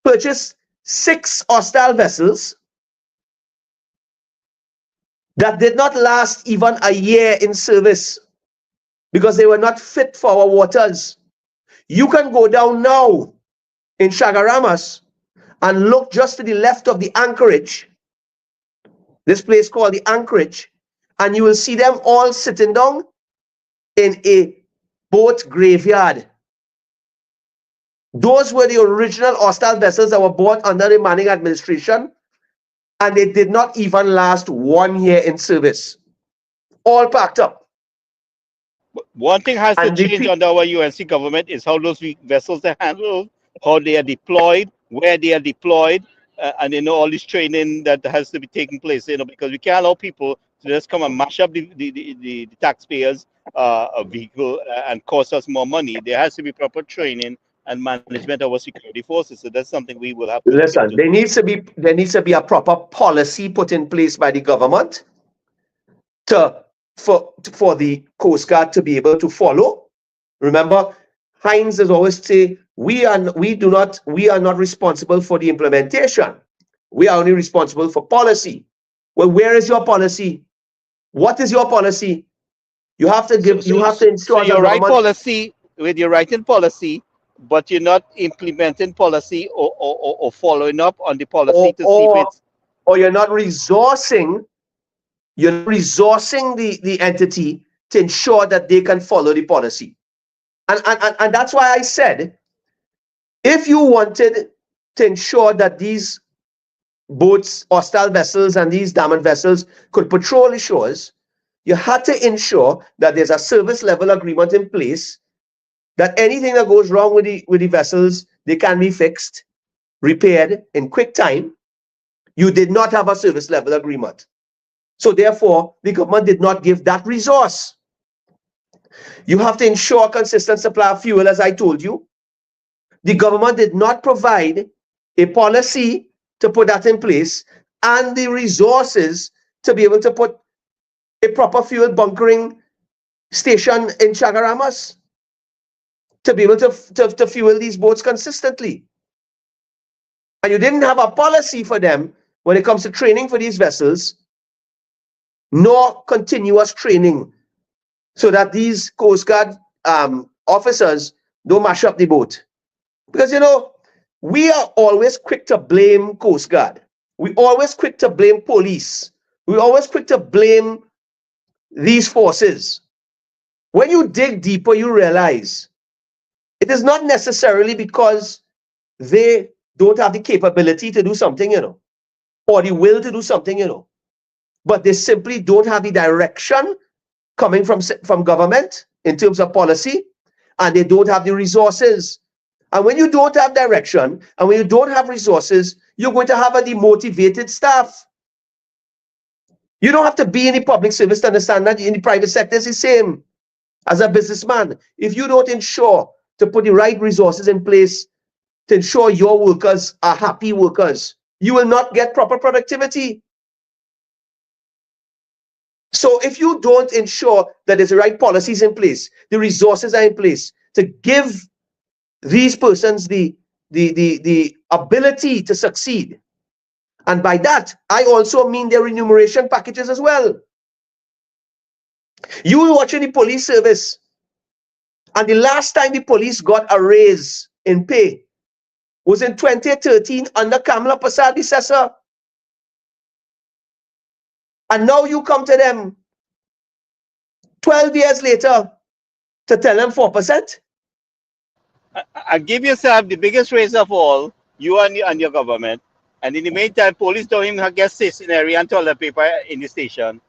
Speaker 2: purchased 6 hostile vessels that did not last even a year in service because they were not fit for our waters. You can go down now in Chagaramas and look just to the left of the anchorage, this place called the anchorage, and you will see them all sitting down in a boat graveyard. Those were the original hostile vessels that were bought under the Manning administration, and they did not even last 1 year in service. All packed up.
Speaker 1: One thing has to change under our UNC government is how those vessels are handled, how they are deployed, where they are deployed, and all this training that has to be taking place. Because we can't allow people to just come and mash up the taxpayers' vehicle and cost us more money. There has to be proper training and management of our security forces. So that's something we will have to
Speaker 2: listen. There needs to be a proper policy put in place by the government for the Coast Guard to be able to follow. Remember, Hines has always say we are not responsible for the implementation. We are only responsible for policy. Well, where is your policy? What is your policy? You have to ensure
Speaker 1: so you write policy with your writing policy, but you're not implementing policy or following up on the policy to see if it's,
Speaker 2: or you're not resourcing. You're resourcing the entity to ensure that they can follow the policy. And that's why I said, if you wanted to ensure that these boats, hostile vessels, and these damaged vessels could patrol the shores, you had to ensure that there's a service level agreement in place, that anything that goes wrong with the vessels, they can be fixed, repaired in quick time. You did not have a service level agreement. So therefore, the government did not give that resource. You have to ensure a consistent supply of fuel, as I told you. The government did not provide a policy to put that in place and the resources to be able to put a proper fuel bunkering station in Chagaramas to be able to fuel these boats consistently. And you didn't have a policy for them when it comes to training for these vessels, nor continuous training, so that these Coast Guard officers don't mash up the boat. Because, we are always quick to blame Coast Guard. We always quick to blame police. We always quick to blame these forces. When you dig deeper, you realize it is not necessarily because they don't have the capability to do something, or the will to do something, but they simply don't have the direction coming from government in terms of policy, and they don't have the resources. And when you don't have direction, and when you don't have resources, you're going to have a demotivated staff. You don't have to be in the public service to understand that in the private sector it's the same. as a businessman, if you don't ensure to put the right resources in place to ensure your workers are happy workers, you will not get proper productivity. So if you don't ensure that there's the right policies in place, the resources are in place to give these persons the ability to succeed, and by that, I also mean their remuneration packages as well. You were watching the police service, and the last time the police got a raise in pay was in 2013 under Kamla Prasad Assessor. And now you come to them 12 years later to tell them 4%?
Speaker 1: And give yourself the biggest raise of all, you and your government. And in the meantime, police don't even get stationery and toilet paper in the station.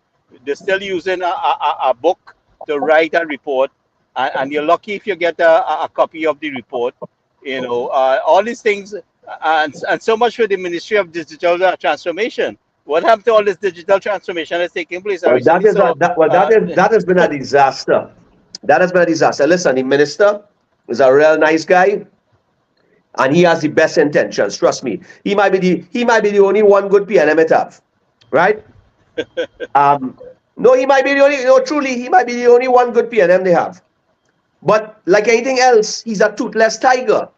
Speaker 1: They're still using a book to write a report. And you're lucky if you get a copy of the report. You know, all these things. And so much for the Ministry of Digital Transformation. What happened to all this digital transformation that's taking place?
Speaker 2: Well, that has been a disaster. That has been a disaster. Listen, the minister is a real nice guy, and he has the best intentions. Trust me. He might be the only one good PNM it have, right? No, he might be the only. No, truly, he might be the only one good PNM they have. But like anything else, he's a toothless tiger.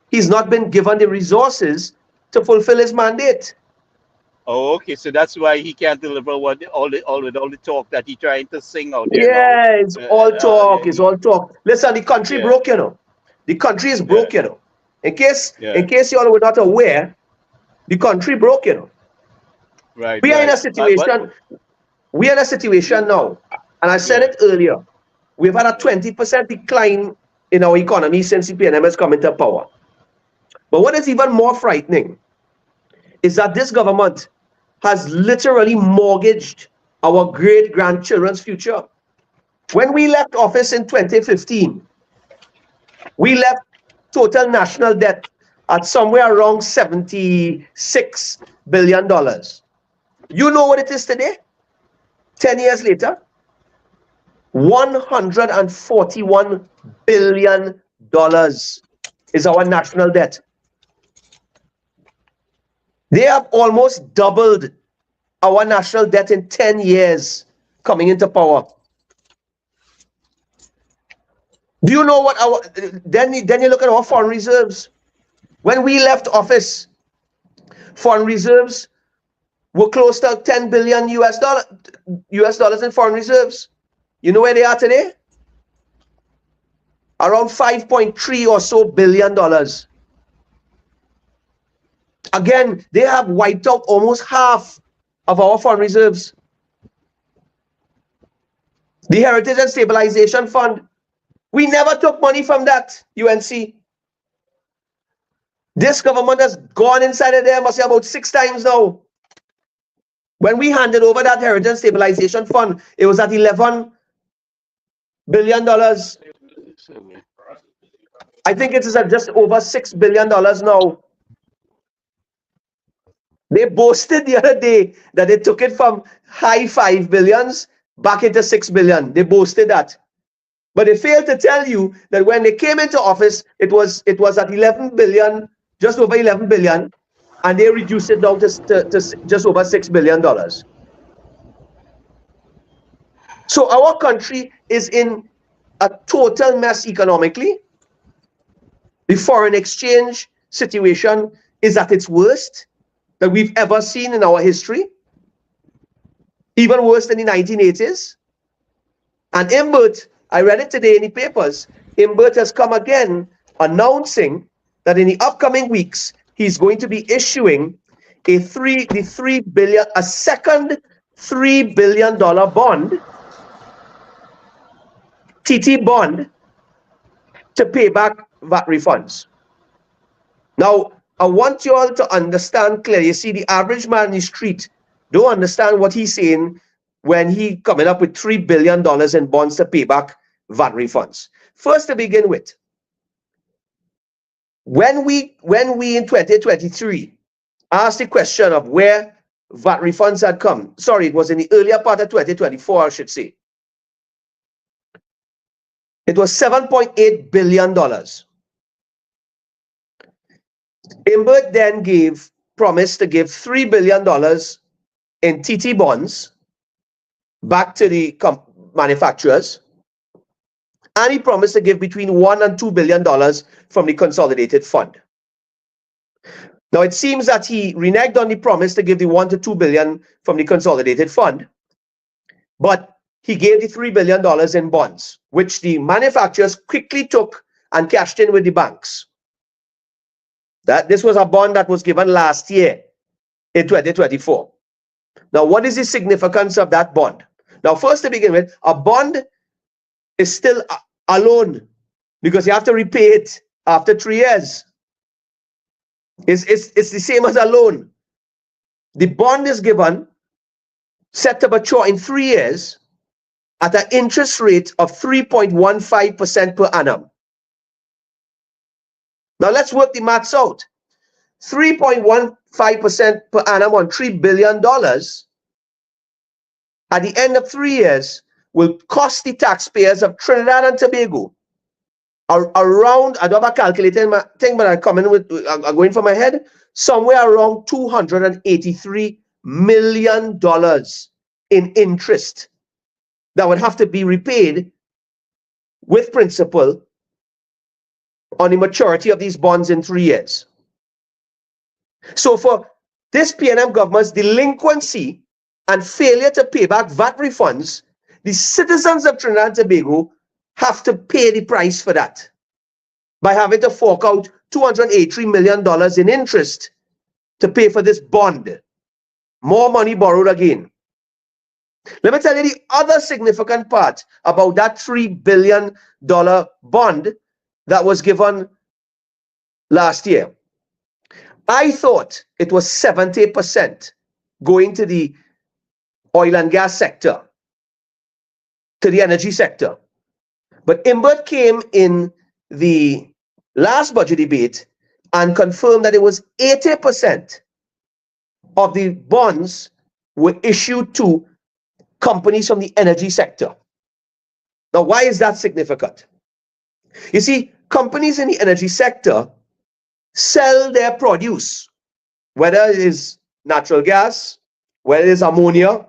Speaker 2: He's not been given the resources to fulfill his mandate.
Speaker 1: Oh, okay. So that's why he can't deliver all the talk that he's trying to sing out there.
Speaker 2: Yeah, it's all talk. It's all talk. Listen, the country broke, you know. The country is broke, you know. In case you all were not aware, the country broke, you know.
Speaker 1: Right.
Speaker 2: We are in a situation. We are in a situation now, and I said it earlier. We've had a 20% decline in our economy since the PNM has come into power. But what is even more frightening is that this government has literally mortgaged our great-grandchildren's future. When we left office in 2015, we left total national debt at somewhere around $76 billion. You know what it is today? 10 years later, $141 billion is our national debt. They have almost doubled our national debt in 10 years coming into power. Do you know what our, then you look at our foreign reserves. When we left office, foreign reserves were close to 10 billion US dollars in foreign reserves. You know where they are today? Around 5.3 or so billion dollars. Again, they have wiped out almost half of our foreign reserves. The Heritage and Stabilization Fund, we never took money from that, UNC. This government has gone inside of there, must say about 6 times now. When we handed over that Heritage and Stabilization Fund, it was at $11 billion. I think it is at just over $6 billion now. They boasted the other day that they took it from high 5 billions back into 6 billion. They boasted that. But they failed to tell you that when they came into office, it was at 11 billion, just over 11 billion, and they reduced it down to just over $6 billion. So our country is in a total mess economically. The foreign exchange situation is at its worst that we've ever seen in our history, even worse than the 1980s. And Imbert, I read it today in the papers, Imbert has come again announcing that in the upcoming weeks, he's going to be issuing a second $3 billion bond, TT bond, to pay back VAT refunds. Now, I want you all to understand clearly. You see, the average man in the street don't understand what he's saying when he coming up with $3 billion in bonds to pay back VAT refunds. First, to begin with, when we in 2023 asked the question of where VAT refunds had come, sorry, it was in the earlier part of 2024, I should say. It was $7.8 billion. Imbert then promised to give $3 billion in TT bonds back to the manufacturers, and he promised to give between $1 and $2 billion from the consolidated fund. Now it seems that he reneged on the promise to give the $1 to $2 billion from the consolidated fund, but he gave the $3 billion in bonds, which the manufacturers quickly took and cashed in with the banks. This was a bond that was given last year in 2024. Now, what is the significance of that bond? Now, first to begin with, a bond is still a loan because you have to repay it after 3 years. It's the same as a loan. The bond is given, set to mature in 3 years at an interest rate of 3.15% per annum. Now let's work the maths out. 3.15% per annum on $3 billion at the end of 3 years will cost the taxpayers of Trinidad and Tobago around, I don't have a calculating thing, but I'm going from my head, somewhere around $283 million in interest that would have to be repaid with principal on the maturity of these bonds in 3 years. So for this PNM government's delinquency and failure to pay back VAT refunds, the citizens of Trinidad and Tobago have to pay the price for that by having to fork out $283 million in interest to pay for this bond. More money borrowed again. Let me tell you the other significant part about that $3 billion bond that was given last year. I thought it was 70% going to the oil and gas sector, to the energy sector. But Imbert came in the last budget debate and confirmed that it was 80% of the bonds were issued to companies from the energy sector. Now, why is that significant? You see, companies in the energy sector sell their produce, whether it is natural gas, whether it is ammonia,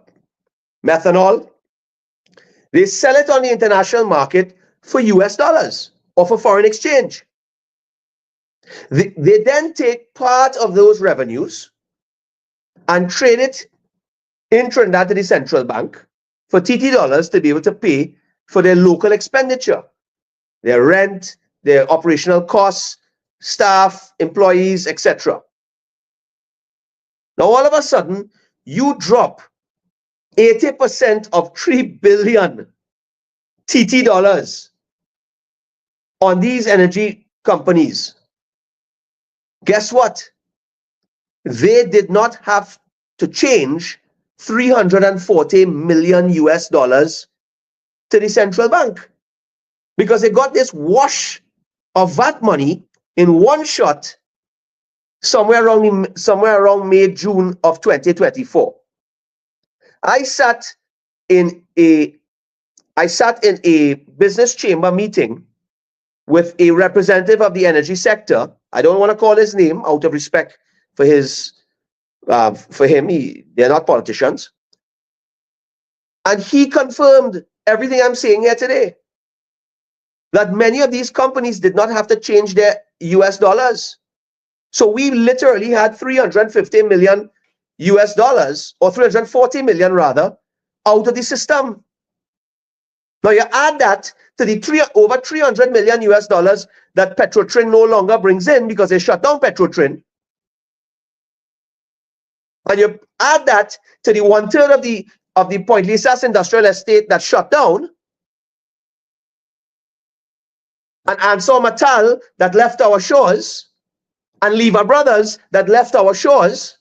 Speaker 2: methanol. They sell it on the international market for US dollars or for foreign exchange. They then take part of those revenues and trade it in Trinidad to the central bank for TT dollars to be able to pay for their local expenditure, their rent, their operational costs, staff, employees, etc. Now, all of a sudden, you drop 80% of 3 billion TT dollars on these energy companies. Guess what? They did not have to change 340 million US dollars to the central bank because they got this wash of VAT money in one shot somewhere around May, June of 2024. I sat in a business chamber meeting with a representative of the energy sector. I don't want to call his name out of respect for him. They're not politicians. And he confirmed everything I'm saying here today, that many of these companies did not have to change their US dollars. So we literally had 350 million US dollars, or 340 million rather, out of the system. Now you add that to the over 300 million US dollars that Petrotrin no longer brings in because they shut down Petrotrin. And you add that to the 1/3 of the Point Lisas industrial estate that shut down, and Ansar Matal that left our shores, and Lever Brothers that left our shores.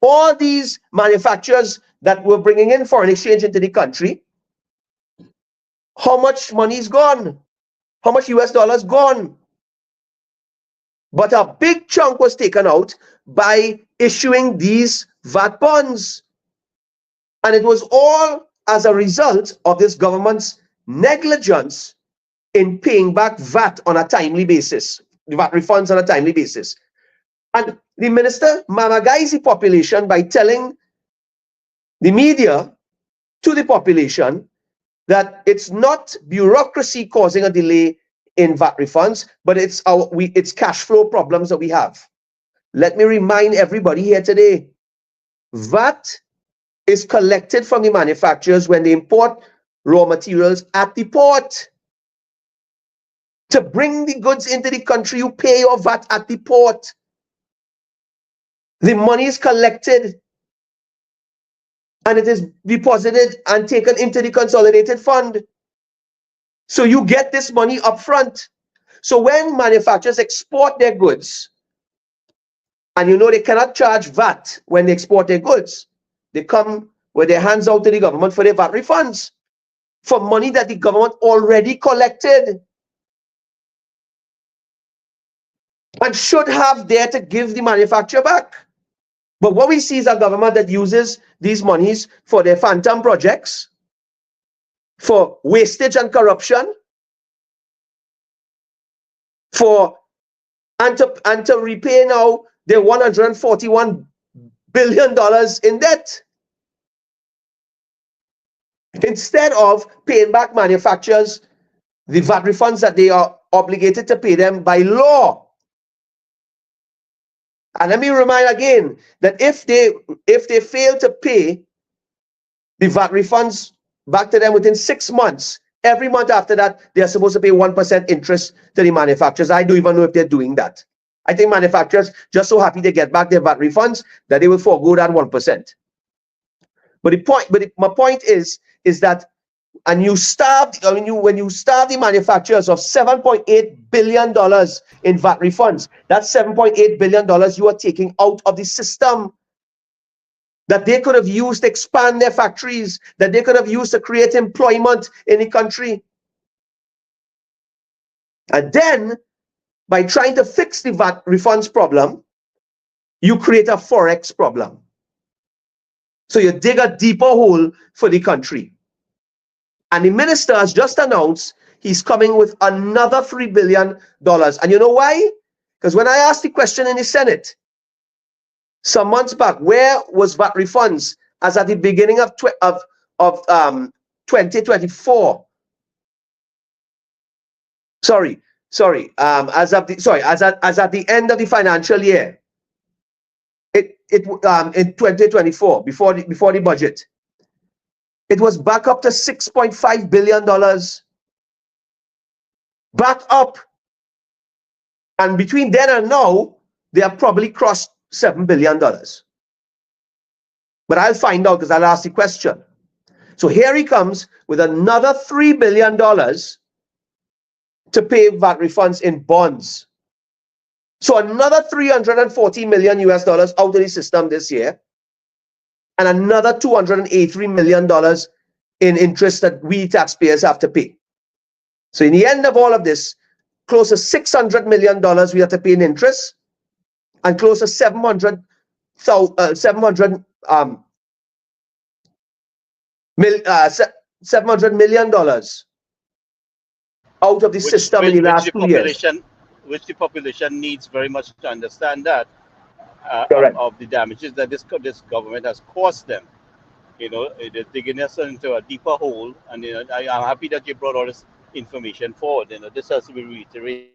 Speaker 2: All these manufacturers that were bringing in foreign exchange into the country, how much money is gone? How much US dollars gone? But a big chunk was taken out by issuing these VAT bonds. And it was all as a result of this government's negligence in paying back VAT on a timely basis, VAT refunds on a timely basis. And the minister mamagized the population by telling the media to the population that it's not bureaucracy causing a delay in VAT refunds, but it's cash flow problems that we have. Let me remind everybody here today, VAT is collected from the manufacturers when they import raw materials at the port. To bring the goods into the country, you pay your VAT at the port. The money is collected and it is deposited and taken into the consolidated fund. So you get this money up front. So when manufacturers export their goods, and you know they cannot charge VAT when they export their goods, they come with their hands out to the government for their VAT refunds for money that the government already collected and should have there to give the manufacturer back. But what we see is a government that uses these monies for their phantom projects, for wastage and corruption, and to repay now their $141 billion in debt, instead of paying back manufacturers the VAT refunds that they are obligated to pay them by law. And let me remind again that if they fail to pay the VAT refunds back to them within 6 months, every month after that, they are supposed to pay 1% interest to the manufacturers. I don't even know if they're doing that. I think manufacturers just so happy to get back their VAT refunds that they will forego that 1%. But my point is that, and you starve, when you starve the manufacturers of $7.8 billion in VAT refunds, that's $7.8 billion you are taking out of the system that they could have used to expand their factories, that they could have used to create employment in the country. And then, by trying to fix the VAT refunds problem, you create a Forex problem. So you dig a deeper hole for the country. And the minister has just announced he's coming with another $3 billion. And you know why? Because when I asked the question in the Senate some months back, where was VAT refunds as at the beginning of 2024? As at the end of the financial year, in 2024, before the budget, it was back up to $6.5 billion. Back up. And between then and now, they have probably crossed $7 billion. But I'll find out because I'll ask the question. So here he comes with another $3 billion to pay VAT refunds in bonds. So another $340 million US out of the system this year, and another $283 million in interest that we taxpayers have to pay. So in the end of all of this, close to $600 million we have to pay in interest, and close to $700 million out of the system in the last 2 years.
Speaker 1: Which the population needs very much to understand that of the damages that this government has caused them. It is digging us into a deeper hole, and I am happy that you brought all this information forward. This has to be reiterated.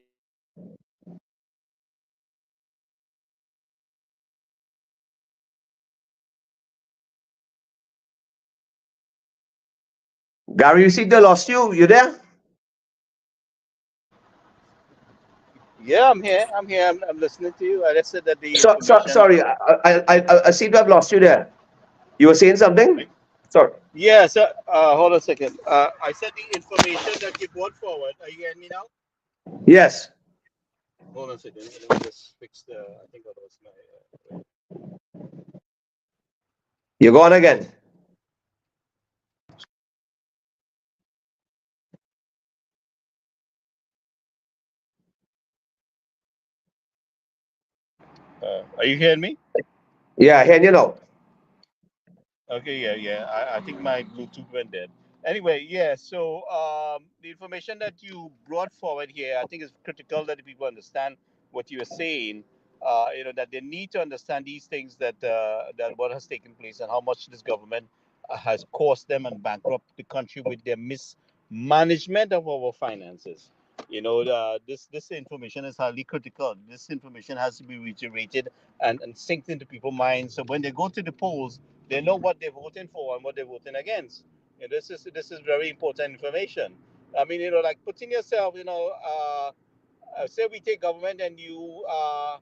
Speaker 2: Gary, you see they lost you? You there?
Speaker 1: Yeah, I'm here. I'm listening to you. I just said that the
Speaker 2: sorry, I seem to have lost you there. You were saying something? Sorry.
Speaker 1: Yeah, so hold on a second. I said the information that you brought forward. Are you hearing me now?
Speaker 2: Yes.
Speaker 1: Hold on a second. Let me just fix the. I think that was my.
Speaker 2: You're gone again.
Speaker 1: Are you hearing me?
Speaker 2: Yeah, I hear you now.
Speaker 1: Okay, yeah. I think my Bluetooth went dead. Anyway, yeah. So the information that you brought forward here, I think, is critical that the people understand what you are saying. That they need to understand these things, that what has taken place and how much this government has cost them and bankrupt the country with their mismanagement of our finances. This information is highly critical. This information has to be reiterated and synced into people's minds, so when they go to the polls, they know what they're voting for and what they're voting against. And this is very important information. I mean, like putting yourself, say we take government and you are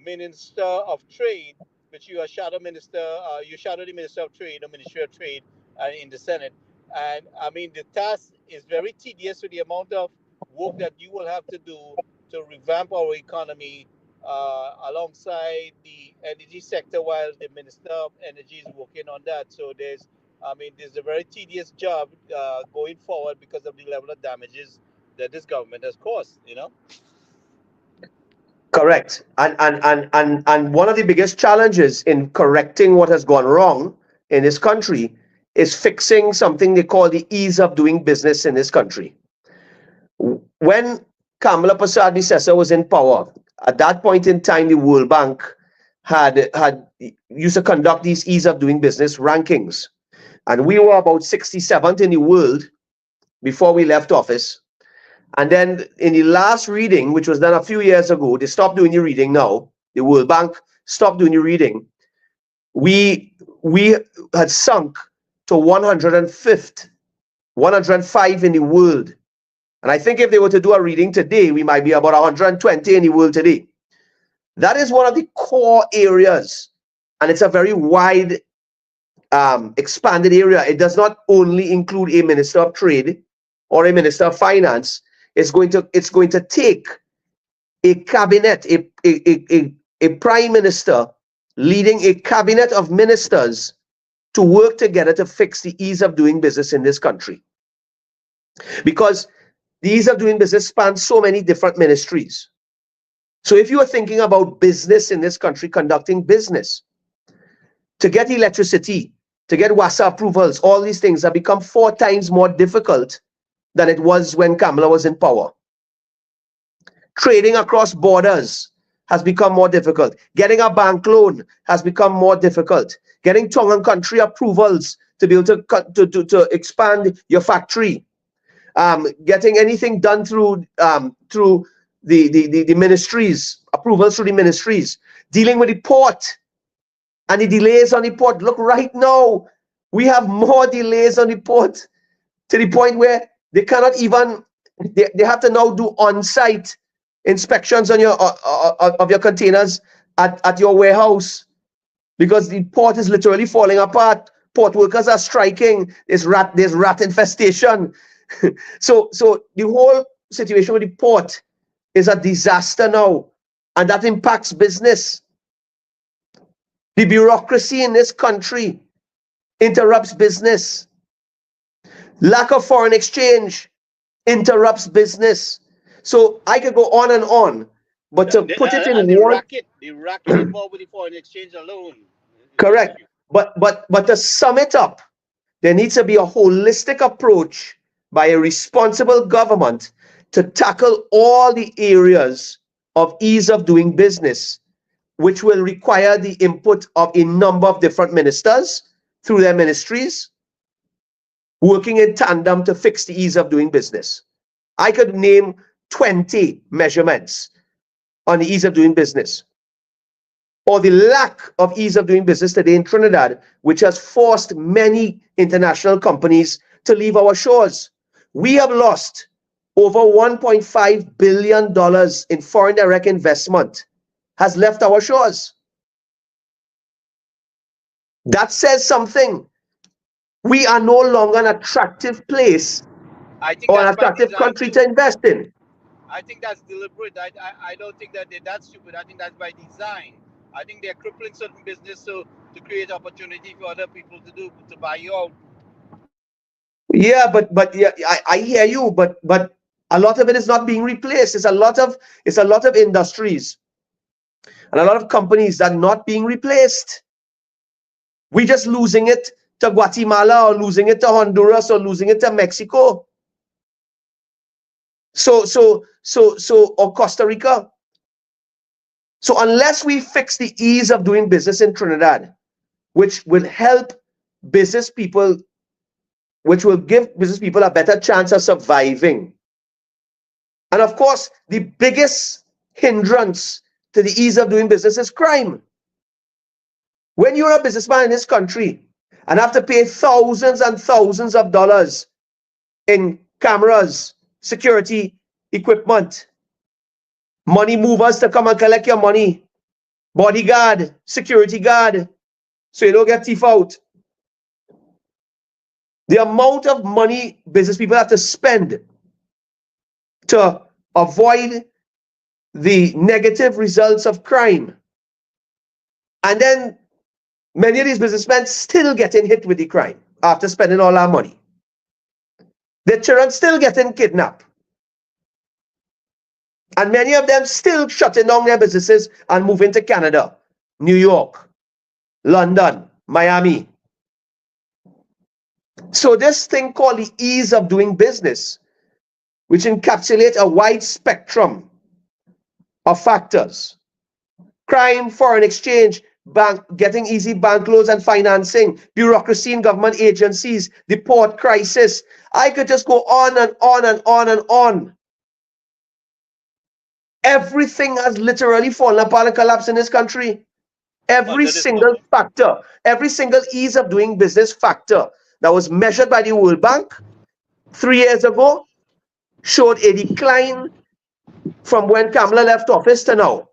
Speaker 1: Minister of Trade, but you are shadow minister, you shadow the Minister of Trade or Ministry of Trade in the Senate. And I mean, the task is very tedious with the amount of work that you will have to do to revamp our economy alongside the energy sector while the Minister of Energy is working on that. So there's a very tedious job going forward because of the level of damages that this government has caused.
Speaker 2: Correct. And one of the biggest challenges in correcting what has gone wrong in this country is fixing something they call the ease of doing business in this country. When Kamala Prasad Bissessa was in power, at that point in time, the World Bank had used to conduct these ease of doing business rankings. And we were about 67th in the world before we left office. And then in the last reading, which was done a few years ago, they stopped doing the reading now. The World Bank stopped doing the reading. We had sunk to 105th, 105 in the world. And I think if they were to do a reading today, we might be about 120 in the world today. That is one of the core areas. And it's a very wide, expanded area. It does not only include a Minister of Trade or a Minister of Finance. It's going to take a cabinet, a prime minister leading a cabinet of ministers to work together to fix the ease of doing business in this country. Because the ease of doing business spans so many different ministries. So if you are thinking about business in this country, conducting business, to get electricity, to get WASA approvals, all these things have become 4 times more difficult than it was when Kamala was in power. Trading across borders has become more difficult. Getting a bank loan has become more difficult. Getting tongue and country approvals to be able to expand your factory. Getting anything done through the ministries, approvals through the ministries. Dealing with the port and the delays on the port. Look, right now, we have more delays on the port to the point where they cannot even, they have to now do on-site inspections on your of your containers at your warehouse because the port is literally falling apart. Port workers are striking. There's rat infestation. So the whole situation with the port is a disaster now, and that impacts business. The bureaucracy in this country interrupts business. Lack of foreign exchange interrupts business. So I could go on, but to put it in
Speaker 1: the
Speaker 2: one,
Speaker 1: racket involved with the foreign exchange alone.
Speaker 2: correct. But to sum it up, there needs to be a holistic approach by a responsible government to tackle all the areas of ease of doing business, which will require the input of a number of different ministers through their ministries, working in tandem to fix the ease of doing business. I could name 20 measurements on the ease of doing business, or the lack of ease of doing business today in Trinidad, which has forced many international companies to leave our shores. We have lost over $1.5 billion in foreign direct investment has left our shores. That says something. We are no longer an attractive place or an attractive country to invest in.
Speaker 1: I think that's deliberate. I don't think that they're that stupid. I think that's by design. I think they're crippling certain business to create opportunity for other people to buy you out.
Speaker 2: Yeah, but yeah, I hear you, but a lot of it is not being replaced. It's a lot of industries and a lot of companies that are not being replaced. We're just losing it to Guatemala or losing it to Honduras or losing it to Mexico. Or Costa Rica. So unless we fix the ease of doing business in Trinidad, which will help business people, which will give business people a better chance of surviving. And of course, the biggest hindrance to the ease of doing business is crime. When you're a businessman in this country and have to pay thousands and thousands of dollars in cameras, security, equipment, money movers to come and collect your money, bodyguard, security guard, so you don't get thief out. The amount of money business people have to spend to avoid the negative results of crime. And then many of these businessmen still getting hit with the crime after spending all our money. Their children still getting kidnapped. And many of them still shutting down their businesses and moving to Canada, New York, London, Miami. So this thing called the ease of doing business, which encapsulates a wide spectrum of factors: crime, foreign exchange, getting easy bank loans and financing, bureaucracy in government agencies, the port crisis. I could just go on and on and on and on. Everything has literally fallen apart and collapsed in this country. Every single factor, every single ease of doing business factor that was measured by the World Bank 3 years ago showed a decline from when Kamala left office to now.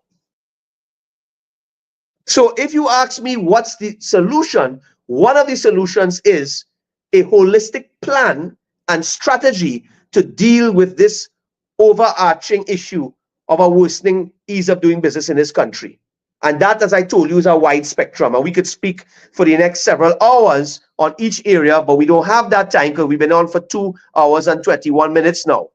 Speaker 2: So if you ask me what's the solution, one of the solutions is a holistic plan and strategy to deal with this overarching issue of a worsening ease of doing business in this country. And that, as I told you, is a wide spectrum. And we could speak for the next several hours on each area, but we don't have that time because we've been on for 2 hours and 21 minutes now.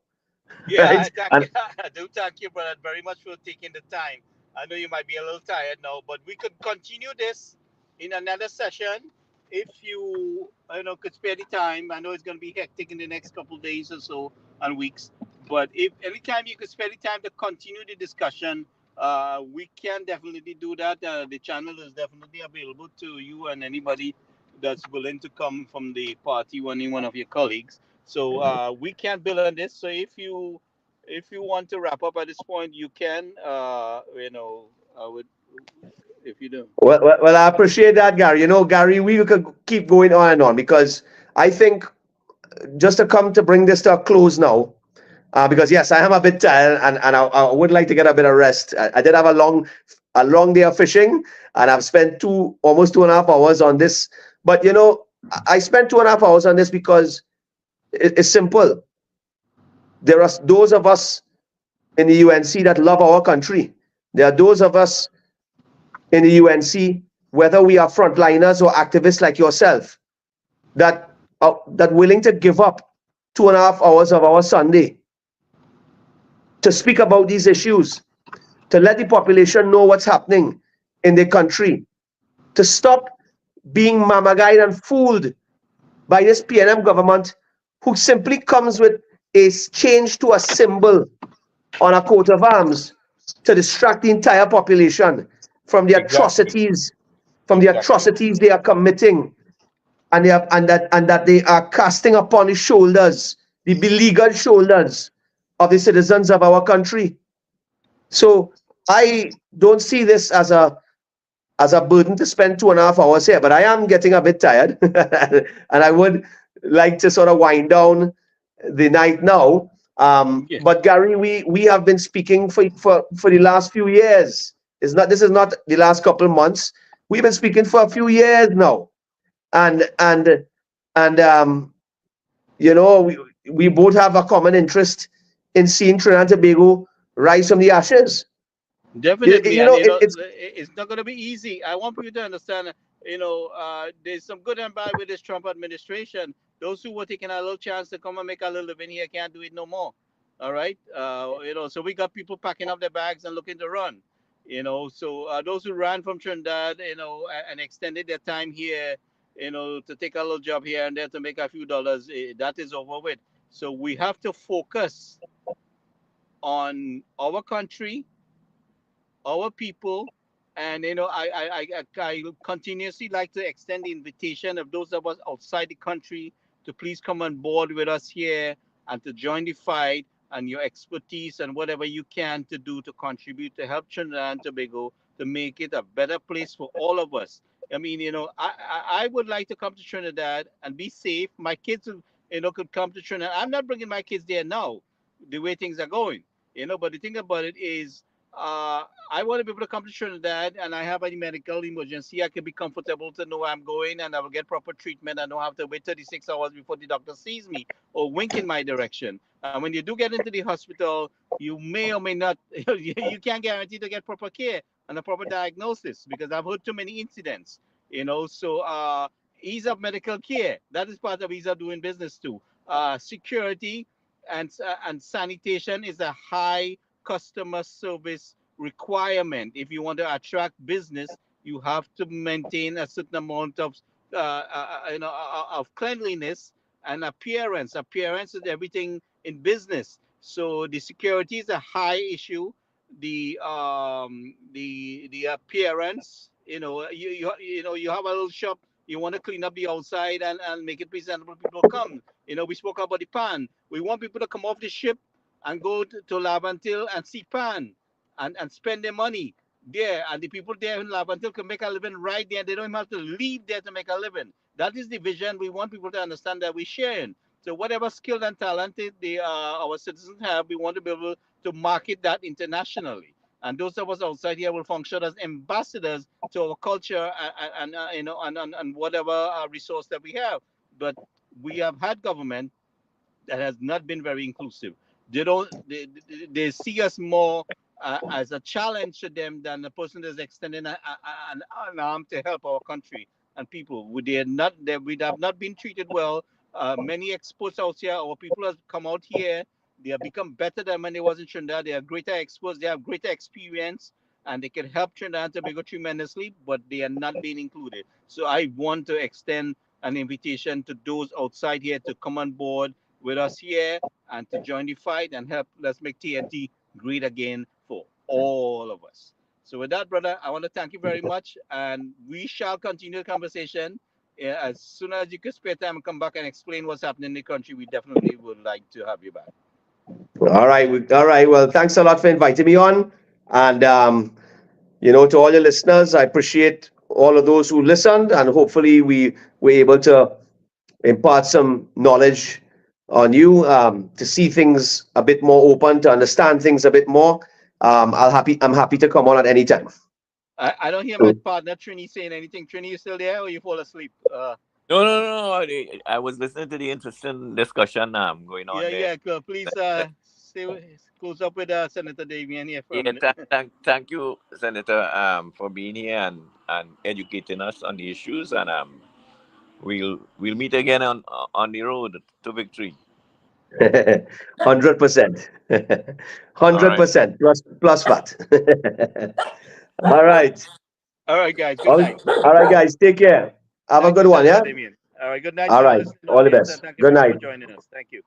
Speaker 1: Yeah,
Speaker 2: Right?
Speaker 1: I do thank you, brother, very much for taking the time. I know you might be a little tired now, but we could continue this in another session if you could spare the time. I know it's going to be hectic in the next couple of days or so and weeks, but if anytime you could spare the time to continue the discussion, we can definitely do that. The channel is definitely available to you and anybody that's willing to come from the party, one of your colleagues. So we can build on this. So if you want to wrap up at this point, you can. I would if you do.
Speaker 2: Well, I appreciate that, Gary. You know, Gary, we could keep going on and on because I think just to come to bring this to a close now, because yes, I am a bit tired and I would like to get a bit of rest. I did have a long day of fishing and I've spent almost 2.5 hours on this. But you know, I spent 2.5 hours on this because it's simple. There are those of us in the UNC that love our country. There are those of us in the UNC, whether we are frontliners or activists like yourself, that willing to give up 2.5 hours of our Sunday to speak about these issues, to let the population know what's happening in the country, to stop being mamagayed and fooled by this PNM government who simply comes with a change to a symbol on a coat of arms to distract the entire population from the atrocities, they are committing, and that they are casting upon the shoulders, the beleaguered shoulders of the citizens of our country. So I don't see this as a burden to spend 2.5 hours here, but I am getting a bit tired, and I would like to sort of wind down the night now. But Gary, we have been speaking for the last few years. This is not the last couple of months. We've been speaking for a few years now, and you know, we both have a common interest in seeing Trinidad and Tobago rise from the ashes.
Speaker 1: Definitely,
Speaker 2: You
Speaker 1: and
Speaker 2: know, it's
Speaker 1: it's not going to be easy. I want people to understand. There's some good and bad with this Trump administration. Those who were taking a little chance to come and make a little living here can't do it no more. All right, so we got people packing up their bags and looking to run. So those who ran from Trinidad, and extended their time here, to take a little job here and there to make a few dollars, that is over with. So we have to focus on our country, our people, and I continuously like to extend the invitation of those of us outside the country to please come on board with us here and to join the fight and your expertise and whatever you can to do to contribute to help Trinidad and Tobago to make it a better place for all of us. I mean, I would like to come to Trinidad and be safe. My kids, could come to Trinidad. I'm not bringing my kids there now, the way things are going. But the thing about it is, I want to be able to come to Trinidad and I have any medical emergency. I can be comfortable to know I'm going and I will get proper treatment. I don't have to wait 36 hours before the doctor sees me or wink in my direction. And when you do get into the hospital, you may or may not, you can't guarantee to get proper care and a proper diagnosis because I've heard too many incidents, So ease of medical care, that is part of ease of doing business too. Security and sanitation is a high customer service requirement. If you want to attract business, you have to maintain a certain amount of of cleanliness and appearance. Appearance is everything in business. So the security is a high issue. The appearance, you have a little shop, you want to clean up the outside and make it presentable. People come. We spoke about the pan. We want people to come off the ship and go to Lavantil and see pan and spend their money there. And the people there in Lavantil can make a living right there. They don't even have to leave there to make a living. That is the vision. We want people to understand that we're sharing. So whatever skill and talent our citizens have, we want to be able to market that internationally. And those of us outside here will function as ambassadors to our culture and whatever resource that we have. But we have had government that has not been very inclusive. They see us more as a challenge to them than a person that's extending an arm to help our country and people. We have not been treated well. Many experts out here, our people have come out here. They have become better than when they was in Trinidad. They are greater experts. They have greater experience, and they can help Trinidad and Tobago tremendously. But they are not being included. So I want to extend an invitation to those outside here to come on board with us here and to join the fight and help. Let's make TNT great again for all of us. So with that, brother, I want to thank you very much, and we shall continue the conversation. As soon as you can spare time and come back and explain what's happening in the country, we definitely would like to have you back.
Speaker 2: All right. All right. Well, thanks a lot for inviting me on. And, to all your listeners, I appreciate all of those who listened. And hopefully, we were able to impart some knowledge on you to see things a bit more open, to understand things a bit more. I'm happy to come on at any time.
Speaker 1: I don't hear my partner Trini saying anything. Trini, you still there or you fall asleep?
Speaker 4: No. I was listening to the interesting discussion going on there.
Speaker 1: Yeah. Cool. Please stay close up with Senator Damian here for a minute.
Speaker 4: Thank you, Senator, for being here and educating us on the issues, and we'll meet again on the road to victory.
Speaker 2: 100%. 100%. Plus VAT. All right.
Speaker 1: All right, guys. Good night.
Speaker 2: All right, guys. Take care. Have a good one, yeah?
Speaker 1: Damian. All right. Good night.
Speaker 2: All right. All the best.
Speaker 1: Thank you
Speaker 2: Good
Speaker 1: for
Speaker 2: night.
Speaker 1: joining us. Thank you.